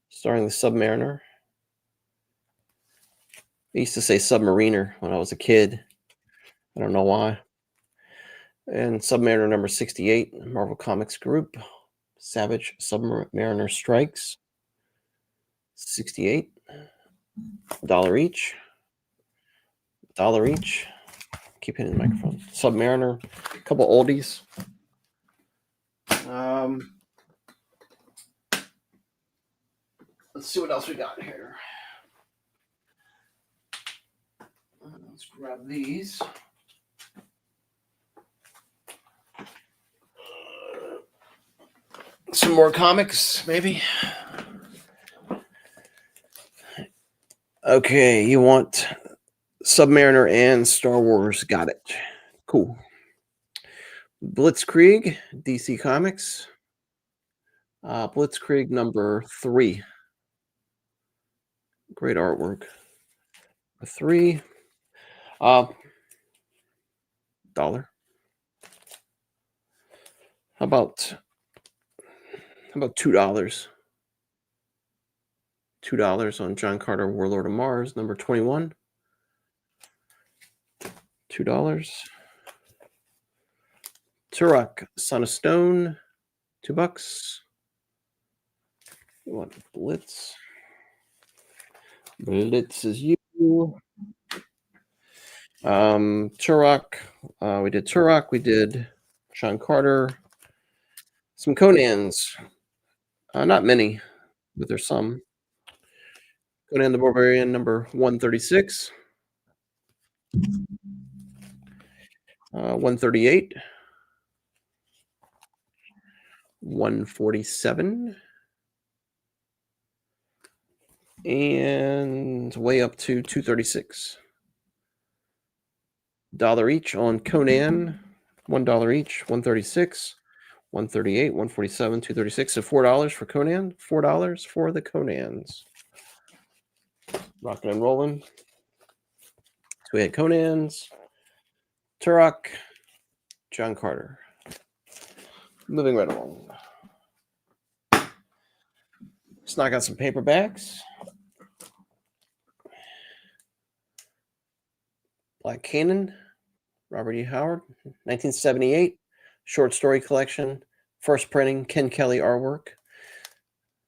starring the Submariner. I used to say Submariner when I was a kid. I don't know why. And Submariner number 68, Marvel Comics Group. Savage Submariner Strikes. 68. Dollar each. Dollar each. Keep hitting the microphone. Submariner. A couple oldies. Let's see what else we got here. Let's grab these. Some more comics, maybe. Okay, you want Submariner and Star Wars. Got it. Cool. Blitzkrieg, DC Comics. Blitzkrieg number 3. Great artwork. 3. Dollar. How about $2? $2 on John Carter, Warlord of Mars, number 21. $2. Turok, Son of Stone, $2. You want Blitz? Blitz is you. Turok. We did Turok. We did Sean Carter. Some Conans. Not many, but there's some. Conan the Barbarian, number 136. 138. 147. And way up to 236. $1 each on Conan. $1 each. 136. 138, 147, 236. So $4 for Conan. $4 for the Conans. Rocking and rolling. So we had Conans, Turok, John Carter. Moving right along. Let's knock out some paperbacks. Black Cannon, Robert E. Howard, 1978, short story collection, first printing, Ken Kelly artwork.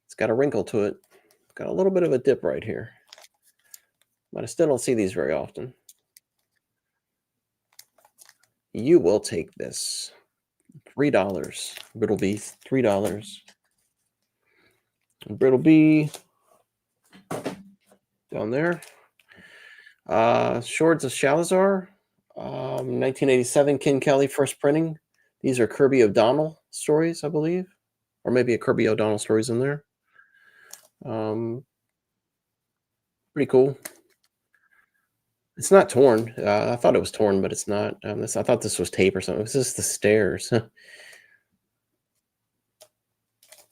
It's got a wrinkle to it. Got a little bit of a dip right here. But I still don't see these very often. You will take this. $3. Brittleby, $3. Brittleby down there. Swords of Shalazar, 1987, Ken Kelly, first printing. These are Kirby O'Donnell stories, I believe. Or maybe a Kirby O'Donnell stories in there. Pretty cool. It's not torn. I thought it was torn, but it's not. I thought this was tape or something. This is the stairs.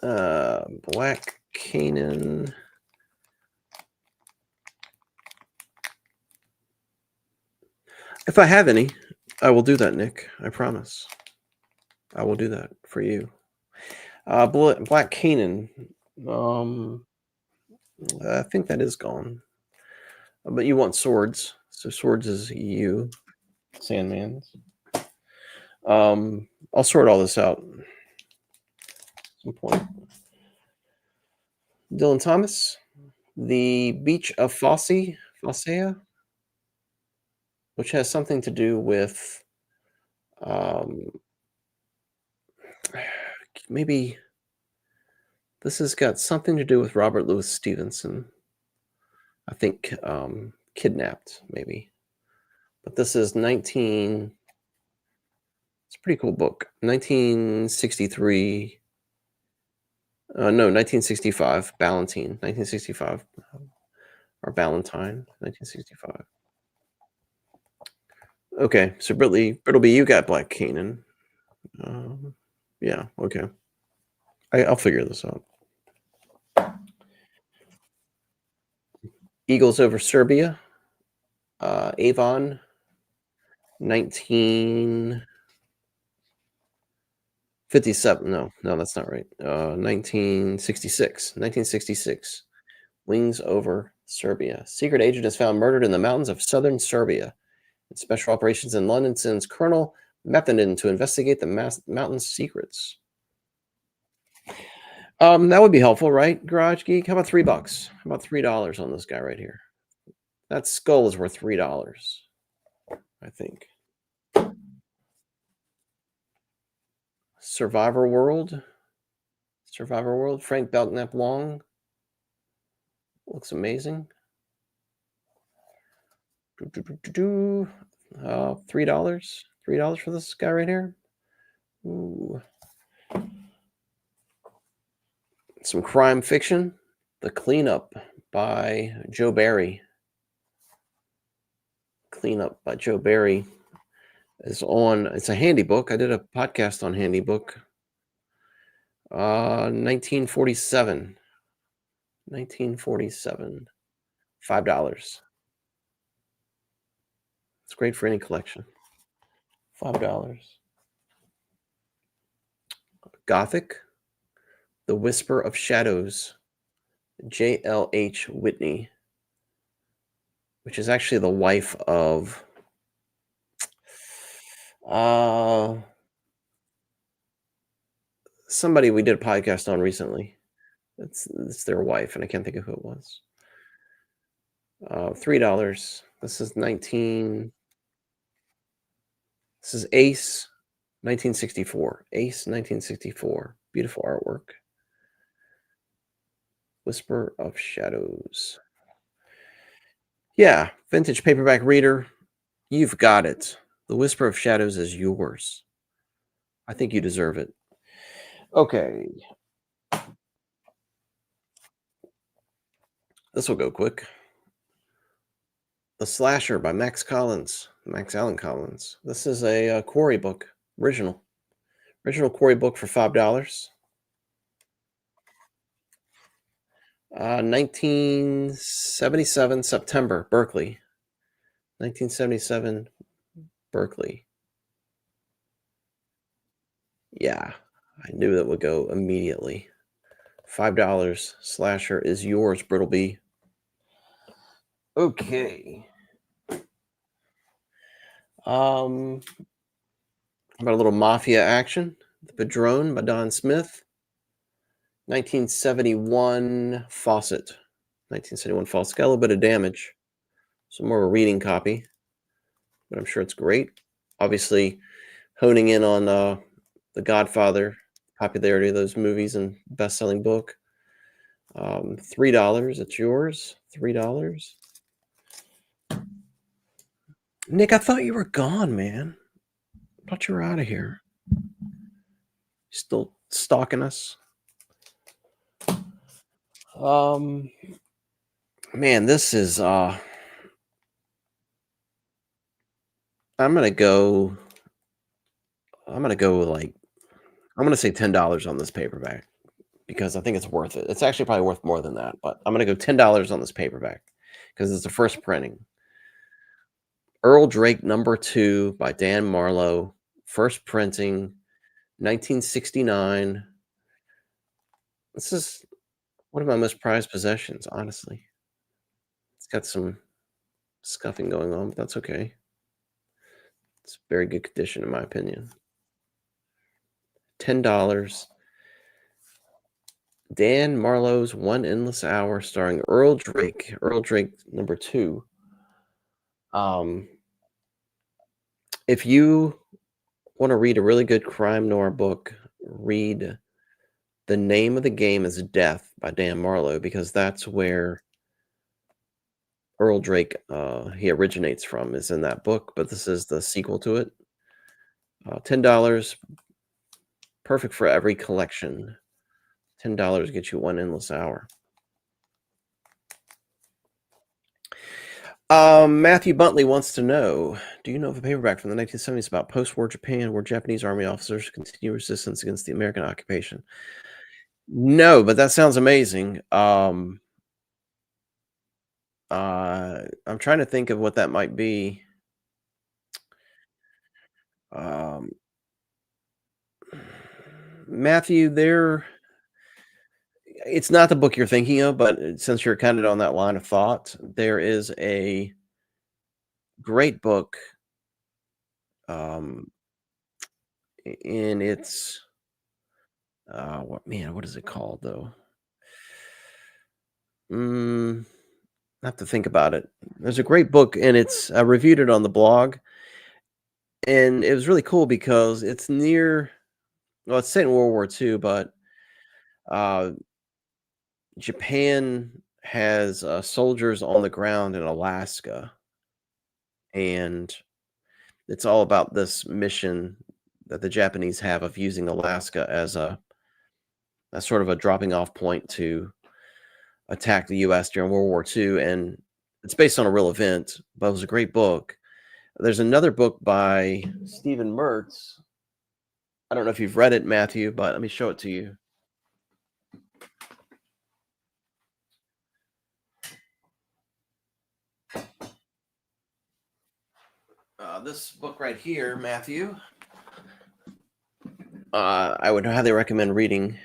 Black Canaan. If I have any, I will do that, Nick. I promise. I will do that for you. Black Canaan. I think that is gone. But you want swords. So swords is you. Sandman's. I'll sort all this out at some point. Dylan Thomas. The Beach of Fossea, which has something to do with maybe this has got something to do with Robert Louis Stevenson. I think Kidnapped, maybe. But this is it's a pretty cool book. 1963 No, 1965, Ballantine, 1965, or Ballantine, 1965. Okay, so Brittleby, you got Black Canaan. Um, yeah, okay. I'll figure this out. Eagles over Serbia, Avon, 1957. No, that's not right. 1966. 1966. Wings over Serbia. Secret agent is found murdered in the mountains of southern Serbia. Special operations in London sends Colonel Methodin to investigate the mountain's secrets. That would be helpful, right, Garage Geek? How about $3? How about $3 on this guy right here? That skull is worth $3, I think. Survivor World. Frank Belknap Long. Looks amazing. $3. $3 for this guy right here. Ooh. Some crime fiction. The Cleanup by Joe Barry. Cleanup by Joe Barry is on. It's a handy book. I did a podcast on handy book. 1947. 1947. $5. It's great for any collection. $5. Gothic. The Whisper of Shadows. J.L.H. Whitney, which is actually the wife of somebody we did a podcast on recently. It's their wife, and I can't think of who it was. $3. This is This is Ace, 1964. Ace, 1964. Beautiful artwork. Whisper of Shadows. Yeah, vintage paperback reader. You've got it. The Whisper of Shadows is yours. I think you deserve it. Okay. This will go quick. The Slasher by Max Allen Collins. This is a Quarry book, original Quarry book for $5. 1977 September, Berkeley. 1977 Berkeley. Yeah, I knew that would go immediately. $5. Slasher is yours, Brittleby. Okay. About a little mafia action. The Padrone by Don Smith. 1971 Fawcett. 1971 Fawcett. Got a little bit of damage. So more of a reading copy. But I'm sure it's great. Obviously, honing in on The Godfather, popularity of those movies, and best-selling book. $3. It's yours. $3. Nick, I thought you were gone, man. I thought you were out of here. Still stalking us? Man, this is I'm gonna go like I'm gonna say $10 on this paperback because I think it's worth it. It's actually probably worth more than that, but I'm gonna go $10 on this paperback because it's the first printing. Earl Drake #2 by Dan Marlowe, first printing, 1969. This is one of my most prized possessions, honestly. It's got some scuffing going on, but that's okay. It's very good condition, in my opinion. $10. Dan Marlowe's One Endless Hour, starring Earl Drake. Earl Drake #2. If you want to read a really good crime noir book, read The Name of the Game is Death by Dan Marlowe, because that's where Earl Drake he originates from, is in that book, but this is the sequel to it. $10, perfect for every collection. $10 gets you one endless hour. Matthew Buntley wants to know, do you know of a paperback from the 1970s about post-war Japan where Japanese army officers continue resistance against the American occupation? No, but that sounds amazing. I'm trying to think of what that might be. Um, Matthew, it's not the book you're thinking of, but since you're kind of on that line of thought, there is a great book, um, and it's what is it called though? Mm, I have to think about it. There's a great book, and I reviewed it on the blog, and it was really cool because it's near. Well, it's set in World War II, but uh, Japan has soldiers on the ground in Alaska, and it's all about this mission that the Japanese have of using Alaska as a sort of a dropping off point to attack the US during World War II, and it's based on a real event, but it was a great book. There's another book by Stephen Mertz. I don't know if you've read it, Matthew, but let me show it to you. This book right here, Matthew, I would highly recommend reading,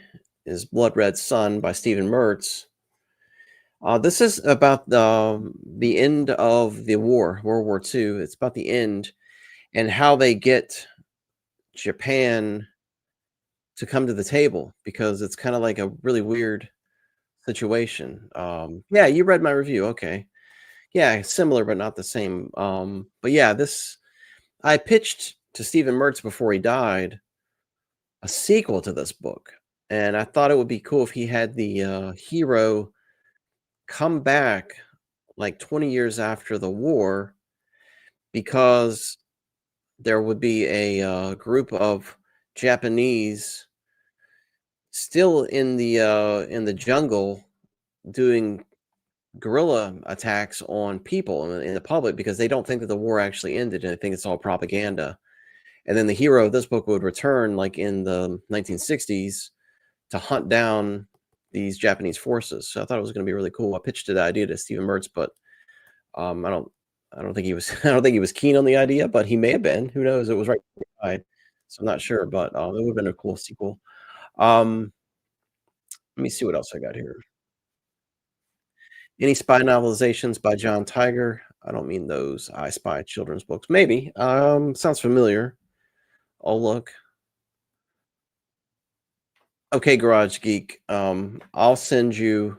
is Blood Red Sun by Stephen Mertz. This is about the end of the war, World War II. It's about the end and how they get Japan to come to the table, because it's kind of like a really weird situation. Yeah, you read my review. Okay. Yeah, similar but not the same. But yeah, this I pitched to Stephen Mertz before he died a sequel to this book, and I thought it would be cool if he had the hero come back like 20 years after the war, because there would be a group of Japanese still in the jungle doing guerrilla attacks on people in the public, because they don't think that the war actually ended, and they think it's all propaganda. And then the hero of this book would return, like in the 1960s, to hunt down these Japanese forces. So I thought it was going to be really cool. I pitched the idea to Stephen Mertz, but um, I don't, I don't think he was, I don't think he was keen on the idea, but he may have been. Who knows? It was right before he died, so I'm not sure. But it would have been a cool sequel. Um, Let me see what else I got here. Any spy novelizations by John Tiger? I don't mean those I Spy children's books. Maybe. Sounds familiar. I'll look. Okay, Garage Geek. I'll send you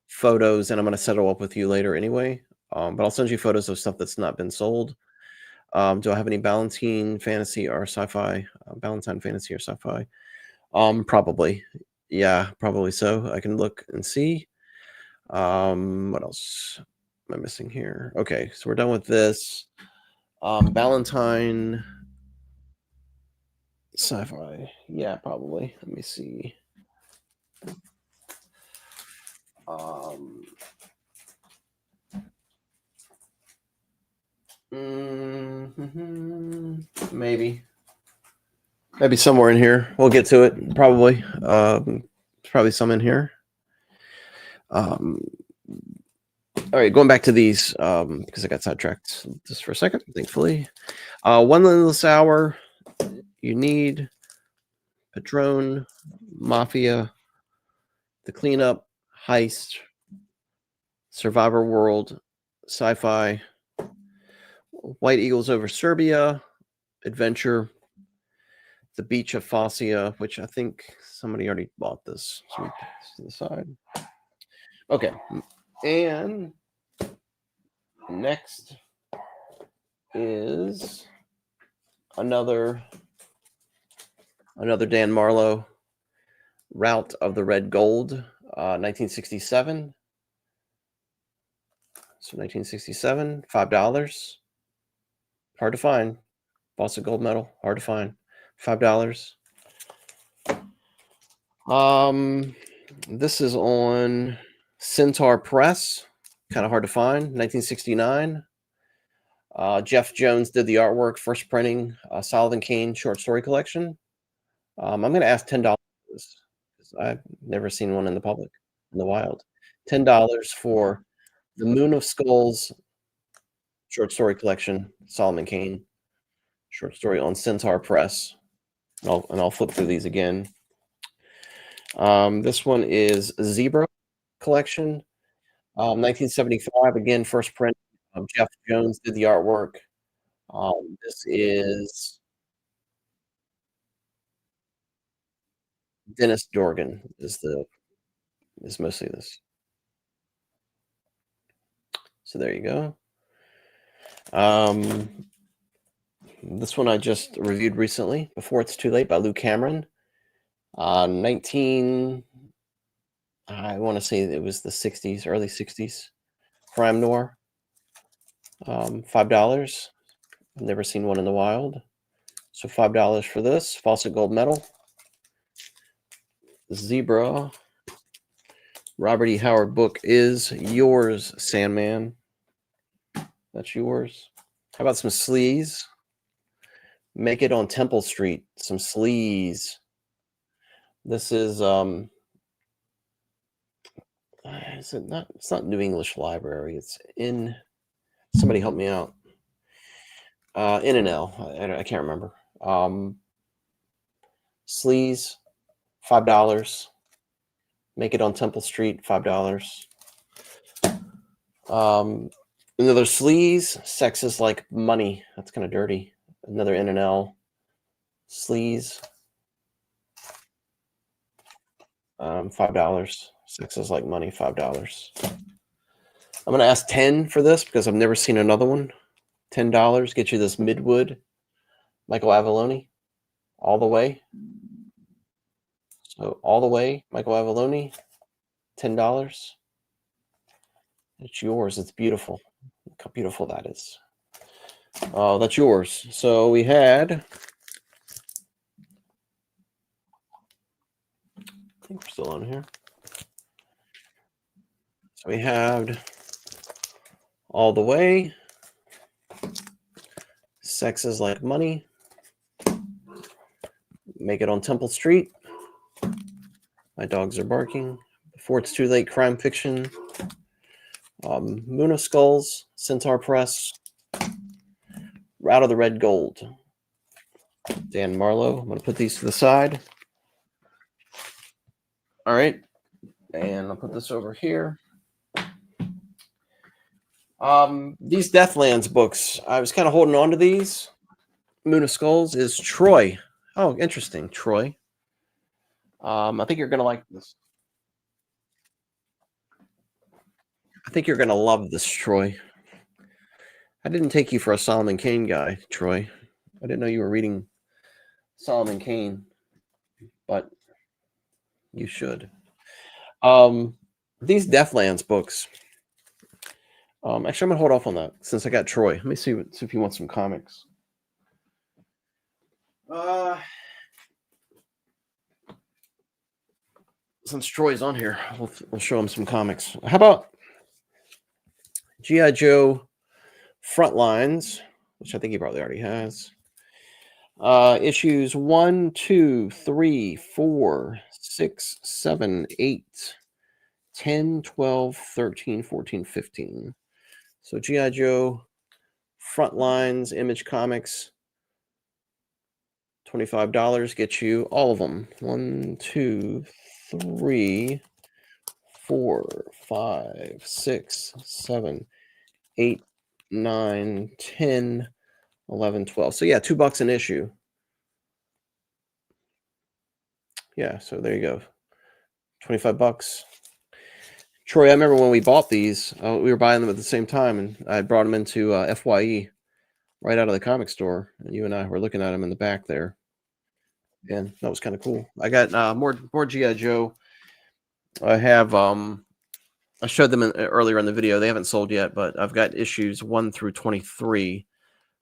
photos, and I'm gonna settle up with you later anyway. But I'll send you photos of stuff that's not been sold. Do I have any Ballantine fantasy or sci-fi? Ballantine fantasy or sci-fi? Probably. Yeah, probably so. I can look and see. What else am I missing here? Okay, so we're done with this. Ballantine sci-fi. Yeah, probably. Let me see. Um, maybe. Maybe somewhere in here. We'll get to it. Probably. There's probably some in here. All right, going back to these, because I got sidetracked just for a second, thankfully. One Endless Hour, you need Padrone, Mafia, The Cleanup, Heist, Survivor World, Sci-Fi, White Eagles over Serbia, Adventure, The Beach of Focia, which I think somebody already bought this. So we put this to the side. Okay, and next is another Dan Marlowe, Route of the Red Gold, 1967. So 1967, $5. Hard to find. Fawcett gold medal, hard to find. $5. This is on Centaur Press. Kind of hard to find. 1969. Jeff Jones did the artwork. First printing. Solomon Kane short story collection. I'm going to ask $10 for this because I've never seen one in the public, in the wild. $10 for the Moon of Skulls short story collection. Solomon Kane short story on Centaur Press. I'll flip through these again. This one is Zebra collection, 1975. Again, first print. Jeff Jones did the artwork. This is Dennis Dorgan is mostly this. So there you go. This one I just reviewed recently, Before It's Too Late by Lou Cameron. 19, I want to say it was the 60s, early 60s. Crime noir. $5. I've never seen one in the wild. So $5 for this. Faucet gold medal. Zebra. Robert E. Howard book is yours, Sandman. That's yours. How about some sleaze? Make It on Temple Street. Some sleaze. This is it not? It's not New English Library. It's in. Somebody help me out. In and L. I can't remember. Sleaze, $5. Make It on Temple Street, $5. Another sleaze. Sex Is Like Money. That's kind of dirty. Another N and L. Sleaze. $5. Sex Is Like Money, $5. I'm going to ask 10 for this because I've never seen another one. $10 get you this Midwood, Michael Avallone, All the Way. So All the Way, Michael Avallone, $10. It's yours. It's beautiful. Look how beautiful that is. Oh, that's yours. So we had, I think we're still on here. So we had All the Way, Sex Is Like Money, Make It on Temple Street, My Dogs Are Barking, Before It's Too Late, Crime Fiction, Moon of Skulls, Centaur Press, Out of the Red Gold, Dan Marlowe. I'm going to put these to the side. All right. And I'll put this over here. These Deathlands books, I was kind of holding on to these. Moon of Skulls is Troy. Oh, interesting. Troy. I think you're going to like this. I think you're going to love this, Troy. I didn't take you for a Solomon Kane guy, Troy. I didn't know you were reading Solomon Kane, but you should. These Deathlands books. Actually, I'm going to hold off on that since I got Troy. Let me see if you want some comics. Since Troy's on here, we'll show him some comics. How about G.I. Joe Frontlines, which I think he probably already has. Issues 1, 2, 3, 4, 6, 7, 8, 10, 12, 13, 14, 15. So G.I. Joe Frontlines, Image Comics, $25 gets you all of them. 1, 2, 3, 4, 5, 6, 7, 8, 9, 10, 11, 12. So yeah, $2 an issue. Yeah, so there you go. $25. Troy, I remember when we bought these, we were buying them at the same time, and I brought them into FYE right out of the comic store, and you and I were looking at them in the back there. And that was kind of cool. I got more G.I. Joe. I have I showed them earlier in the video. They haven't sold yet, but I've got issues 1 through 23,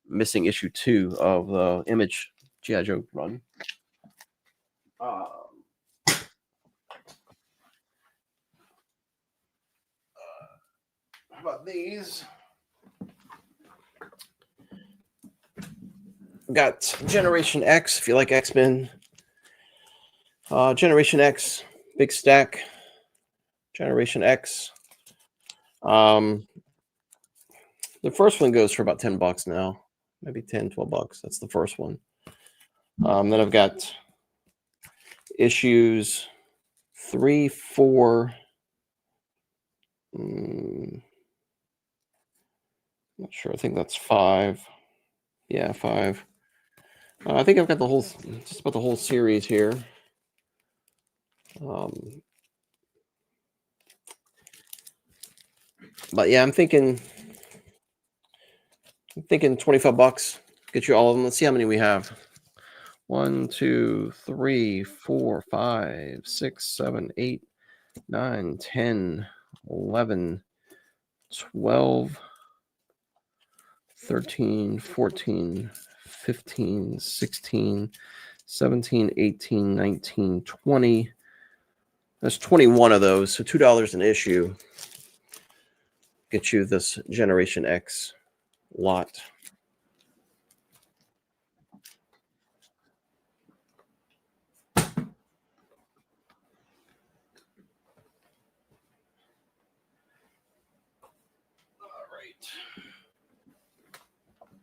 missing issue 2 of the Image G.I. Joe run. these. Got Generation X, if you like X-Men. Generation X, big stack. Generation X. The first one goes for about $10 now. Maybe 10, $12. That's the first one. Then I've got issues 3, 4. Not sure. I think that's 5. Yeah, 5. I think I've got the whole, just about the whole series here. But yeah, I'm thinking $25. Get you all of them. Let's see how many we have. 1, 2, 3, 4, 5, 6, 7, 8, 9, 10, 11, 12, 13, 14, 15, 16, 17, 18, 19, 20. There's 21 of those, so $2 an issue. Get you this Generation X lot.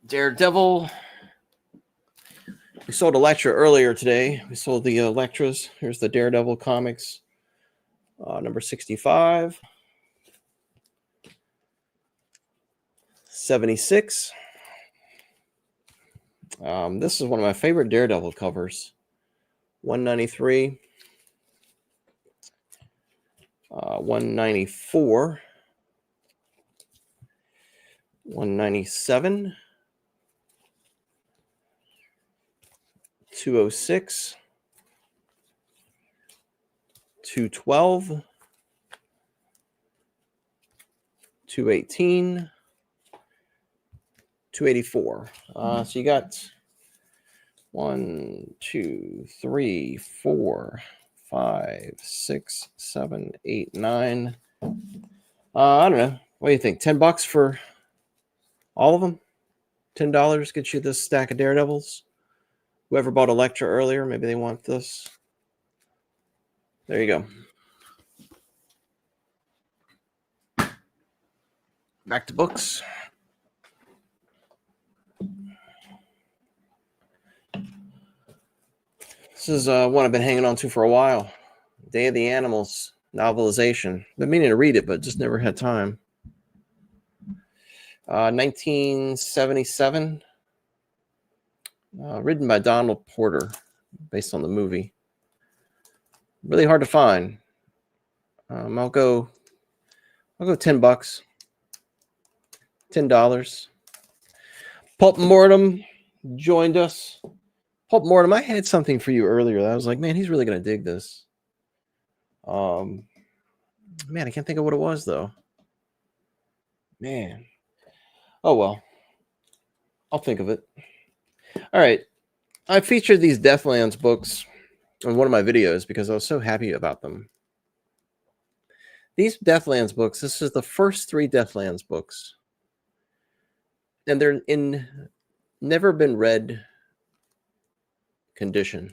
Daredevil. We sold a lecture earlier today. We sold the lectures. Here's the Daredevil comics, number 65, 76. This is one of my favorite Daredevil covers. 193, 194, 197, 206, 212, 218, 284. So you got 1, 2, 3, 4, 5, 6, 7, 8, 9. I don't know. What do you think? $10 for all of them? $10 gets you this stack of Daredevils. Whoever bought a lecture earlier, maybe they want this. There you go. Back to books. This is one I've been hanging on to for a while. Day of the Animals novelization. Been meaning to read it, but just never had time. 1977. Written by Donald Porter, based on the movie. Really hard to find. I'll go $10. $10. Pulp Mortem joined us. Pulp Mortem, I had something for you earlier. I was like, man, he's really gonna dig this. Man, I can't think of what it was though. Man. Oh well. I'll think of it. All right. I featured these Deathlands books on one of my videos because I was so happy about them. These Deathlands books, this is the first 3 Deathlands books. And they're in never been read condition.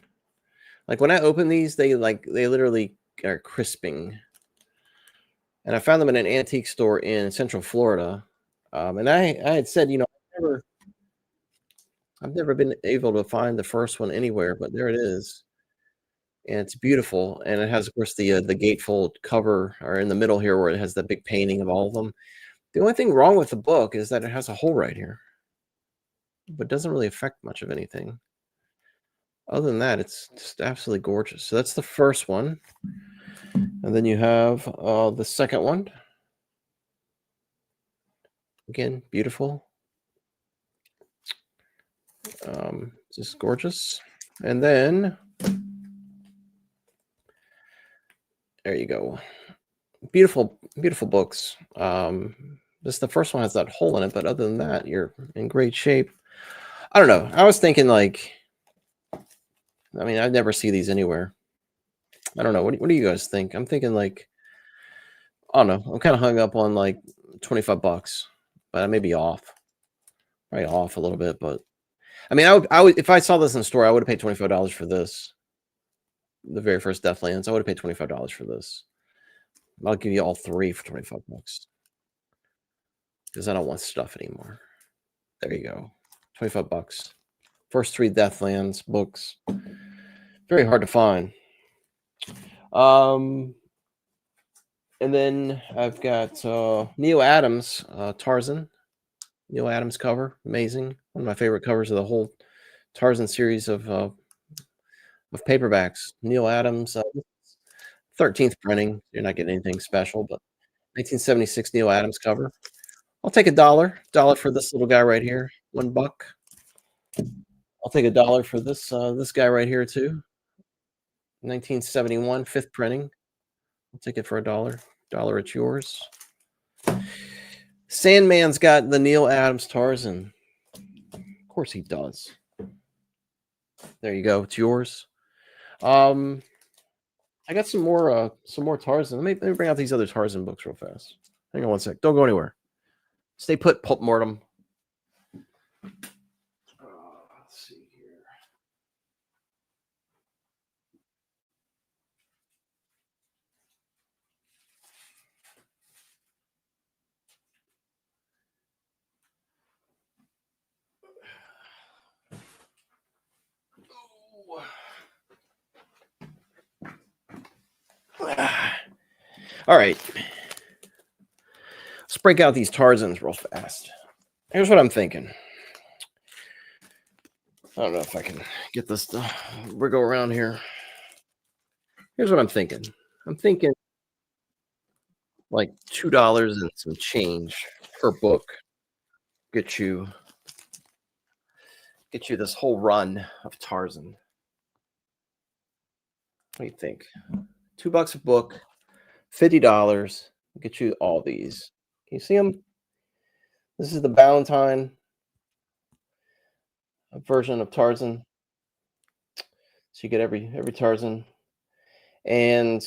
Like when I open these, they literally are crisping. And I found them in an antique store in Central Florida. And I had said, you know, I've never been able to find the first one anywhere, but there it is. And it's beautiful. And it has, of course, the gatefold cover, or in the middle here where it has the big painting of all of them. The only thing wrong with the book is that it has a hole right here, but it doesn't really affect much of anything. Other than that, it's just absolutely gorgeous. So that's the first one. And then you have the second one. Again, beautiful. Just gorgeous. And then there you go. Beautiful, beautiful books. The first one has that hole in it, but other than that, you're in great shape. I don't know. I was thinking like, I mean, I'd never see these anywhere. I don't know. What do you guys think? I'm thinking like, I don't know. I'm kind of hung up on like $25, but I may be off. Probably off a little bit, but I mean, I would if I saw this in the store, I would have paid $25 for this. The very first Deathlands, I would have paid $25 for this. I'll give you all three for $25 because I don't want stuff anymore. There you go, $25. First three Deathlands books. Very hard to find. And then I've got Neil Adams, Tarzan. Neil Adams cover, amazing. One of my favorite covers of the whole Tarzan series of paperbacks. Neil Adams, 13th printing. You're not getting anything special, but 1976 Neil Adams cover. I'll take $1 for this little guy right here. $1. I'll take $1 for this guy right here too. 1971 fifth printing. I'll take it for $1. It's yours. Sandman's got the Neil Adams Tarzan. Of course he does. There you go. It's yours. I got some more Tarzan. Let me bring out these other Tarzan books real fast. Hang on one sec. Don't go anywhere. Stay put, Pulp Mortem. Let's see here. All right. Let's break out these Tarzans real fast. Here's what I'm thinking. I don't know if I can get this to wiggle around here. Here's what I'm thinking. I'm thinking like $2 and some change per book. Get you this whole run of Tarzan. What do you think? $2 a book, $50. Get you all these. Can you see them? This is the Valentine version of Tarzan. So you get every Tarzan, and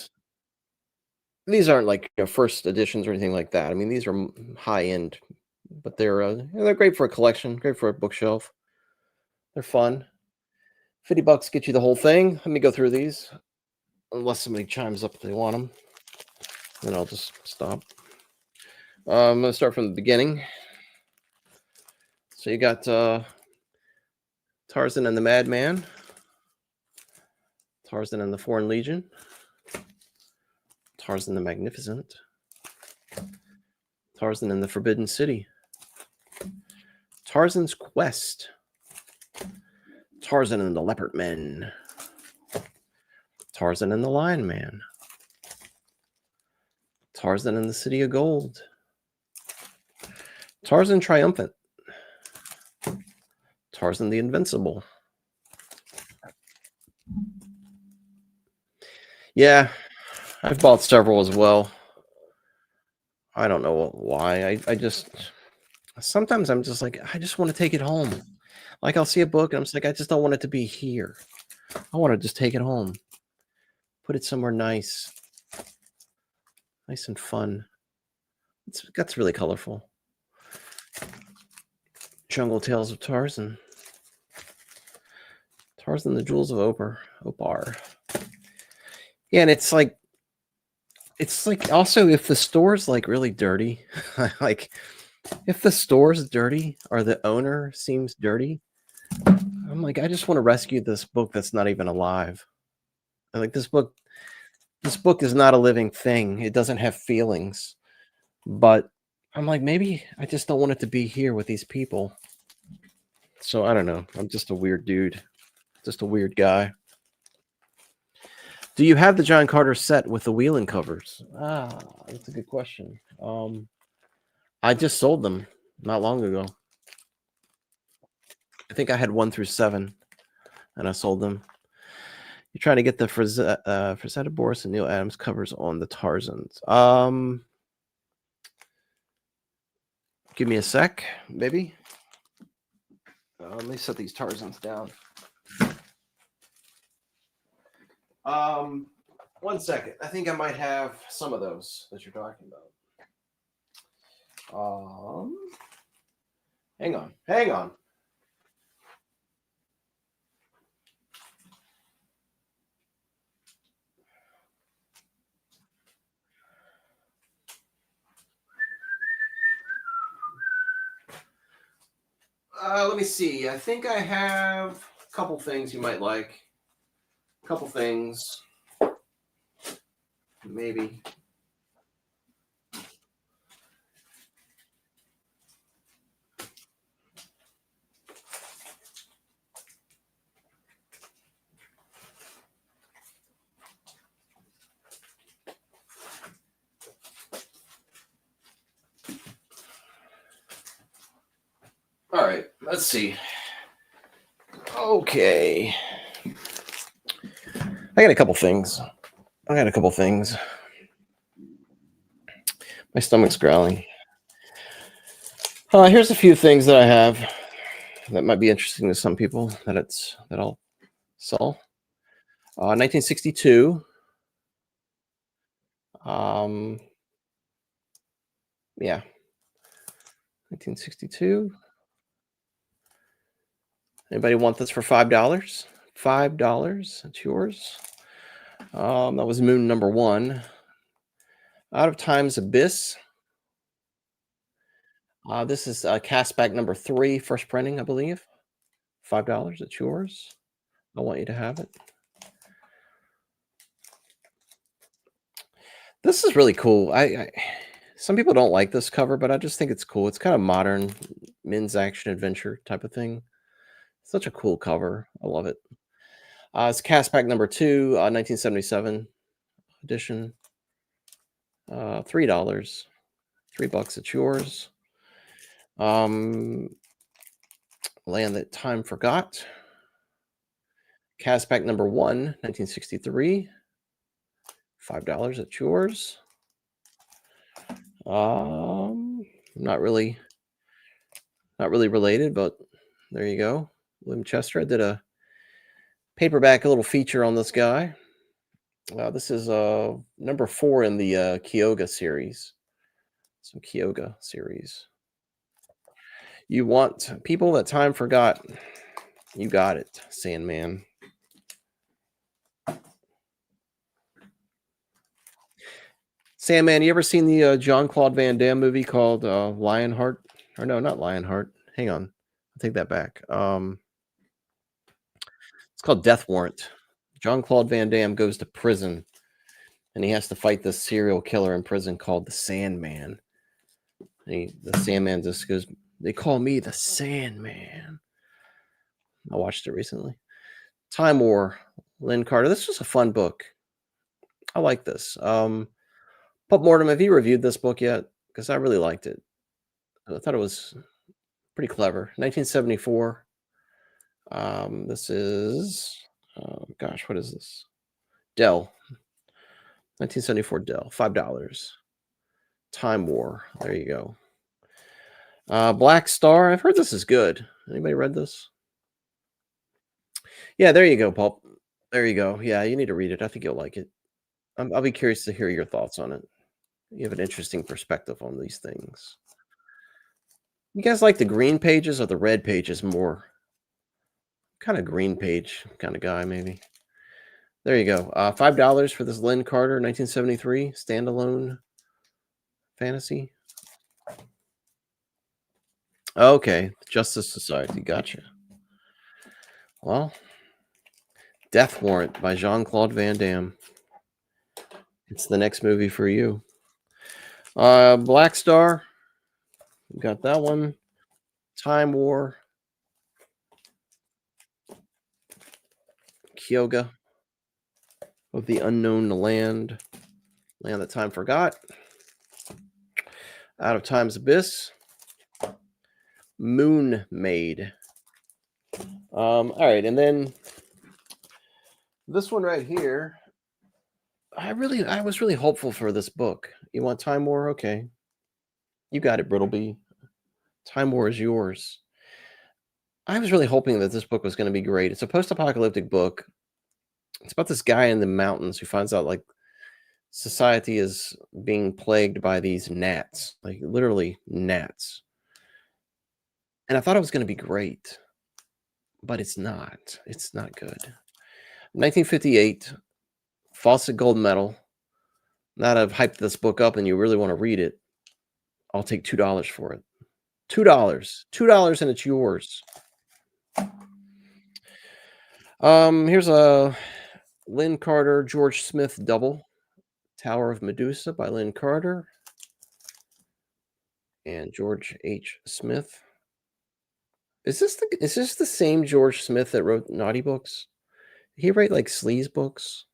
these aren't like first editions or anything like that. I mean, these are high end, but they're great for a collection, great for a bookshelf. They're fun. $50 get you the whole thing. Let me go through these, unless somebody chimes up if they want them. Then I'll just stop. I'm going to start from the beginning. So you got Tarzan and the Madman, Tarzan and the Foreign Legion, Tarzan the Magnificent, Tarzan and the Forbidden City, Tarzan's Quest, Tarzan and the Leopard Men, Tarzan and the Lion Man, Tarzan and the City of Gold, Tarzan Triumphant, Tarzan the Invincible. Yeah, I've bought several as well. I don't know why. I just sometimes I'm just like, I just want to take it home. Like I'll see a book and I'm just like, I just don't want it to be here. I want to just take it home. Put it somewhere nice. Nice and fun. That's really colorful. Jungle Tales of Tarzan. Tarzan, the Jewels of Opar. Yeah, and it's like also if the store's like really dirty, like if the store's dirty or the owner seems dirty, I'm like, I just want to rescue this book that's not even alive. Like this book is not a living thing. It doesn't have feelings. But I'm like, maybe I just don't want it to be here with these people. So I don't know. I'm just a weird dude. Just a weird guy. Do you have the John Carter set with the Wheeling covers? That's a good question. I just sold them not long ago. I think I had 1 through 7, and I sold them. You're trying to get the Frazetta Boris and Neil Adams covers on the Tarzans. Give me a sec, baby. Let me set these Tarzans down. 1 second. I think I might have some of those that you're talking about. Um, hang on, hang on. Let me see. I think I have a couple things you might like. A couple things, maybe. All right, let's see. Okay. I got a couple things. My stomach's growling. Here's a few things that I have that might be interesting to some people that I'll sell. 1962. Um, yeah, 1962. Anybody want this for $5? $5. That's yours. That was Moon number 1. Out of Time's Abyss. This is Castback number 3, first printing, I believe. $5. It's yours. I want you to have it. This is really cool. I some people don't like this cover, but I just think it's cool. It's kind of modern, men's action adventure type of thing. Such a cool cover. I love it. It's Castback number 2, 1977 edition. $3. $3. It's yours. Land That Time Forgot. Castback number 1, 1963. $5. It's yours. Not really related, but there you go. William Chester. I did a paperback, a little feature on this guy. This is number 4 in the Kyoga series. Some Kyoga series. You want People That Time Forgot. You got it, Sandman. Sandman, you ever seen the Jean-Claude Van Damme movie called Lionheart? Or no, not Lionheart. Hang on. I'll take that back. It's called Death Warrant. Jean-Claude Van Damme goes to prison, and he has to fight this serial killer in prison called the Sandman. The Sandman just goes, they call me the Sandman. I watched it recently. Time War, Lynn Carter. This was a fun book. I like this. Pup Mortem, have you reviewed this book yet? Because I really liked it. I thought it was pretty clever. 1974. This is, gosh, what is this? Dell. 1974 Dell. $5. Time War. There you go. Black Star. I've heard this is good. Anybody read this? Yeah, there you go, Pulp. There you go. Yeah, you need to read it. I think you'll like it. I'll be curious to hear your thoughts on it. You have an interesting perspective on these things. You guys like the green pages or the red pages more? Kind of green page kind of guy, maybe. There you go. $5 for this Lynn Carter 1973 standalone fantasy. Okay, Justice Society. Gotcha. Well, Death Warrant by Jean-Claude Van Damme. It's the next movie for you. Black Star. We got that one. Time War. Kyoga of the Unknown Land. Land That Time Forgot. Out of Time's Abyss. Moon Maid. All right, and then this one right here. I was really hopeful for this book. You want Time War? Okay. You got it, Brittleby. Time War is yours. I was really hoping that this book was going to be great. It's a post-apocalyptic book. It's about this guy in the mountains who finds out like society is being plagued by these gnats, like literally gnats. And I thought it was going to be great, but it's not. It's not good. 1958, Fawcett Gold Medal. Now that I've hyped this book up and you really want to read it, I'll take $2 for it. $2. $2 and it's yours. Here's a Lynn Carter, George Smith double. Tower of Medusa by Lynn Carter and George H. Smith. Is this the same George Smith that wrote naughty books? Did he write like sleaze books?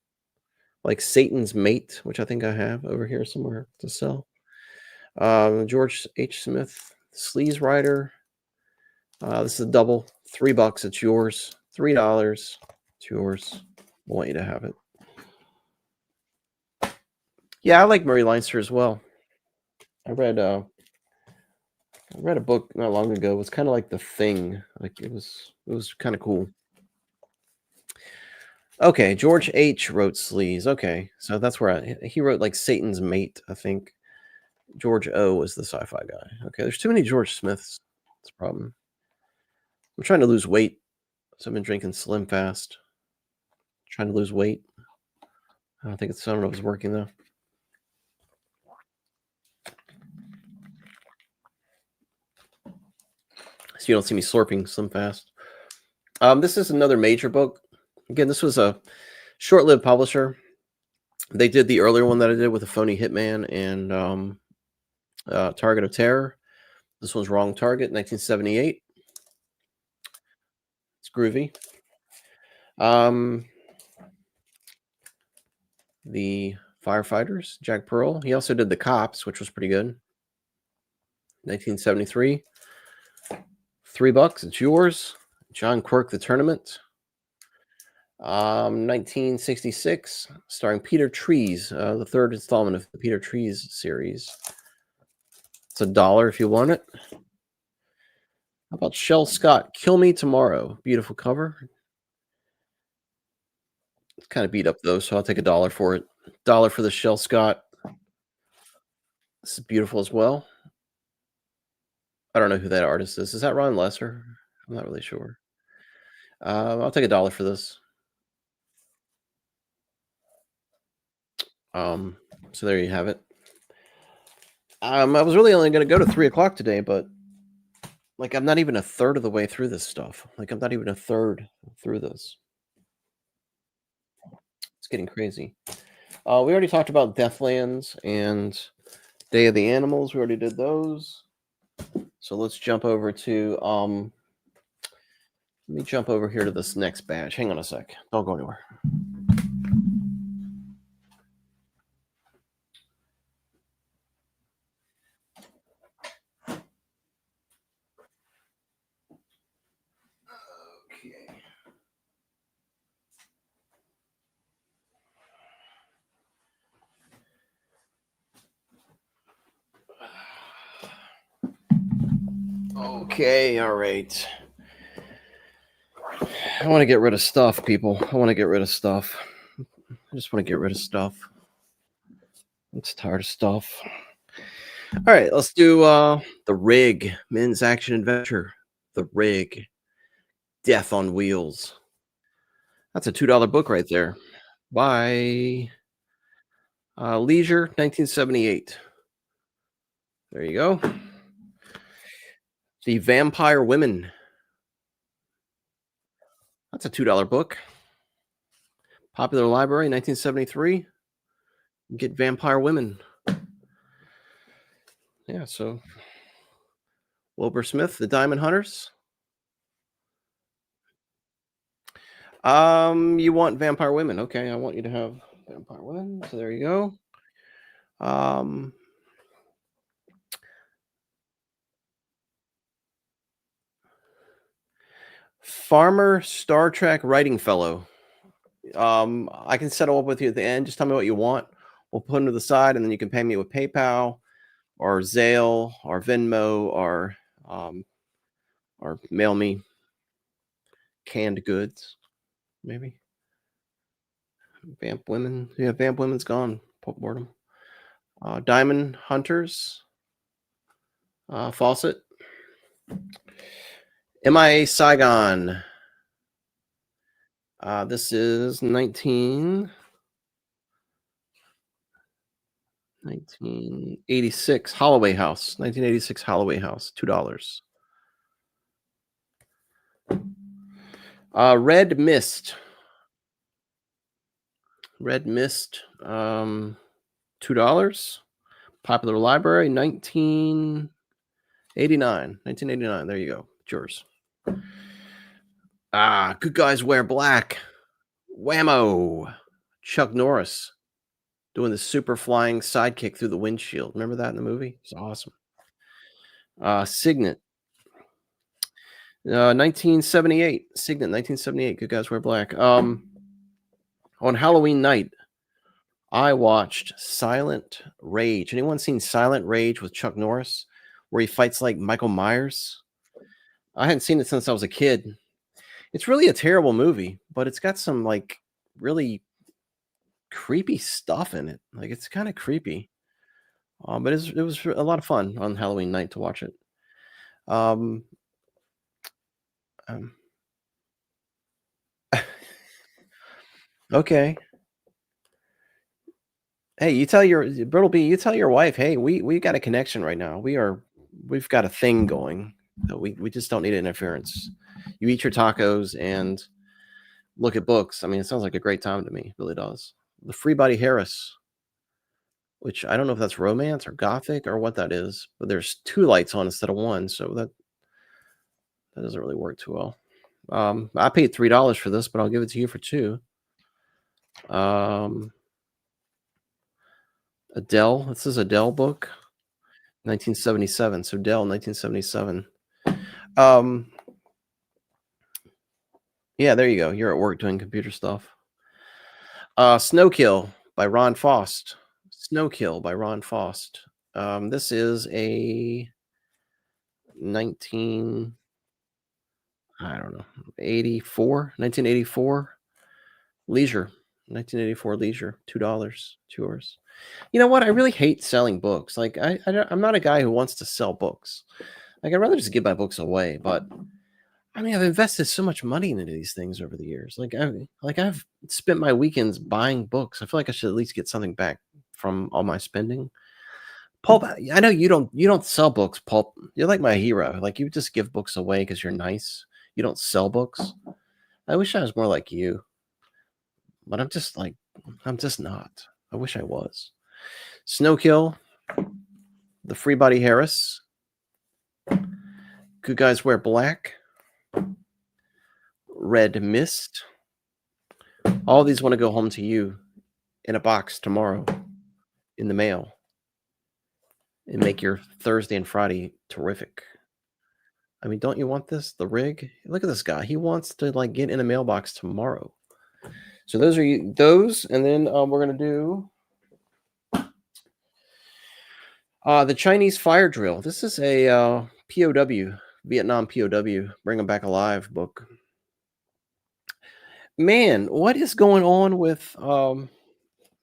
Like Satan's Mate, which I think I have over here somewhere to sell. George H. Smith, sleaze writer. This is a double. $3. It's yours. $3. It's yours. I want you to have it. Yeah, I like Murray Leinster as well. I read a book not long ago. It was kind of like The Thing. Like it was kind of cool. Okay, George H wrote sleaze. Okay, so that's where he wrote like Satan's Mate, I think. George O was the sci-fi guy. Okay, there's too many George Smiths. That's a problem. I'm trying to lose weight, so I've been drinking Slim Fast. Trying to lose weight. I don't know if it's working though. So you don't see me slurping Slim Fast. This is another major book. Again, this was a short-lived publisher. They did the earlier one that I did with a phony hitman and Target of Terror. This one's Wrong Target, 1978. It's groovy. The Firefighters, Jack Pearl. He also did The Cops, which was pretty good. 1973. $3. It's yours. John Quirk, The Tournament. 1966, starring Peter Trees, the third installment of the Peter Trees series. It's $1 if you want it. How about Shel Scott, Kill Me Tomorrow? Beautiful cover. It's kind of beat up though, so I'll take $1 for it. $1 for the Shel Scott. This is beautiful as well. I don't know who that artist is. Is that Ron Lesser? I'm not really sure. I'll take $1 for this. So there you have it. I was really only going to go to 3:00 today, but like I'm not even a third of the way through this stuff. Like I'm not even a third through this. It's getting crazy. We already talked about Deathlands and Day of the Animals. We already did those. So let's jump over to let me jump over here to this next batch. Hang on a sec. Don't go anywhere. Okay, all right. I want to get rid of stuff, people. I want to get rid of stuff. I just want to get rid of stuff. I'm just tired of stuff. All right, let's do The Rig, Men's Action Adventure. The Rig, Death on Wheels. That's a $2 book right there. By Leisure, 1978. There you go. The Vampire Women. That's a $2 book. Popular Library, 1973. Get Vampire Women. Yeah, so Wilbur Smith, The Diamond Hunters. You want Vampire Women. Okay, I want you to have Vampire Women. So there you go. Farmer Star Trek Writing Fellow. I can settle up with you at the end. Just tell me what you want. We'll put them to the side, and then you can pay me with PayPal or Zelle or Venmo or mail me canned goods, maybe. Vamp Women. Yeah, Vamp Women's gone. Boredom. Diamond Hunters, Fawcett. MIA Saigon. This is 1986 Holloway House. 1986 Holloway House. $2. Red Mist. Red Mist. $2. Popular Library. 1989. 1989. There you go. It's yours. Good Guys Wear Black. Whammo. Chuck Norris doing the super flying sidekick through the windshield. Remember that in the movie? It's awesome. Signet. 1978. Signet, 1978. Good Guys Wear Black. On Halloween night, I watched Silent Rage. Anyone seen Silent Rage with Chuck Norris, where he fights like Michael Myers? I hadn't seen it since I was a kid. It's really a terrible movie, but it's got some like really creepy stuff in it. Like it's kind of creepy. But it was a lot of fun on Halloween night to watch it. Um, um okay. Hey, you tell your Brittleby, you tell your wife, hey, we got a connection right now. We've got a thing going. We just don't need interference. You eat your tacos and look at books. I mean, it sounds like a great time to me. It really does. The Free Body Harris, which I don't know if that's romance or gothic or what that is, but there's two lights on instead of one, so that doesn't really work too well. I paid $3 for this, but I'll give it to you for $2. Adele. This is Adele book, 1977. So Dell, 1977. Yeah, there you go. You're at work doing computer stuff. Snowkill by Ron Faust. Snowkill by Ron Faust. This is a 1984 Leisure. 1984 Leisure. $2. It's yours. You know what? I really hate selling books. Like I'm not a guy who wants to sell books. Like I'd rather just give my books away. But I mean, I've invested so much money into these things over the years. I've spent my weekends buying books. I feel like I should at least get something back from all my spending. Pulp, I know you don't sell books, Pulp. You're like my hero. Like you just give books away because you're nice. You don't sell books. I wish I was more like you, but I'm just not. I wish I was. Snowkill, the Free Body Harris, Good Guys Wear Black, Red Mist. All these want to go home to you in a box tomorrow in the mail and make your Thursday and Friday terrific. I mean, don't you want this? The rig? Look at this guy. He wants to like get in a mailbox tomorrow. So those are those, and then we're gonna do the Chinese Fire Drill. This is a POW, Vietnam POW, Bring Them Back Alive book. Man, what is going on with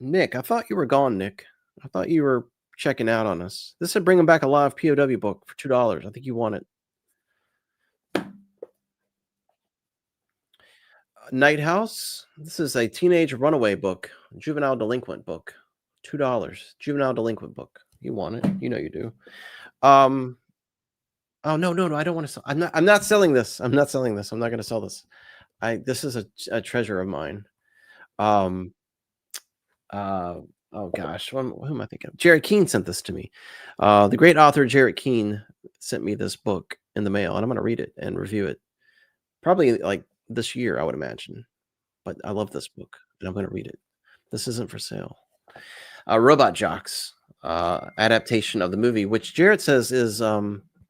Nick? I thought you were gone, Nick. I thought you were checking out on us. This is Bring Them Back Alive POW book for $2. I think you want it. Night House. This is a teenage runaway book, juvenile delinquent book. $2. Juvenile delinquent book. You want it? You know you do. Oh no! I don't want to sell. I'm not selling this. I'm not selling this. I'm not going to sell this. This is a treasure of mine. Oh gosh, who am I thinking of? Jared Keene sent this to me. The great author Jared Keene sent me this book in the mail, and I'm going to read it and review it. Probably like this year, I would imagine. But I love this book, and I'm going to read it. This isn't for sale. Robot Jocks, adaptation of the movie, which Jared says is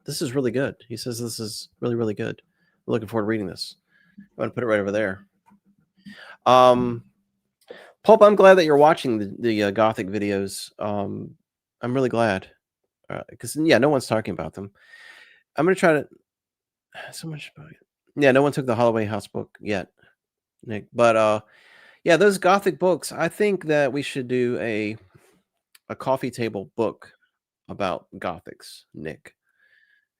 this is really good. He says this is really, really good. I'm looking forward to reading this. I'm going to put it right over there. Pulp, I'm glad that you're watching the Gothic videos. I'm really glad because no one's talking about them. I'm going to try to so much about it. Yeah, no one took the Holloway House book yet, Nick. But those Gothic books. I think that we should do a a coffee table book about Gothics, Nick.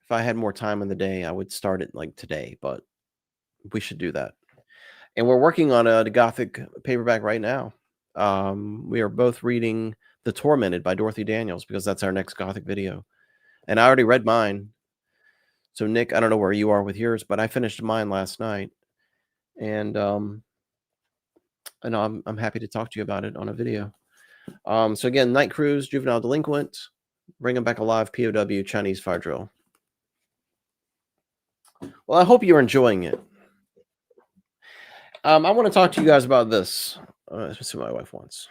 If I had more time in the day, I would start it like today, but we should do that. And we're working on a Gothic paperback right now. We are both reading The Tormented by Dorothy Daniels because that's our next Gothic video. And I already read mine. So Nick, I don't know where you are with yours, but I finished mine last night. And I'm happy to talk to you about it on a video. So again, Night Cruise, Juvenile Delinquent, Bring 'Em Back Alive, POW, Chinese Fire Drill. Well, I hope you're enjoying it. I want to talk to you guys about this. Let's see what my wife wants.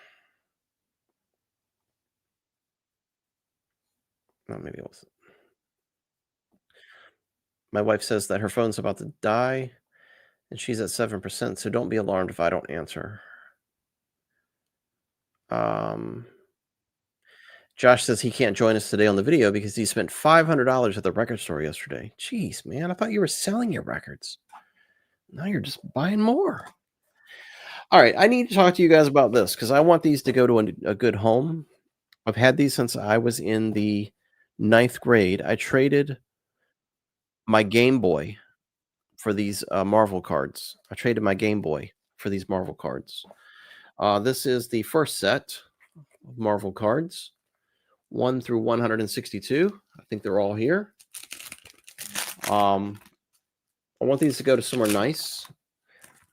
Oh, maybe it was. My wife says that her phone's about to die and she's at 7%, so don't be alarmed if I don't answer. Josh says he can't join us today on the video because he spent $500 at the record store yesterday. Jeez, man, I thought you were selling your records. Now you're just buying more. All right, I need to talk to you guys about this because I want these to go to a good home. I've had these since I was in the 9th grade. I traded my Game Boy for these Marvel cards. I traded my Game Boy for these Marvel cards. This is the first set of Marvel cards, 1 through 162. I think they're all here. I want these to go to somewhere nice.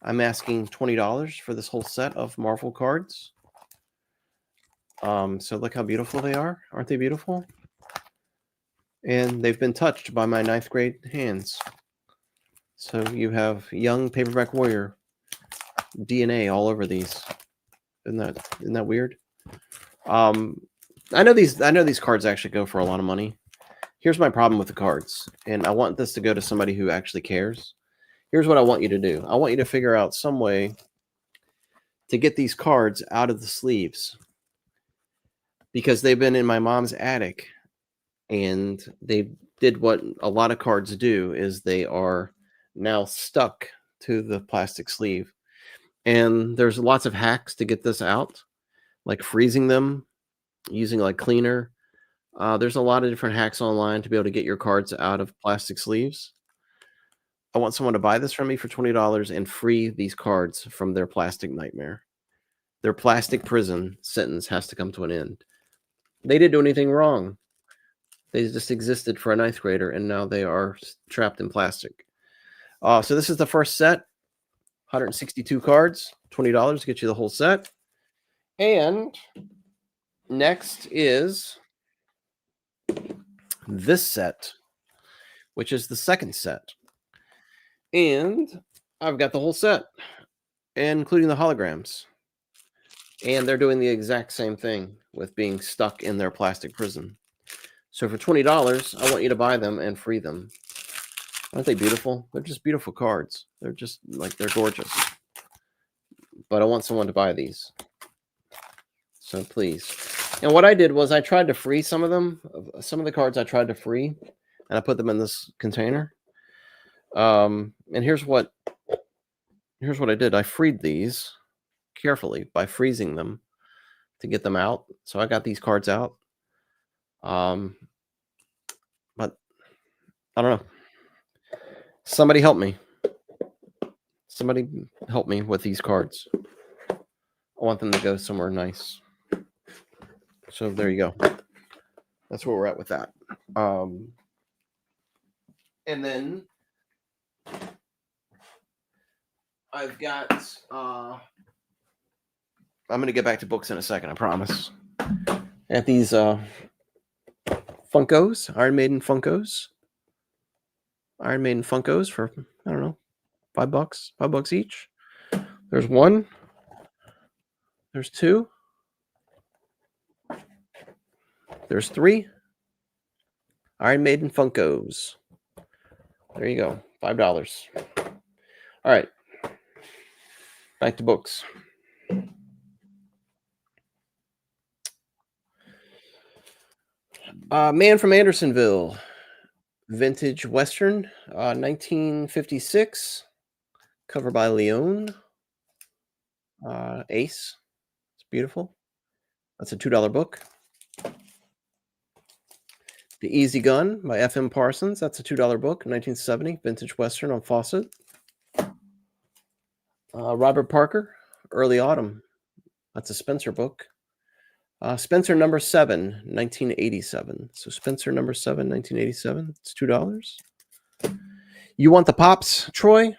I'm asking $20 for this whole set of Marvel cards. So look how beautiful they are. Aren't they beautiful? And they've been touched by my 9th grade hands. So you have young Paperback Warrior DNA all over these. Isn't that weird? I know these cards actually go for a lot of money. Here's my problem with the cards, and I want this to go to somebody who actually cares. Here's what I want you to do. I want you to figure out some way to get these cards out of the sleeves because they've been in my mom's attic, and they did what a lot of cards do is they are now stuck to the plastic sleeve. And there's lots of hacks to get this out, like freezing them, using like cleaner. There's a lot of different hacks online to be able to get your cards out of plastic sleeves. I want someone to buy this from me for $20 and free these cards from their plastic nightmare. Their plastic prison sentence has to come to an end. They didn't do anything wrong. They just existed for a 9th grader, and now they are trapped in plastic. So this is the first set, 162 cards, $20 to get you the whole set. And next is this set, which is the second set. And I've got the whole set, including the holograms. And they're doing the exact same thing with being stuck in their plastic prison. So for $20, I want you to buy them and free them. Aren't they beautiful? They're just beautiful cards. They're just like, they're gorgeous. But I want someone to buy these. So please. And what I did was I tried to free some of them. Some of the cards I tried to free, and I put them in this container. And here's what I did. I freed these carefully by freezing them to get them out. So I got these cards out. But I don't know. Somebody help me. Somebody help me with these cards. I want them to go somewhere nice. So there you go. That's where we're at with that. And then I've got I'm going to get back to books in a second, I promise. At these Funkos, Iron Maiden Funkos. Iron Maiden Funkos for, I don't know, $5 each. There's one. There's two. There's three. Iron Maiden Funkos. There you go. $5. All right. Back to books. Man from Andersonville. Vintage Western. 1956. Cover by Leone. Ace. It's beautiful. That's a $2 book. The Easy Gun by F.M. Parsons. That's a $2 book, 1970, vintage Western on Fawcett. Robert Parker, Early Autumn. That's a Spencer book. Spencer number 7, 1987. So Spencer number 7, 1987. It's $2. You want the pops, Troy?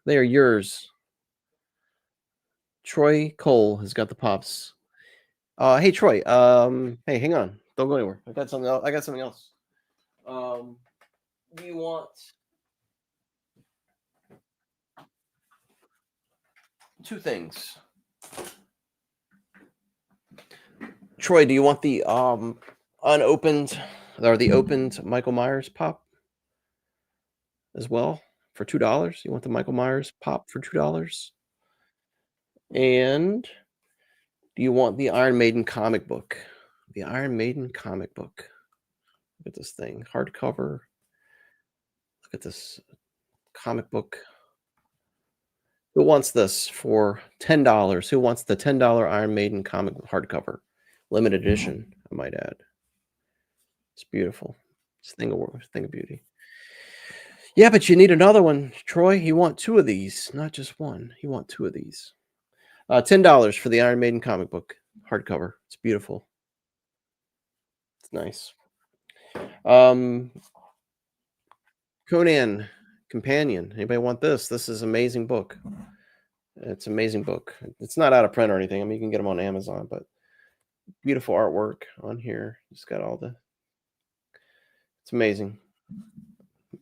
They are yours. Troy Cole has got the pops. Hey Troy. Hey, hang on. Don't go anywhere. I got something else. Do you want two things? Troy, do you want the unopened or the opened Michael Myers pop as well for $2? You want the Michael Myers pop for $2? And do you want the Iron Maiden comic book? The Iron Maiden comic book. Look at this thing, hardcover. Look at this comic book. Who wants this for $10? Who wants the $10 Iron Maiden comic hardcover? Limited edition, I might add. It's beautiful. It's a thing of beauty. Yeah, but you need another one, Troy. You want two of these, not just one. You want two of these. $10 for the Iron Maiden comic book hardcover. It's beautiful. It's nice. Conan Companion. Anybody want this? This is an amazing book. It's an amazing book. It's not out of print or anything. I mean, you can get them on Amazon, but beautiful artwork on here. It's got all the. It's amazing.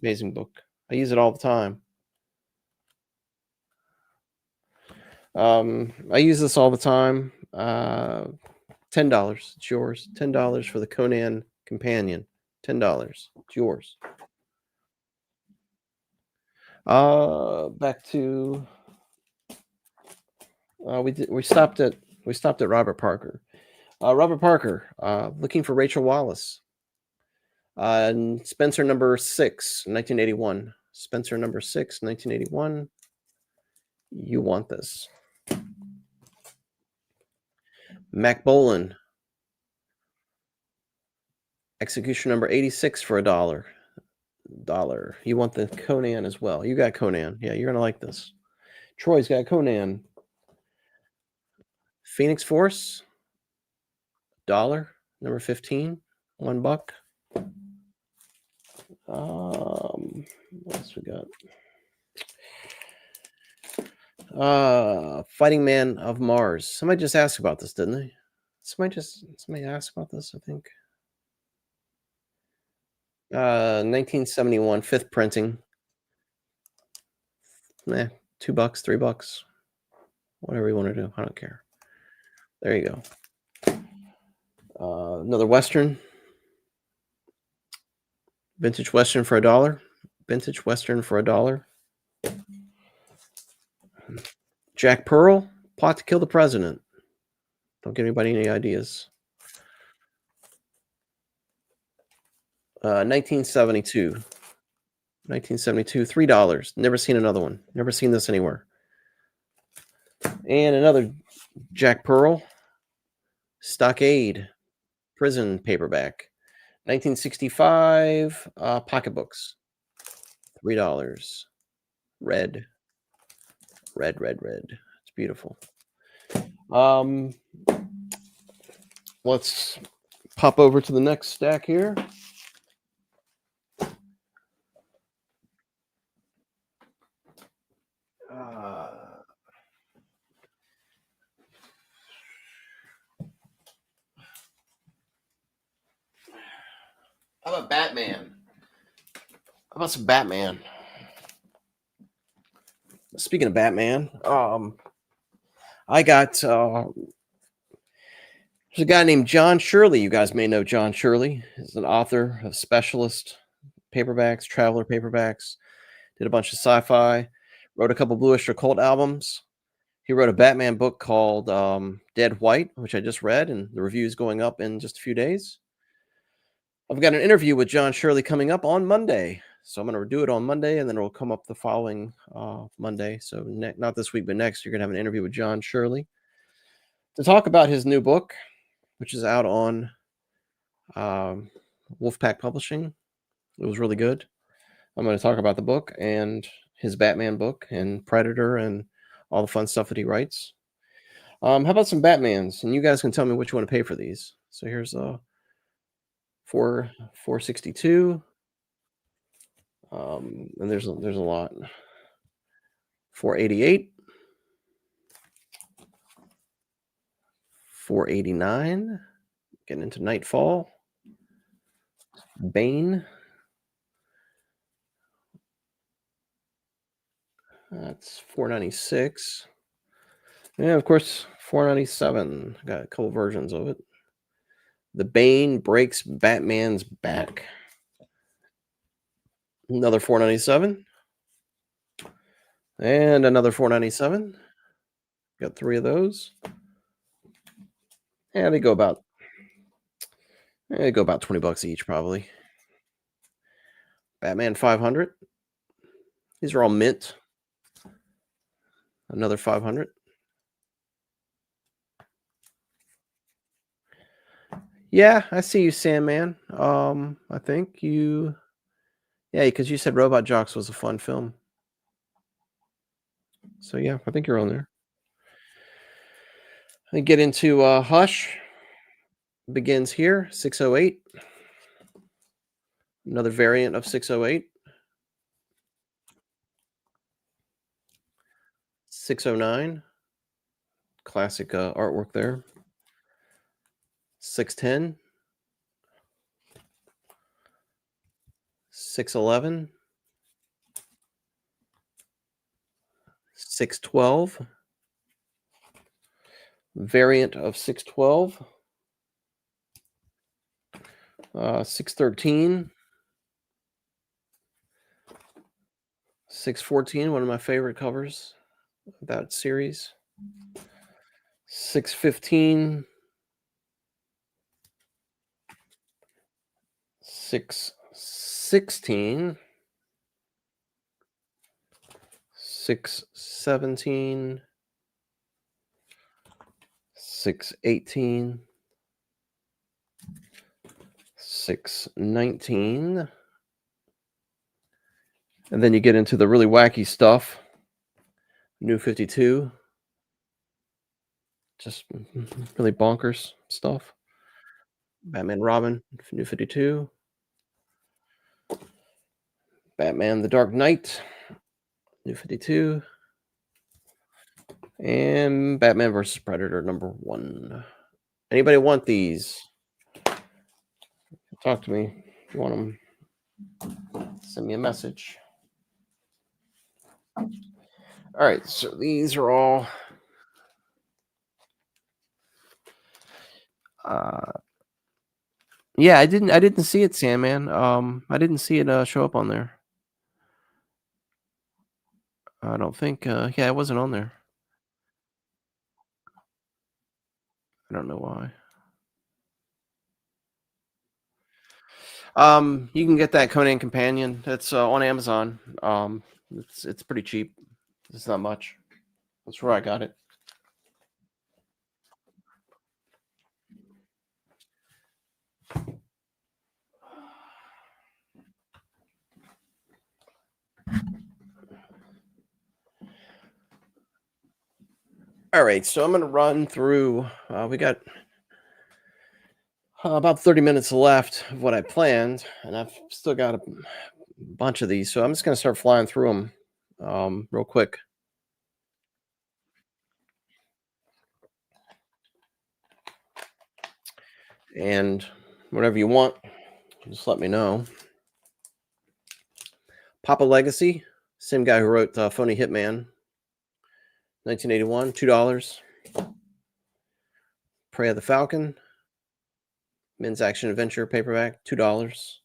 Amazing book. I use it all the time. I use this all the time. $10. It's yours. $10 for the Conan Companion. $10. It's yours. Back to we stopped at Robert Parker. Robert Parker, Looking for Rachel Wallace. And Spencer number 6, 1981. Spencer number 6, 1981. You want this. Mac Bolan. Execution number 86 for $1. You want the Conan as well. You got Conan. Yeah, you're going to like this. Troy's got Conan. Phoenix Force. $1. Number 15. $1. What else we got? Fighting Man of Mars. Somebody just asked about this, didn't they? Somebody asked about this, I think. 1971, 5th printing. $2, $3. Whatever you want to do. I don't care. There you go. Another Western. Vintage Western for $1. Vintage Western for $1. Jack Pearl, Plot to Kill the President. Don't give anybody any ideas. 1972. 1972, $3. Never seen another one. Never seen this anywhere. And another Jack Pearl, Stockade, prison paperback. 1965, pocketbooks. $3. Red. It's beautiful. Let's pop over to the next stack here. How about Batman? How about some Batman? Speaking of Batman, I got there's a guy named John Shirley. You guys may know John Shirley. He's an author of specialist paperbacks, traveler paperbacks. Did a bunch of sci-fi. Wrote a couple Bluish Occult albums. He wrote a Batman book called Dead White, which I just read, and the review is going up in just a few days. I've got an interview with John Shirley coming up on Monday. So I'm going to do it on Monday, and then it'll come up the following Monday. So not this week, but next, you're going to have an interview with John Shirley to talk about his new book, which is out on Wolfpack Publishing. It was really good. I'm going to talk about the book and his Batman book and Predator and all the fun stuff that he writes. How about some Batmans? And you guys can tell me what you want to pay for these. So here's 462. And there's a lot. 488. 489. Getting into Nightfall. Bane. That's 496. Yeah, of course, 497. Got a couple versions of it. The Bane breaks Batman's back. Another 497. And another 497. Got 3 of those. And they go about $20 each, probably. Batman 500. These are all mint. Another 500. Yeah, I see you, Sandman. I think you. Yeah, because you said Robot Jocks was a fun film. So yeah, I think you're on there. I get into Hush. Begins here, 608. Another variant of 608. 609. Classic artwork there. 610. 611. 612. Variant of 612. 613. 614, one of my favorite covers of that series. 615. 616. 617. 618. 619. And then you get into the really wacky stuff. New 52. Just really bonkers stuff. Batman Robin, New 52. Batman The Dark Knight, New 52. And Batman vs. Predator #1. Anybody want these? Talk to me if you want them. Send me a message. All right, so these are all yeah, I didn't see it, Sandman. I didn't see it show up on there. I don't think yeah, it wasn't on there. I don't know why. You can get that Conan Companion. It's on Amazon. It's pretty cheap. It's not much. That's where I got it. All right, so I'm going to run through. We got about 30 minutes left of what I planned, and I've still got a bunch of these. So I'm just going to start flying through them real quick. And whatever you want, just let me know. Papa Legacy, same guy who wrote Phony Hitman, 1981, $2. Prey of the Falcon, Men's Action Adventure paperback, $2.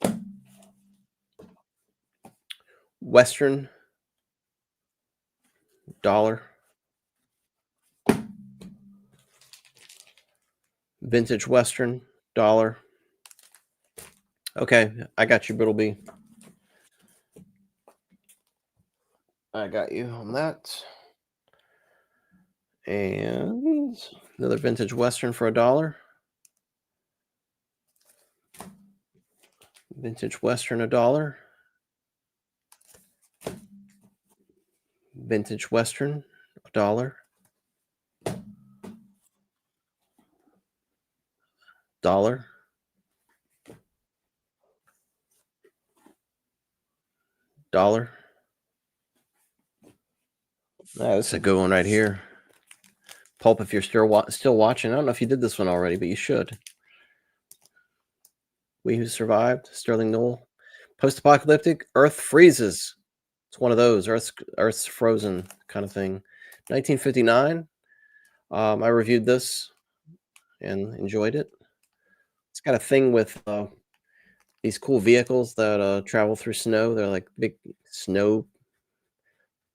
Western, $1. Vintage Western, $1. Okay, I got you, Brittleby. I got you on that. And another Vintage Western for $1. Vintage Western, $1. Vintage Western, $1. Dollar. Dollar. This is a good one right here. Pulp, if you're still watching. I don't know if you did this one already, but you should. We Who Survived, Sterling Knoll. Post-apocalyptic, Earth freezes. It's one of those, Earth's frozen kind of thing. 1959. I reviewed this and enjoyed it. It's got a thing with these cool vehicles that travel through snow. They're like big snow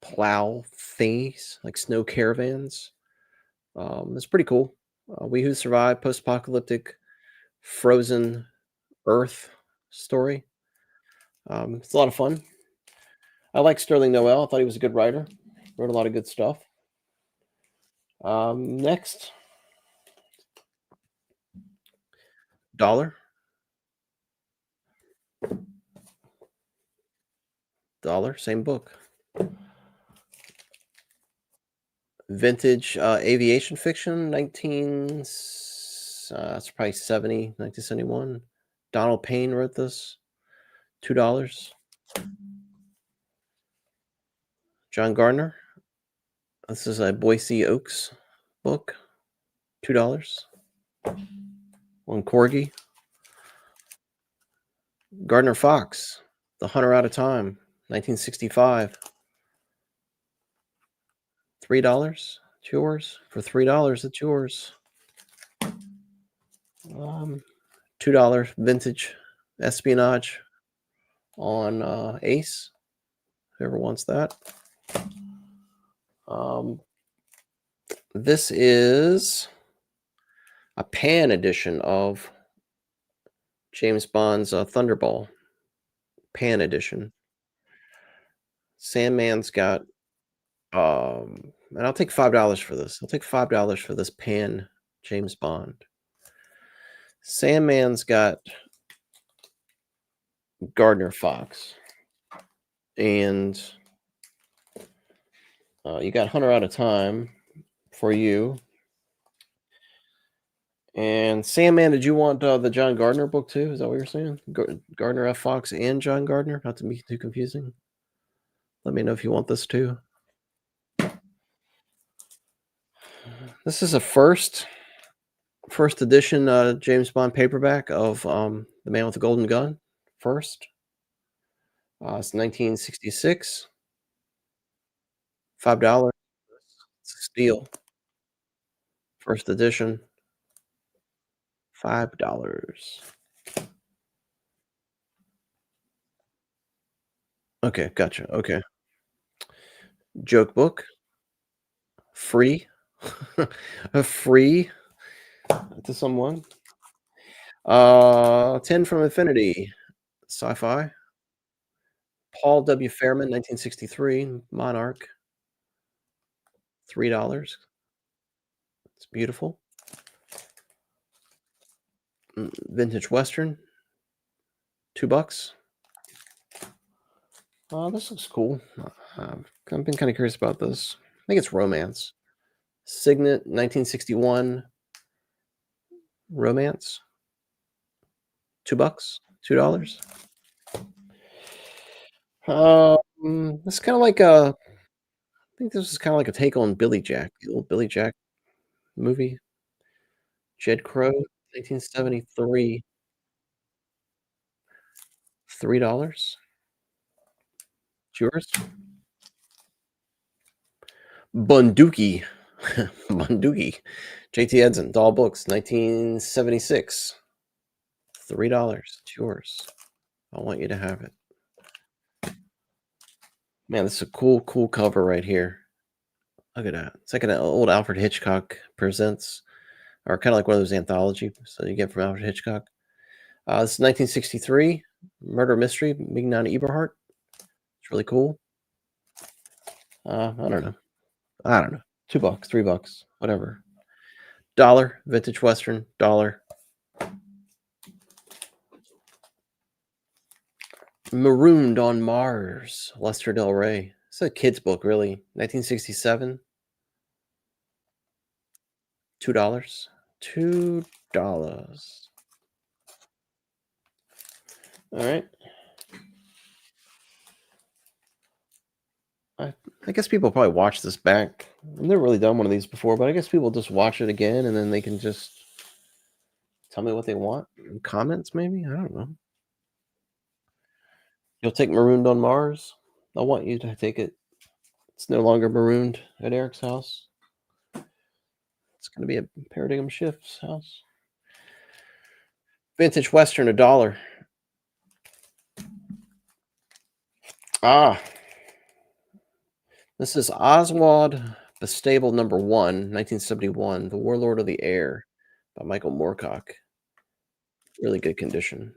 plow thingies, like snow caravans. It's pretty cool. We Who Survived, post-apocalyptic, frozen Earth story. It's a lot of fun. I like Sterling Noel. I thought he was a good writer. Wrote a lot of good stuff. Next, dollar. Dollar, same book. Vintage aviation fiction, it's probably 1971. Donald Payne wrote this, $2. John Gardner. This is a Boise Oaks book, $2. One Corgi. Gardner Fox, The Hunter Out of Time, 1965. $3. It's yours. For $3, it's yours. $2 vintage espionage on Ace. Whoever wants that. This is a pan edition of James Bond's Thunderball. Pan edition. Sandman's got and I'll take $5 for this. I'll take $5 for this pan James Bond. Sandman's got Gardner Fox. And you got Hunter Out of Time for you. And Sandman, did you want the John Gardner book too? Is that what you're saying? Gardner F. Fox and John Gardner? Not to be too confusing. Let me know if you want this too. This is a first edition James Bond paperback of The Man with the Golden Gun. First. It's 1966. $5. It's a steal. First edition. $5. Okay, gotcha. Okay. Joke book. Free. Free to someone. 10 from Infinity. Sci-fi. Paul W. Fairman, 1963. Monarch. $3. It's beautiful. Vintage Western. $2. This looks cool. I've been kind of curious about this. I think it's romance. Signet, 1961. Romance. $2. $2. This is kind of like I think this is kind of like a take on Billy Jack, the old Billy Jack movie. Jed Crow, 1973. $3. It's yours. Bunduki. Bunduki. J.T. Edson, Doll Books, 1976. $3. It's yours. I want you to have it. Man, this is a cool cover right here. Look at that. It's like an old Alfred Hitchcock Presents, or kind of like one of those anthology so you get from Alfred Hitchcock. This is 1963. Murder Mystery, Mignon Eberhardt. It's really cool. I don't know. $2, $3, whatever. $1, Vintage Western, $1. Marooned on Mars, Lester Del Rey. It's a kid's book, really. 1967, $2. $2. All right. I, I guess people probably watch this back. I've never really done one of these before, but I guess people just watch it again and then they can just tell me what they want in comments, maybe. I don't know. You'll take Marooned on Mars. I want you to take it. It's no longer marooned at Eric's house. It's going to be a paradigm shift's house. Vintage Western, $1. Ah, this is Oswald Bastable #1, 1971, The Warlord of the Air by Michael Moorcock. Really good condition.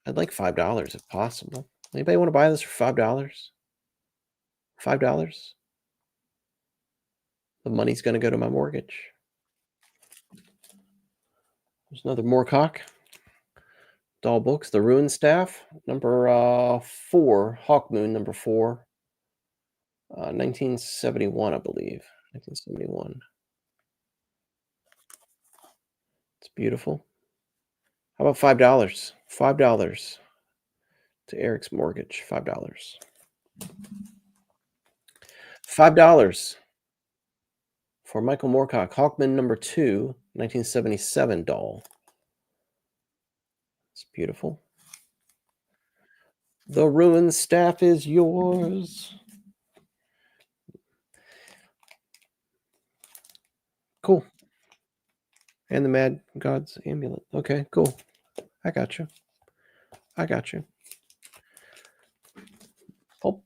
I'd like $5 if possible. Anybody want to buy this for $5? $5? The money's going to go to my mortgage. There's another Moorcock. Doll Books, The Ruined Staff, number 4, Hawk Moon, #4, 1971, I believe. 1971. It's beautiful. How about $5? $5 to Eric's mortgage. $5. $5 for Michael Moorcock, Hawkman #2, 1977 doll. It's beautiful. The ruined staff is yours. Cool. And the Mad God's amulet. Okay, cool. I got you. I got you. Oh,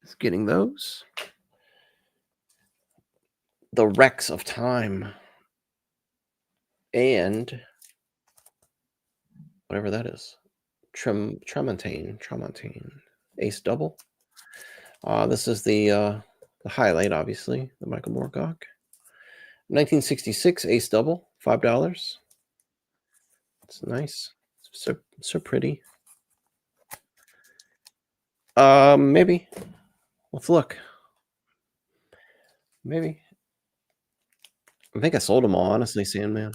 it's getting those. The Wrecks of Time. And whatever that is. Tremontane. Ace double. This is the highlight, obviously, the Michael Moorcock. 1966 Ace double, $5. It's nice. So pretty. Maybe. Let's look. Maybe. I think I sold them all, honestly, Sandman. I've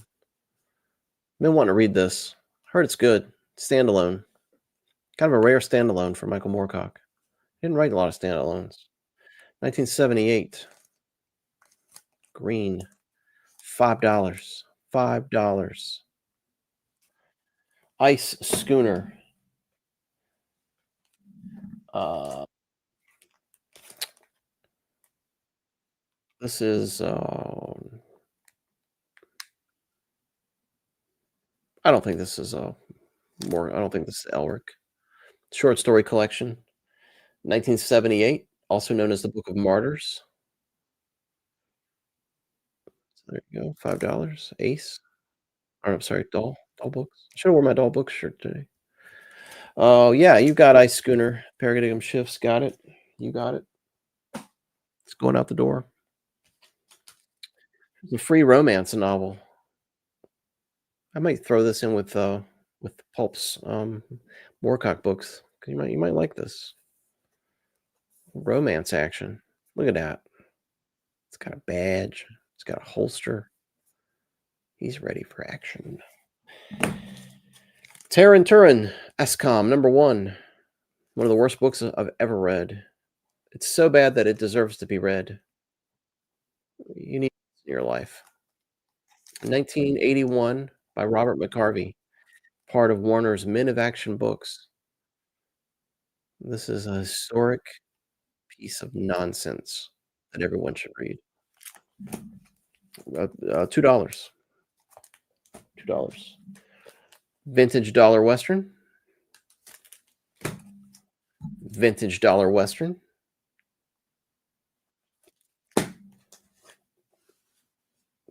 been wanting to read this. Heard it's good. Standalone. Kind of a rare standalone for Michael Moorcock. Didn't write a lot of standalones. 1978. Green. $5. $5. Ice Schooner. This is I don't think this is I don't think this is Elric. Short story collection. 1978, also known as the Book of Martyrs. So there you go, $5. Ace. Or I'm sorry, doll books. Should have worn my doll books shirt today. Oh yeah, you got Ice Schooner. Paradigm Shifts, got it. You got it. It's going out the door. It's a free romance novel. I might throw this in with Pulp's Moorcock books. You might like this. Romance action. Look at that. It's got a badge. It's got a holster. He's ready for action. Taran Turin, SCOM, #1. One of the worst books I've ever read. It's so bad that it deserves to be read. You need it in your life. 1981 by Robert McCarvey, part of Warner's Men of Action books. This is a historic piece of nonsense that everyone should read. $2. $2. Vintage Dollar Western. Vintage Dollar Western.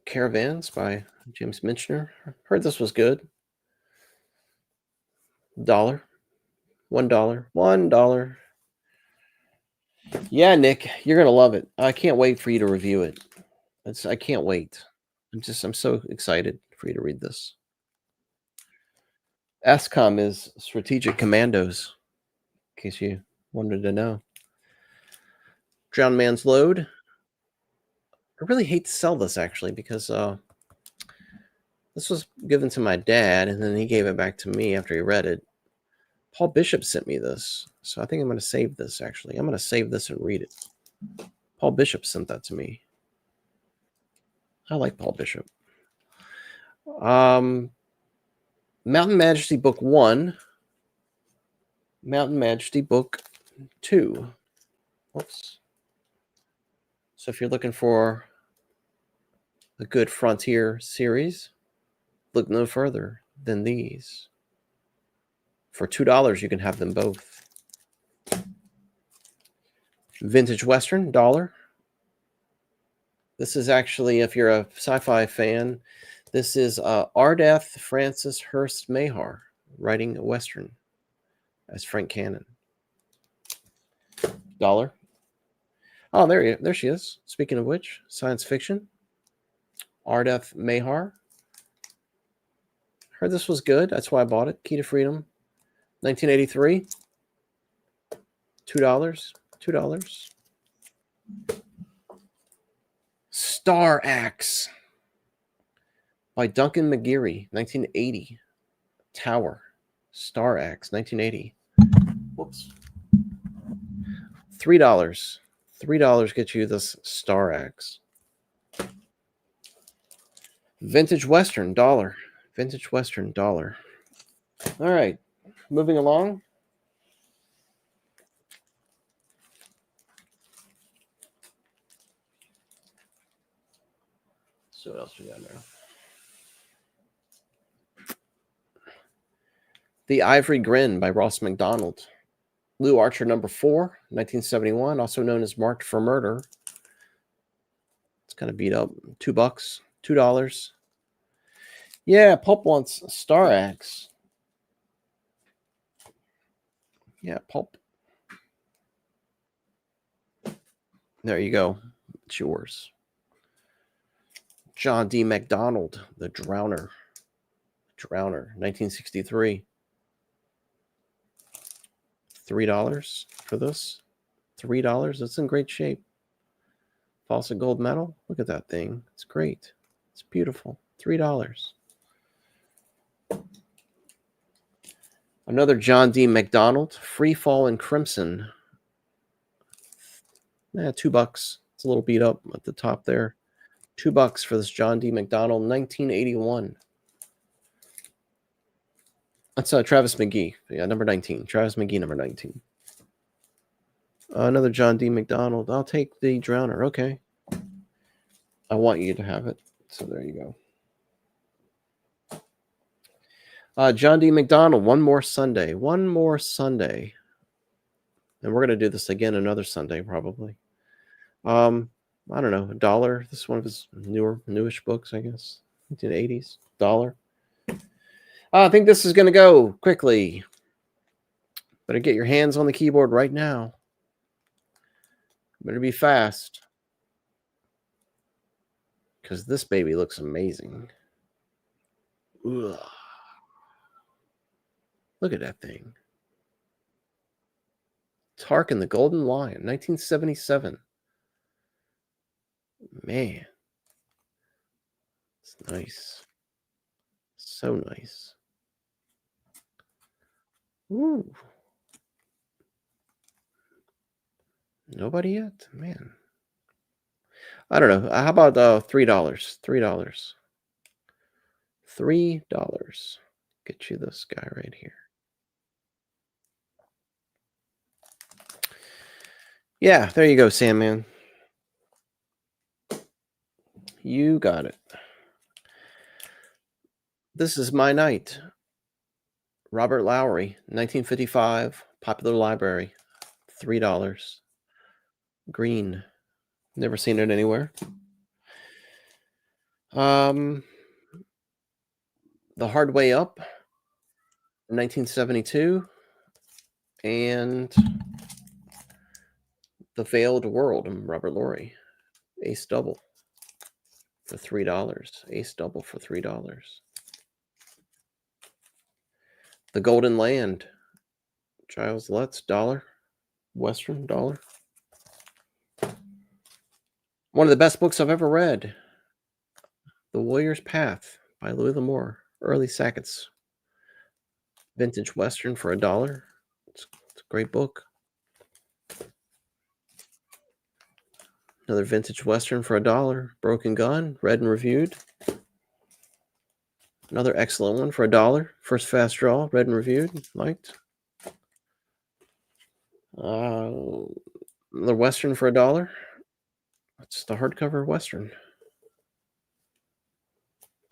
Caravans by James Michener. Heard this was good. $1. $1. $1. Yeah, Nick, you're gonna love it. I can't wait for you to review it. I can't wait. I'm so excited for you to read this. SCOM is Strategic Commandos, in case you wanted to know. Drowned Man's Load. I really hate to sell this, actually, because this was given to my dad, and then he gave it back to me after he read it. Paul Bishop sent me this, so I think I'm going to save this, actually. I'm going to save this and read it. Paul Bishop sent that to me. I like Paul Bishop. Mountain Majesty Book 1. Mountain Majesty Book 2. Whoops. So if you're looking for a good Frontier series, look no further than these. For $2, you can have them both. Vintage Western, $1. This is actually, if you're a sci-fi fan, this is Ardeth Francis Hurst Mayhar writing a Western as Frank Cannon. $1. Oh, there she is. Speaking of which, science fiction. Ardeth Mayhar. Heard this was good. That's why I bought it. Key to Freedom, 1983. $2. $2. Star Axe by Duncan McGeary, 1980. Tower. Star Axe, 1980. Whoops. $3. $3 gets you this Star Axe. Vintage Western, $1. Vintage Western, $1. All right, moving along. So what else we got now? The Ivory Grin by Ross McDonald. Lou Archer, number 4, 1971, also known as Marked for Murder. It's kind of beat up. $2. $2. Yeah, Pulp wants Star Axe. Yeah, Pulp. There you go. It's yours. John D. MacDonald, The Drowner. Drowner, 1963. $3 for this. $3. That's in great shape. Fawcett gold medal. Look at that thing. It's great. It's beautiful. $3. Another John D. MacDonald, Free Fall in Crimson. $2. It's a little beat up at the top there. $2 for this John D. MacDonald, 1981. That's Travis McGee. Yeah, number 19. Travis McGee, number 19. Another John D. MacDonald. I'll take the Drowner. Okay. I want you to have it. So there you go. John D. MacDonald, One More Sunday. One More Sunday. And we're going to do this again another Sunday, probably. I don't know, $1. This is one of his newish books, I guess. 1980s. $1. I think this is going to go quickly. Better get your hands on the keyboard right now. Better be fast. Because this baby looks amazing. Ugh. Look at that thing. Tark and the Golden Lion, 1977. Man. It's nice. So nice. Ooh. Nobody yet? Man. I don't know. How about $3? $3. $3. Get you this guy right here. Yeah, there you go, Sandman. You got it. This Is My Night. Robert Lowry, 1955, Popular Library. $3. Green. Never seen it anywhere. The Hard Way Up, 1972. And The Veiled World, Robert Lowry. Ace Double for $3. Ace Double for $3. The Golden Land, Giles Lutz, dollar, Western, dollar. One of the best books I've ever read, The Warrior's Path by Louis L'Amour, early Sackett's vintage Western for $1. It's a great book. Another vintage Western for $1, Broken Gun, read and reviewed. Another excellent one for $1, First Fast Draw, read and reviewed, liked. The Western for $1. It's the hardcover Western.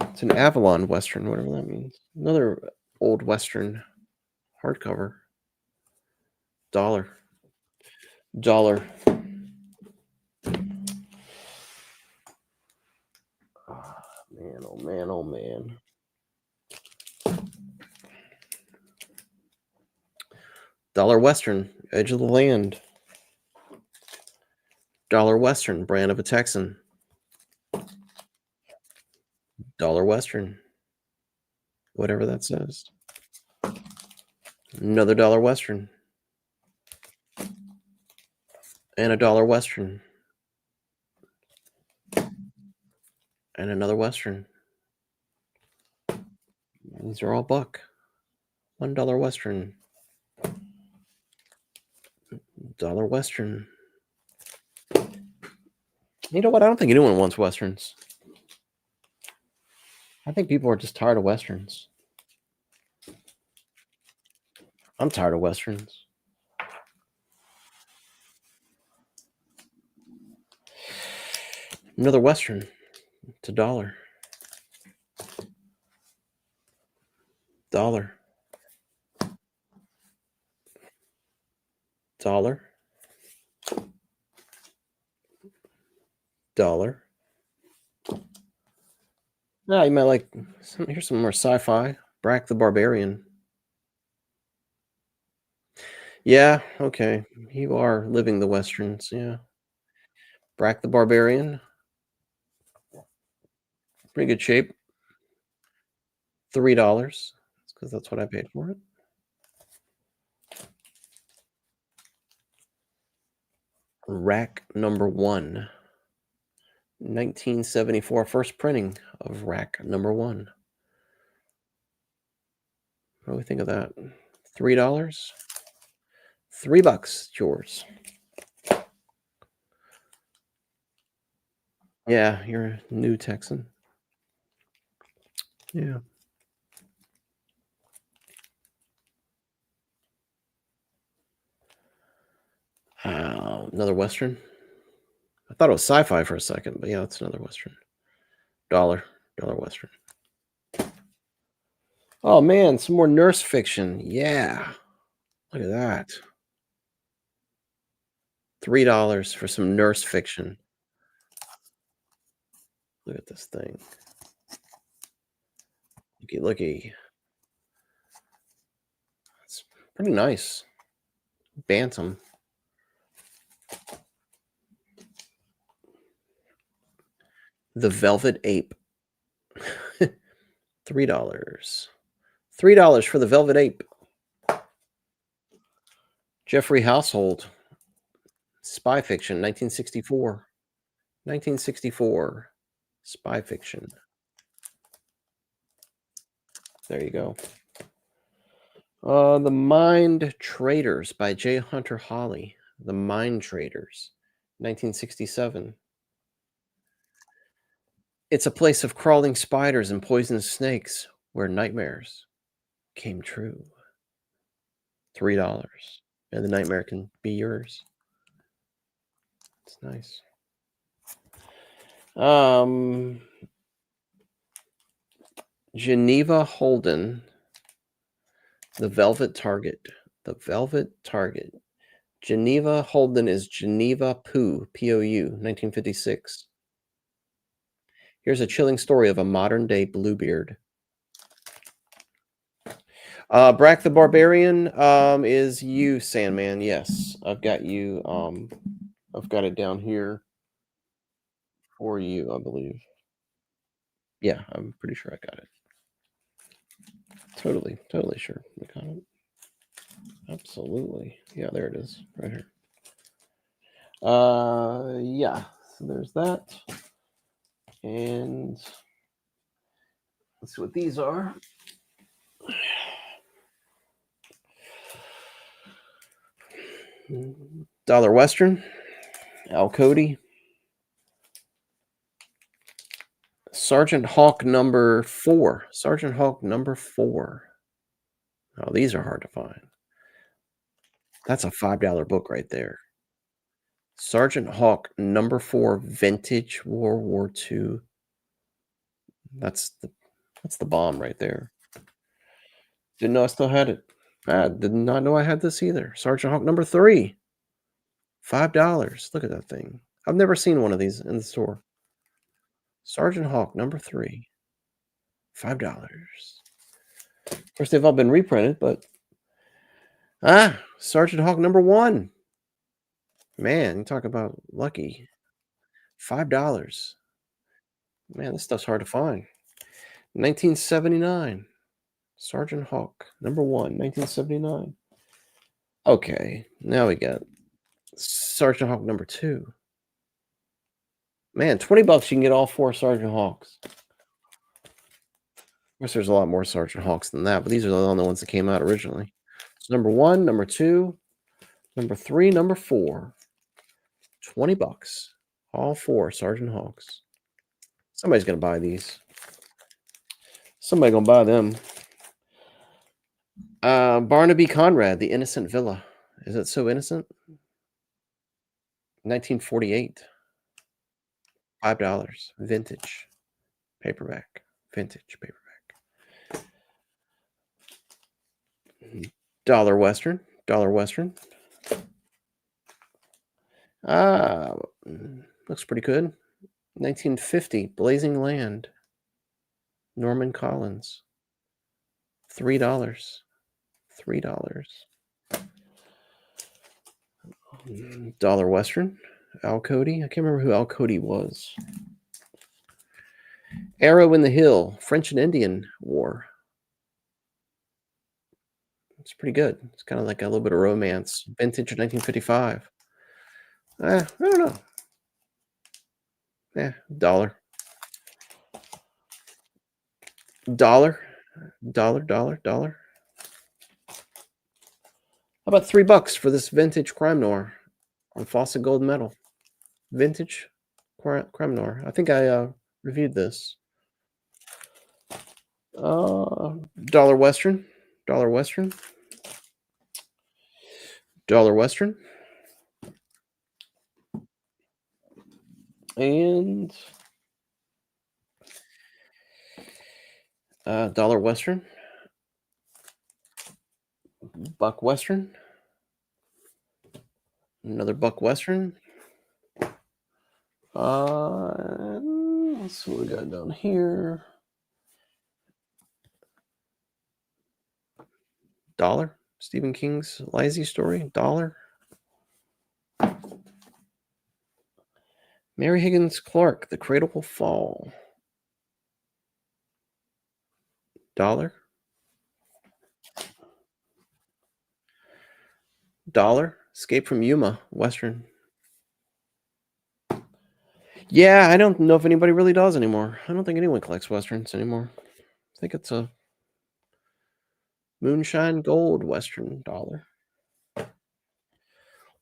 It's an Avalon Western, whatever that means. Another old Western hardcover. $1. $1. Oh, man, oh man, oh man. $1 Western, Edge of the Land. $1 Western, Brand of a Texan. $1 Western, whatever that says. Another $1 Western. And $1 Western. And another Western. These are all buck. $1 Western. $1 Western. You know what? I don't think anyone wants Westerns. I think people are just tired of Westerns. I'm tired of Westerns. Another Western. It's $1. $1. $1. $1. Now you might like here's some more sci-fi. Brack the Barbarian. Yeah, okay. You are living the Westerns, yeah. Brack the Barbarian. Pretty good shape. $3. Because that's what I paid for it. Rack number 1. 1974, first printing of Rack number 1. What do we think of that? $3? $3. It's yours. Yeah, you're a new Texan. Yeah. Another Western. I thought it was sci-fi for a second, but yeah, it's another Western. $1. Western. Oh man, some more nurse fiction. Yeah. Look at that. $3 for some nurse fiction. Look at this thing. Looky. It's pretty nice. Bantam. The Velvet Ape. $3. $3 for the Velvet Ape. Jeffrey Household. Spy fiction, 1964. 1964. Spy fiction. There you go. The Mind Traders by J. Hunter Holly. The Mind Traders, 1967. It's a place of crawling spiders and poisonous snakes where nightmares came true. $3. And the nightmare can be yours. It's nice. Geneva Holden. The Velvet Target. The Velvet Target. Geneva Holden is Geneva Pou, P-O-U, 1956. Here's a chilling story of a modern-day Bluebeard. Brack the Barbarian is you, Sandman. Yes, I've got you. I've got it down here for you, I believe. Yeah, I'm pretty sure I got it. Totally sure. I got it. Absolutely. Yeah, there it is, right here. Yeah. So there's that, and let's see what these are. Dollar Western, Al Cody, Sergeant Hawk number 4. Sergeant Hawk number 4. Oh, these are hard to find. That's a $5 book right there. Sergeant Hawk number 4, vintage World War II. That's the bomb right there. Didn't know I still had it. I did not know I had this either. Sergeant Hawk number 3, $5. Look at that thing. I've never seen one of these in the store. Sergeant Hawk number 3, $5. Of course, they've all been reprinted, but Sergeant Hawk number 1. Man, you talk about lucky. $5. Man, this stuff's hard to find. 1979. Sergeant Hawk number 1, 1979. Okay, now we got Sergeant Hawk number 2. Man, $20 you can get all 4 Sergeant Hawks. Of course, there's a lot more Sergeant Hawks than that, but these are the only ones that came out originally. So number 1, number 2, number 3, number 4. $20. All 4 Sergeant Hawks. Somebody's gonna buy these. Somebody gonna buy them. Barnaby Conrad, The Innocent Villa. Is it so innocent? 1948. $5. Vintage. Paperback. Vintage paperback. Dollar Western. Dollar Western. Looks pretty good. 1950. Blazing Land. Norman Collins. $3. $3. Dollar Western. Al Cody. I can't remember who Al Cody was. Arrow in the Hill. French and Indian War. It's pretty good. It's kind of like a little bit of romance. Vintage 1955. I don't know. Dollar. Dollar. Dollar. How about $3 for this vintage crime noir on Fawcett Gold Medal? Vintage crime noir. I think I reviewed this. Dollar Western. Dollar Western. Dollar Western. And Dollar Western. Buck Western. Another Buck Western. Let's see what we got down here. Dollar. Stephen King's Lazy Story. Dollar. Mary Higgins Clark, The Cradle Will Fall. Dollar. Dollar. Escape from Yuma, Western. Yeah, I don't know if anybody really does anymore. I don't think anyone collects Westerns anymore. I think it's a Moonshine Gold Western. Dollar.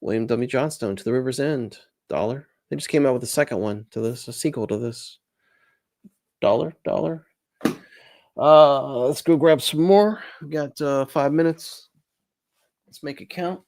William W. Johnstone, To the River's End. Dollar. They just came out with a second one to this, a sequel to this. Dollar. Let's go grab some more. We got 5 minutes. Let's make it count.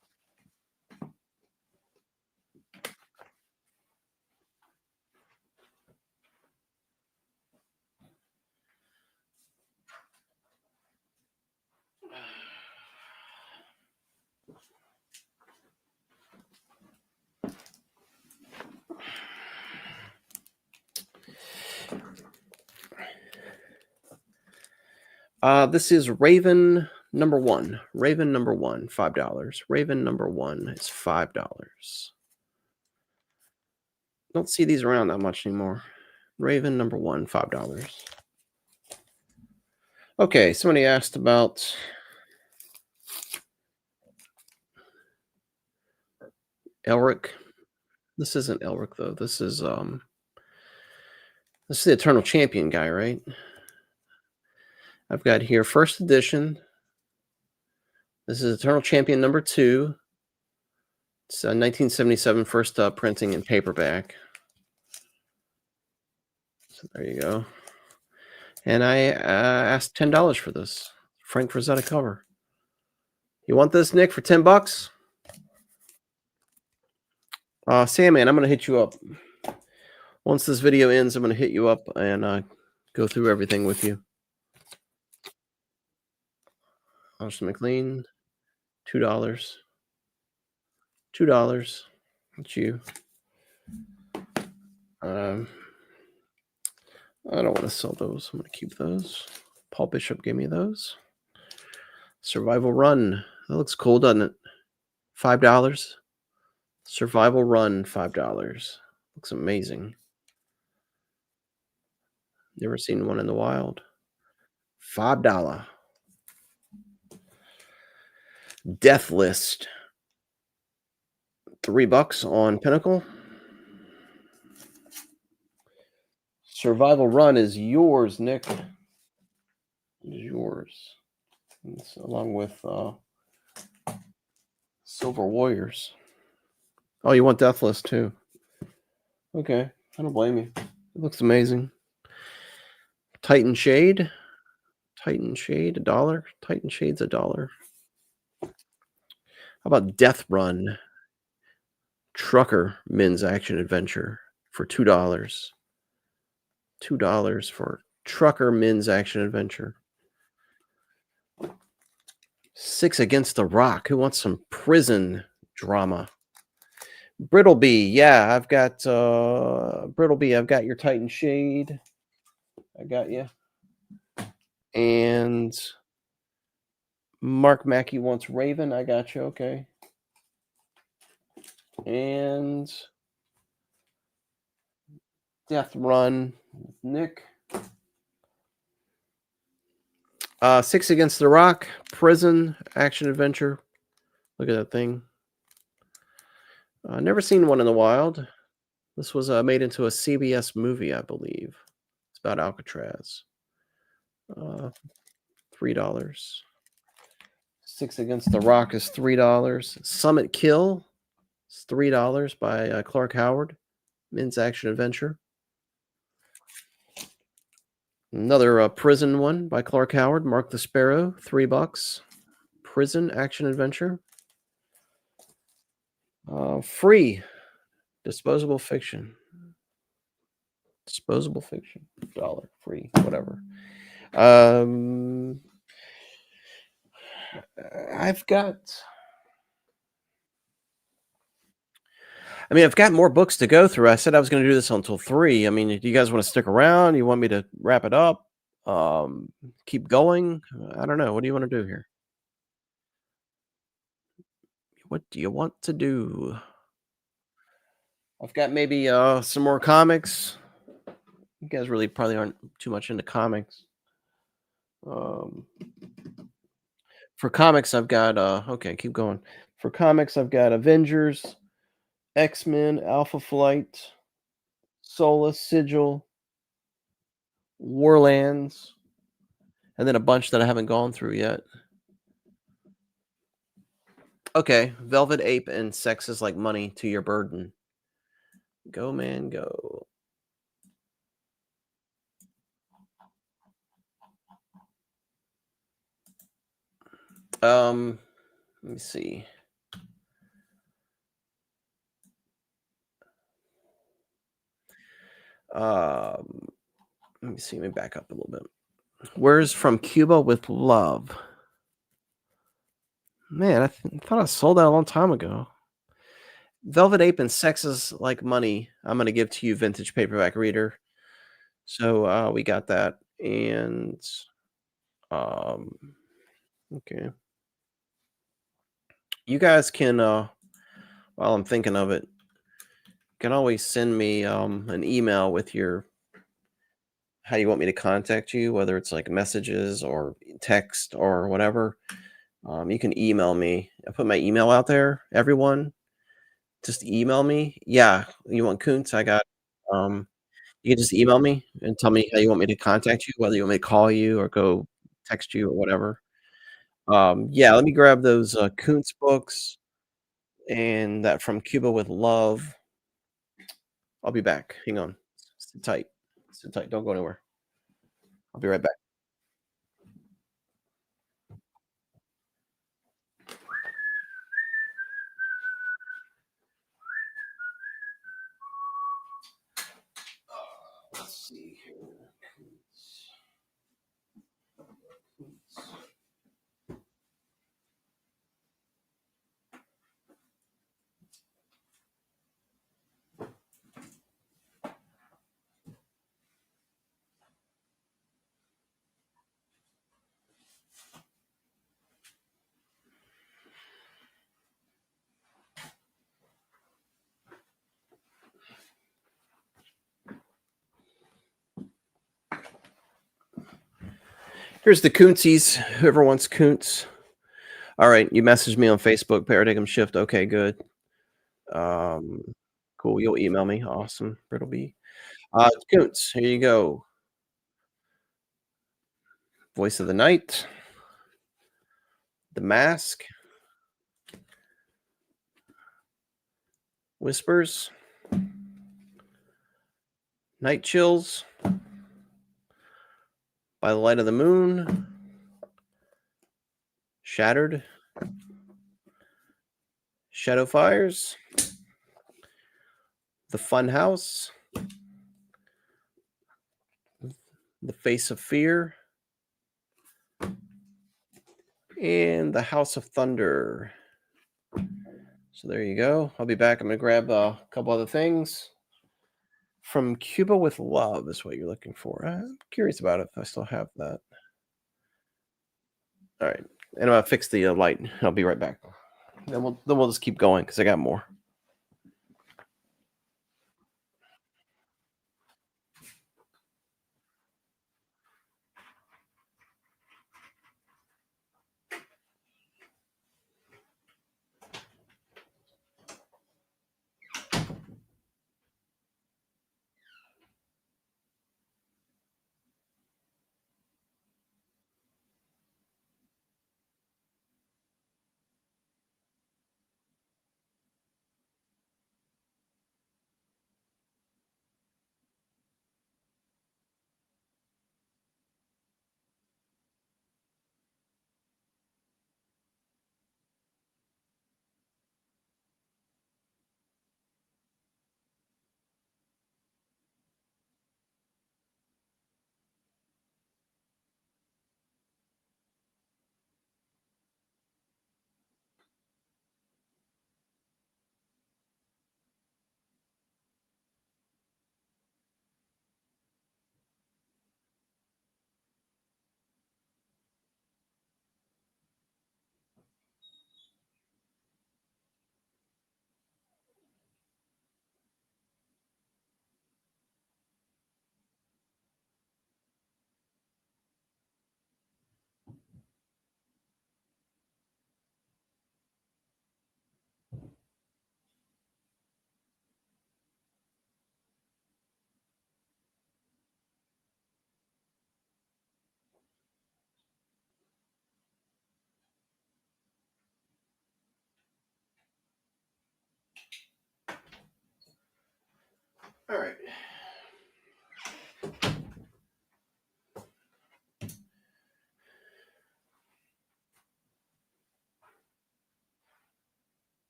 This is Raven number 1. Raven number 1, $5. Raven number 1 is $5. Don't see these around that much anymore. Raven number 1, $5. Okay, somebody asked about Elric. This isn't Elric though. This is the Eternal Champion guy, right? I've got here first edition. This is Eternal Champion number 2. It's 1977 first printing in paperback. So there you go. And I asked $10 for this Frank Frazetta cover. You want this, Nick, for $10? Sandman, I'm going to hit you up. Once this video ends, I'm going to hit you up and go through everything with you. Austin McLean, $2. $2. That's you. I don't want to sell those. I'm going to keep those. Paul Bishop gave me those. Survival Run. That looks cool, doesn't it? $5. Survival Run, $5. Looks amazing. Never seen one in the wild. $5. Death List. $3 on Pinnacle. Survival Run is yours, Nick. It is yours. It's along with Silver Warriors. Oh, you want Death List too? Okay, I don't blame you. It looks amazing. Titan Shade. Titan Shade, $1. Titan Shade's $1. How about Death Run? Trucker Men's Action Adventure for $2. $2 for Trucker Men's Action Adventure. 6 Against the Rock. Who wants some prison drama? Brittleby. Yeah, I've got Brittleby. I've got your Titan Shade. I got you. And Mark Mackey wants Raven. I got you. Okay. And Death Run, Nick. 6 Against the Rock, Prison, Action Adventure. Look at that thing. Never seen one in the wild. This was made into a CBS movie, I believe. It's about Alcatraz. $3. 6 Against the Rock is $3. Summit Kill is $3 by Clark Howard. Men's Action Adventure. Another prison one by Clark Howard. Mark the Sparrow, $3. Prison Action Adventure. Free. Disposable Fiction. Disposable Fiction. $1. Free. Whatever. I've got more books to go through. I said I was going to do this until 3. I mean, do you guys want to stick around? You want me to wrap it up? Keep going? I don't know. What do you want to do here? What do you want to do? I've got maybe some more comics. You guys really probably aren't too much into comics. For comics, I've got okay, keep going. For comics, I've got Avengers, X-Men, Alpha Flight, Solus, Sigil, Warlands, and then a bunch that I haven't gone through yet. Okay, Velvet Ape and Sex is Like Money to Your Burden. Go, man, go. Let me see. Let me see. Let me back up a little bit. Where's From Cuba with Love? Man, I thought I sold that a long time ago. Velvet Ape and Sex is Like Money. I'm going to give to you, Vintage Paperback Reader. So we got that. And okay. You guys can, while I'm thinking of it, you can always send me an email with your how you want me to contact you, whether it's like messages or text or whatever, you can email me. I put my email out there. Everyone, just email me. Yeah, you want Kuntz? I got. Um, you can just email me and tell me how you want me to contact you, whether you want me to call you or go text you or whatever. Yeah, let me grab those Kuntz books and that From Cuba with Love. I'll be back. Hang on. Sit tight. Sit tight. Don't go anywhere. I'll be right back. Let's see here. Here's the Kuntsies. Whoever wants Kuntz. All right, you messaged me on Facebook, Paradigm Shift. Okay, good. Um, cool. You'll email me. Awesome. Brittleby. Kuntz. Here you go. Voice of the Night. The Mask. Whispers. Night Chills. By the Light of the Moon. Shattered. Shadow Fires. The Fun House. The Face of Fear. And The House of Thunder. So there you go. I'll be back. I'm going to grab a couple other things. From Cuba with Love is what you're looking for. I'm curious about it if I still have that. All right. And I'll fix the light. I'll be right back. Then we'll just keep going because I got more. All right.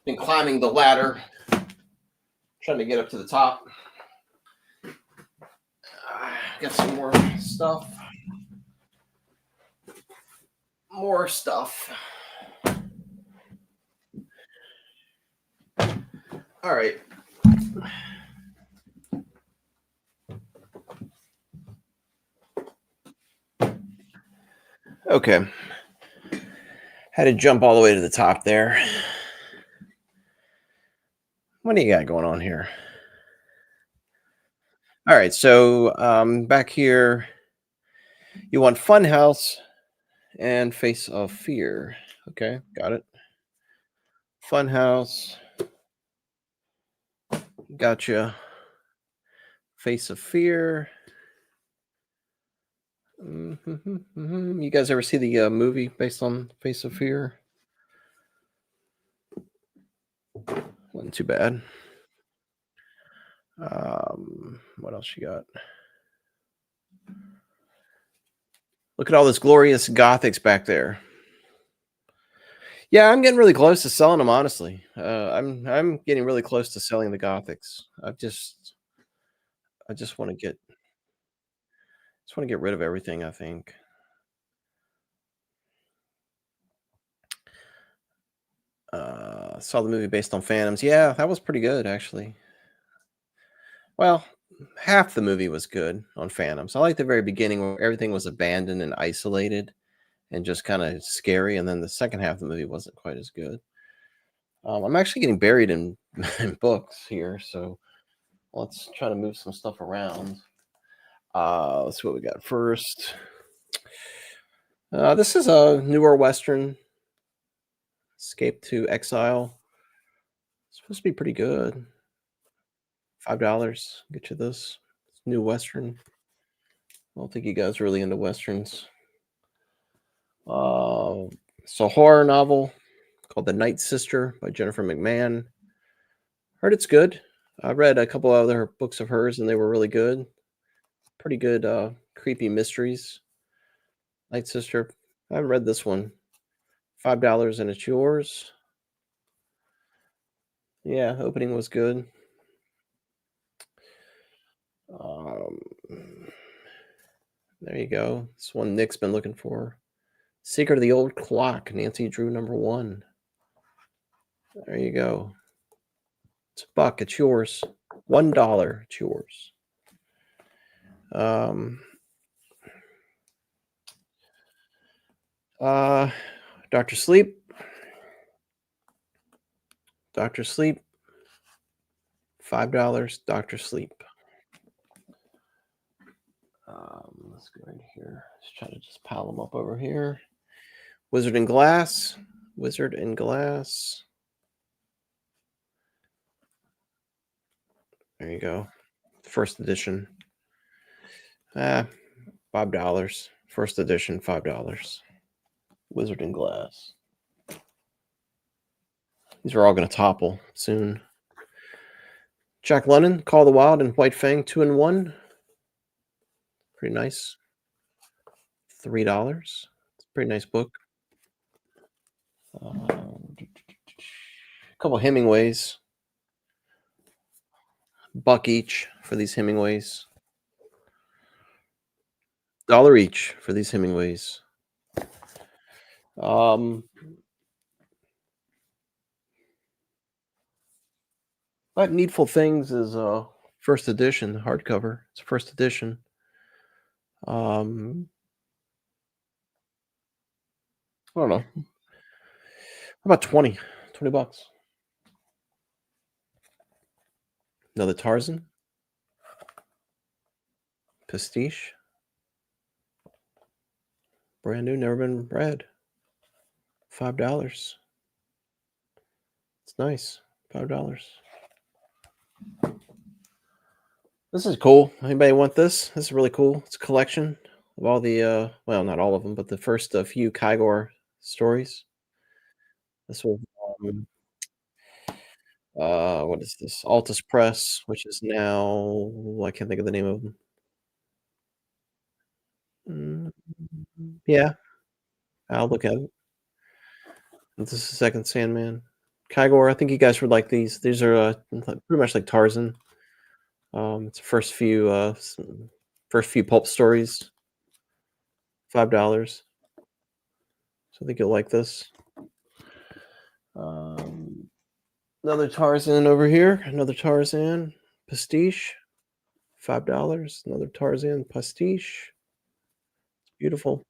Been climbing the ladder, trying to get up to the top. Got some more stuff. More stuff. All right. Okay. Had to jump all the way to the top there. What do you got going on here? All right. So back here, you want Funhouse and Face of Fear. Okay. Got it. Funhouse. Gotcha. Face of Fear. You guys ever see the movie based on Face of Fear? Wasn't too bad. What else you got? Look at all this glorious Gothics back there. Yeah, I'm getting really close to selling them. Honestly, I'm getting really close to selling the Gothics. I just want to get rid of everything. I think. Saw the movie based on Phantoms. Yeah, that was pretty good actually. Well, half the movie was good on Phantoms. I like the very beginning where everything was abandoned and isolated and just kind of scary, and then the second half of the movie wasn't quite as good. I'm actually getting buried in, in books here, so let's try to move some stuff around. Let's see what we got first. This is a newer Western, Escape to Exile. It's supposed to be pretty good. $5. Get you this. It's new Western. I don't think you guys are really into Westerns. It's a horror novel called The Night Sister by Jennifer McMahon. Heard it's good. I read a couple other books of hers and they were really good. Pretty good creepy mysteries. Night Sister. I haven't read this one. $5 and it's yours. Yeah, opening was good. Um, there you go. This one Nick's been looking for. Secret of the Old Clock, Nancy Drew #1. There you go. It's $1. It's yours. $1. It's yours. Doctor Sleep. Doctor Sleep. $5. Doctor Sleep. Let's go right here. Let's try to just pile them up over here. Wizard in Glass. Wizard in Glass. There you go. First edition. $5. First edition, $5. Wizard in Glass. These are all going to topple soon. Jack London, Call of the Wild, and White Fang 2-in-1. Pretty nice. $3. It's a pretty nice book. A couple Hemingways. $1 each for these Hemingways. $1 each for these Hemingways. But Needful Things is first edition hardcover. It's first edition. I don't know. How about 20 bucks? Another Tarzan. Pastiche. Brand new, never been read. $5. It's nice. $5. This is cool. Anybody want this? This is really cool. It's a collection of all the, well, not all of them, but the first few Kygor stories. This was, um, what is this? Altus Press, which is now, I can't think of the name of them. Mm, yeah, I'll look at it. This is the second Sandman. Kygor, I think you guys would like these. These are pretty much like Tarzan. It's the first few pulp stories, $5. So I think you'll like this. Um, Another Tarzan over here. Another Tarzan pastiche, $5. Another Tarzan pastiche. Beautiful.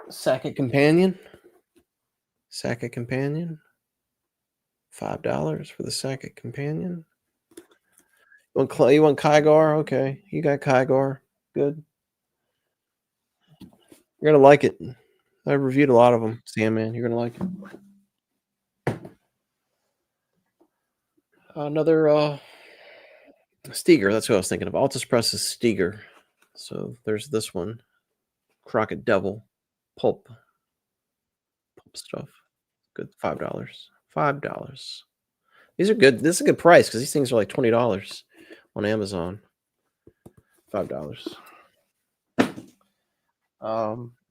Sacket companion. Sacket companion. $5 for the Sacket companion. You want Kygor? Okay, you got Kygor. Good. You're gonna like it. I reviewed a lot of them. Sandman. You're gonna like it. Another Steger. That's what I was thinking of. Altus Press is Steger. So there's this one. Crockett Devil. Pulp stuff. Good. $5. $5. These are good. This is a good price because these things are like $20 on Amazon. $5.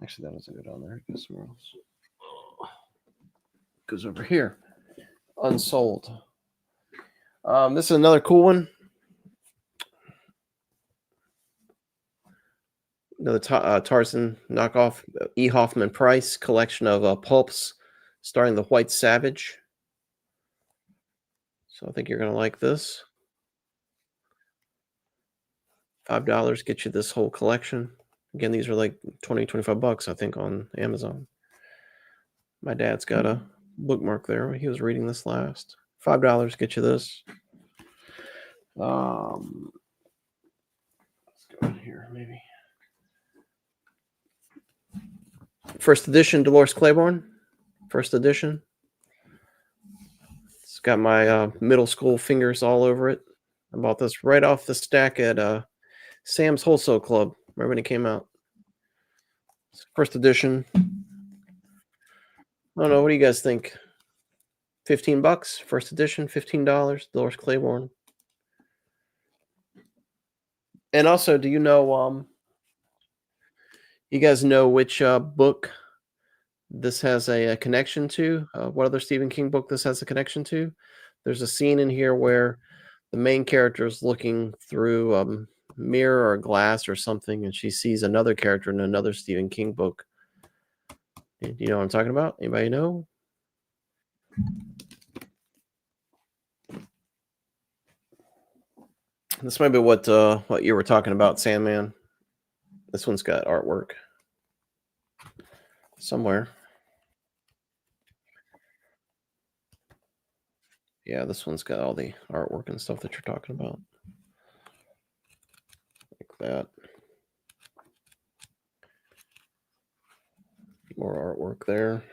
Actually, that doesn't go down there. It goes somewhere else. It goes over here. Unsold. This is another cool one. Another Tarzan knockoff. E. Hoffman Price collection of pulps starring the White Savage. So I think you're gonna like this. $5 get you this whole collection. Again, these are like 20, 25 bucks, I think, on Amazon. My dad's got a bookmark there. He was reading this last. $5 get you this. Let's go in here, maybe. First edition, Dolores Claiborne. First edition. It's got my middle school fingers all over it. I bought this right off the stack at Sam's Wholesale Club. Remember when it came out? First edition. I don't know. What do you guys think? 15 bucks. First edition, $15. Dolores Claiborne. And also, do you know? You guys know which book this has a connection to? What other Stephen King book this has a connection to? There's a scene in here where the main character is looking through a mirror or glass or something, and she sees another character in another Stephen King book. Do you know what I'm talking about? Anybody know? This might be what you were talking about, Sandman. This one's got artwork somewhere. Yeah, this one's got all the artwork and stuff that you're talking about. Like that. More artwork there.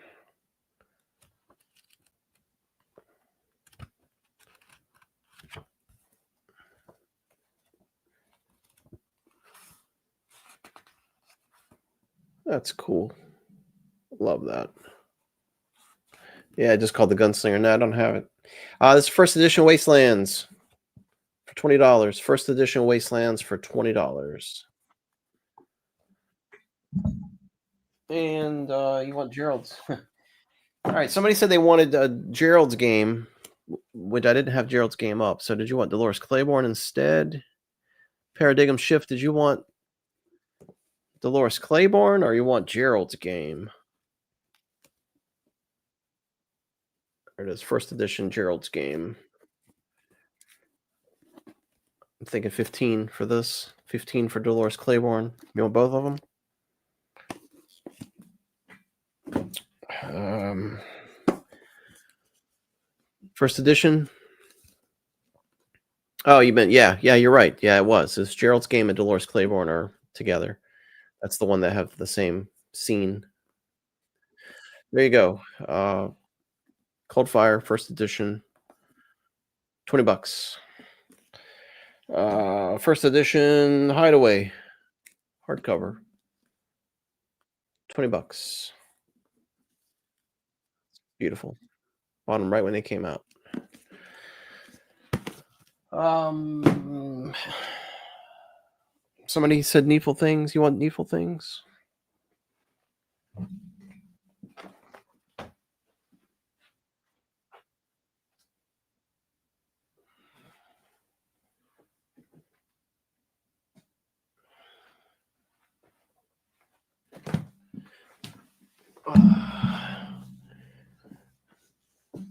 That's cool. Love that. Yeah, just called the Gunslinger. No, I don't have it. This is first edition Wastelands for $20. First edition Wastelands for $20. And you want Gerald's. All right, somebody said they wanted Gerald's game, which I didn't have Gerald's game up. So did you want Dolores Claiborne instead? Paradigm Shift, did you want Dolores Claiborne or you want Gerald's game? There it is, first edition Gerald's game. I'm thinking 15 for this, 15 for Dolores Claiborne. You want both of them? First edition. Oh, you meant yeah, you're right. Yeah, it was. It's Gerald's game and Dolores Claiborne are together. That's the one that have the same scene. There you go. Cold Fire, first edition, $20. First edition Hideaway hardcover, $20. Beautiful. Bought them right when they came out. Um, Somebody said Needful Things. You want Needful Things?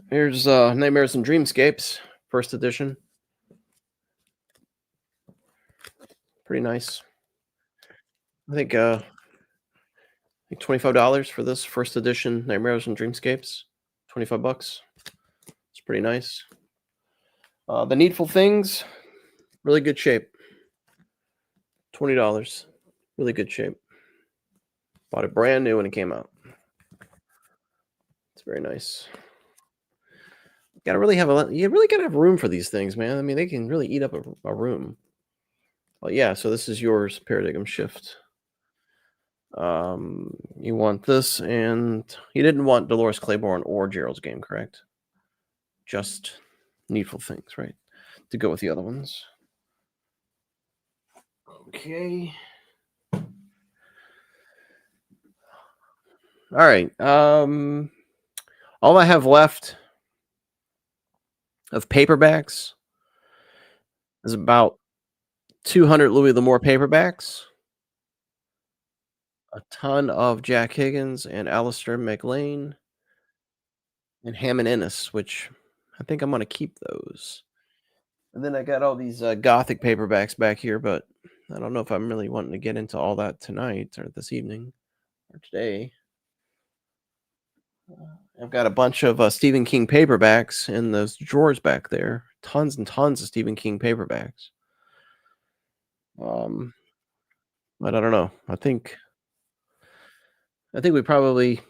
Here's Nightmares and Dreamscapes, first edition. Pretty nice. I think $25 for this first edition Nightmares and Dreamscapes. $25. It's pretty nice. The Needful Things, really good shape. $20. Really good shape. Bought it brand new when it came out. It's very nice. You really gotta have room for these things, man. I mean, they can really eat up a room. Well, yeah, so this is yours, Paradigm Shift. You want this, and you didn't want Dolores Claiborne or Gerald's Game, correct? Just Needful Things, right? To go with the other ones. Okay. All right. All I have left of paperbacks is about 200 Louis L'Amour paperbacks, a ton of Jack Higgins and Alistair MacLean, and Hammond Ennis, which I think I'm gonna keep those. And then I got all these Gothic paperbacks back here, but I don't know if I'm really wanting to get into all that tonight or this evening or today. I've got a bunch of Stephen King paperbacks in those drawers back there. Tons and tons of Stephen King paperbacks. Um, but I don't know. I think we probably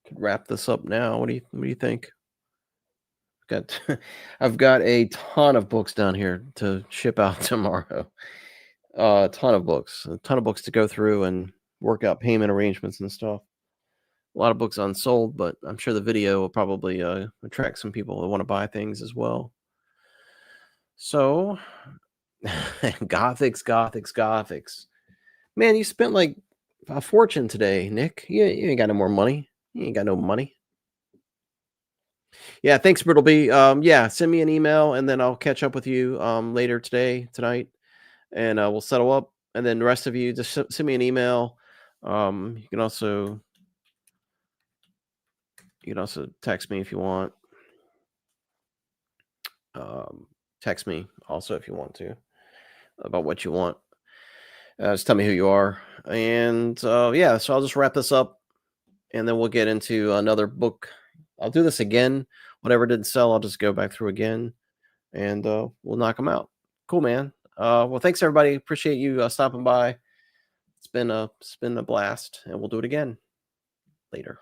could wrap this up now. What do you think? Got I've got a ton of books down here to ship out tomorrow. A ton of books. A ton of books to go through and work out payment arrangements and stuff. A lot of books unsold, but I'm sure the video will probably attract some people that want to buy things as well. So, Gothics. Man, you spent like a fortune today, Nick. You ain't got no more money. You ain't got no money. Yeah, thanks, Brittleby. Yeah, send me an email and then I'll catch up with you later tonight, and we'll settle up. And then the rest of you, just send me an email. You can also text me if you want. Text me also if you want to about what you want. Just tell me who you are. And yeah, so I'll just wrap this up and then we'll get into another book. I'll do this again. Whatever didn't sell, I'll just go back through again and we'll knock them out. Cool, man. Well, thanks everybody. Appreciate you stopping by. It's been a blast, and we'll do it again later.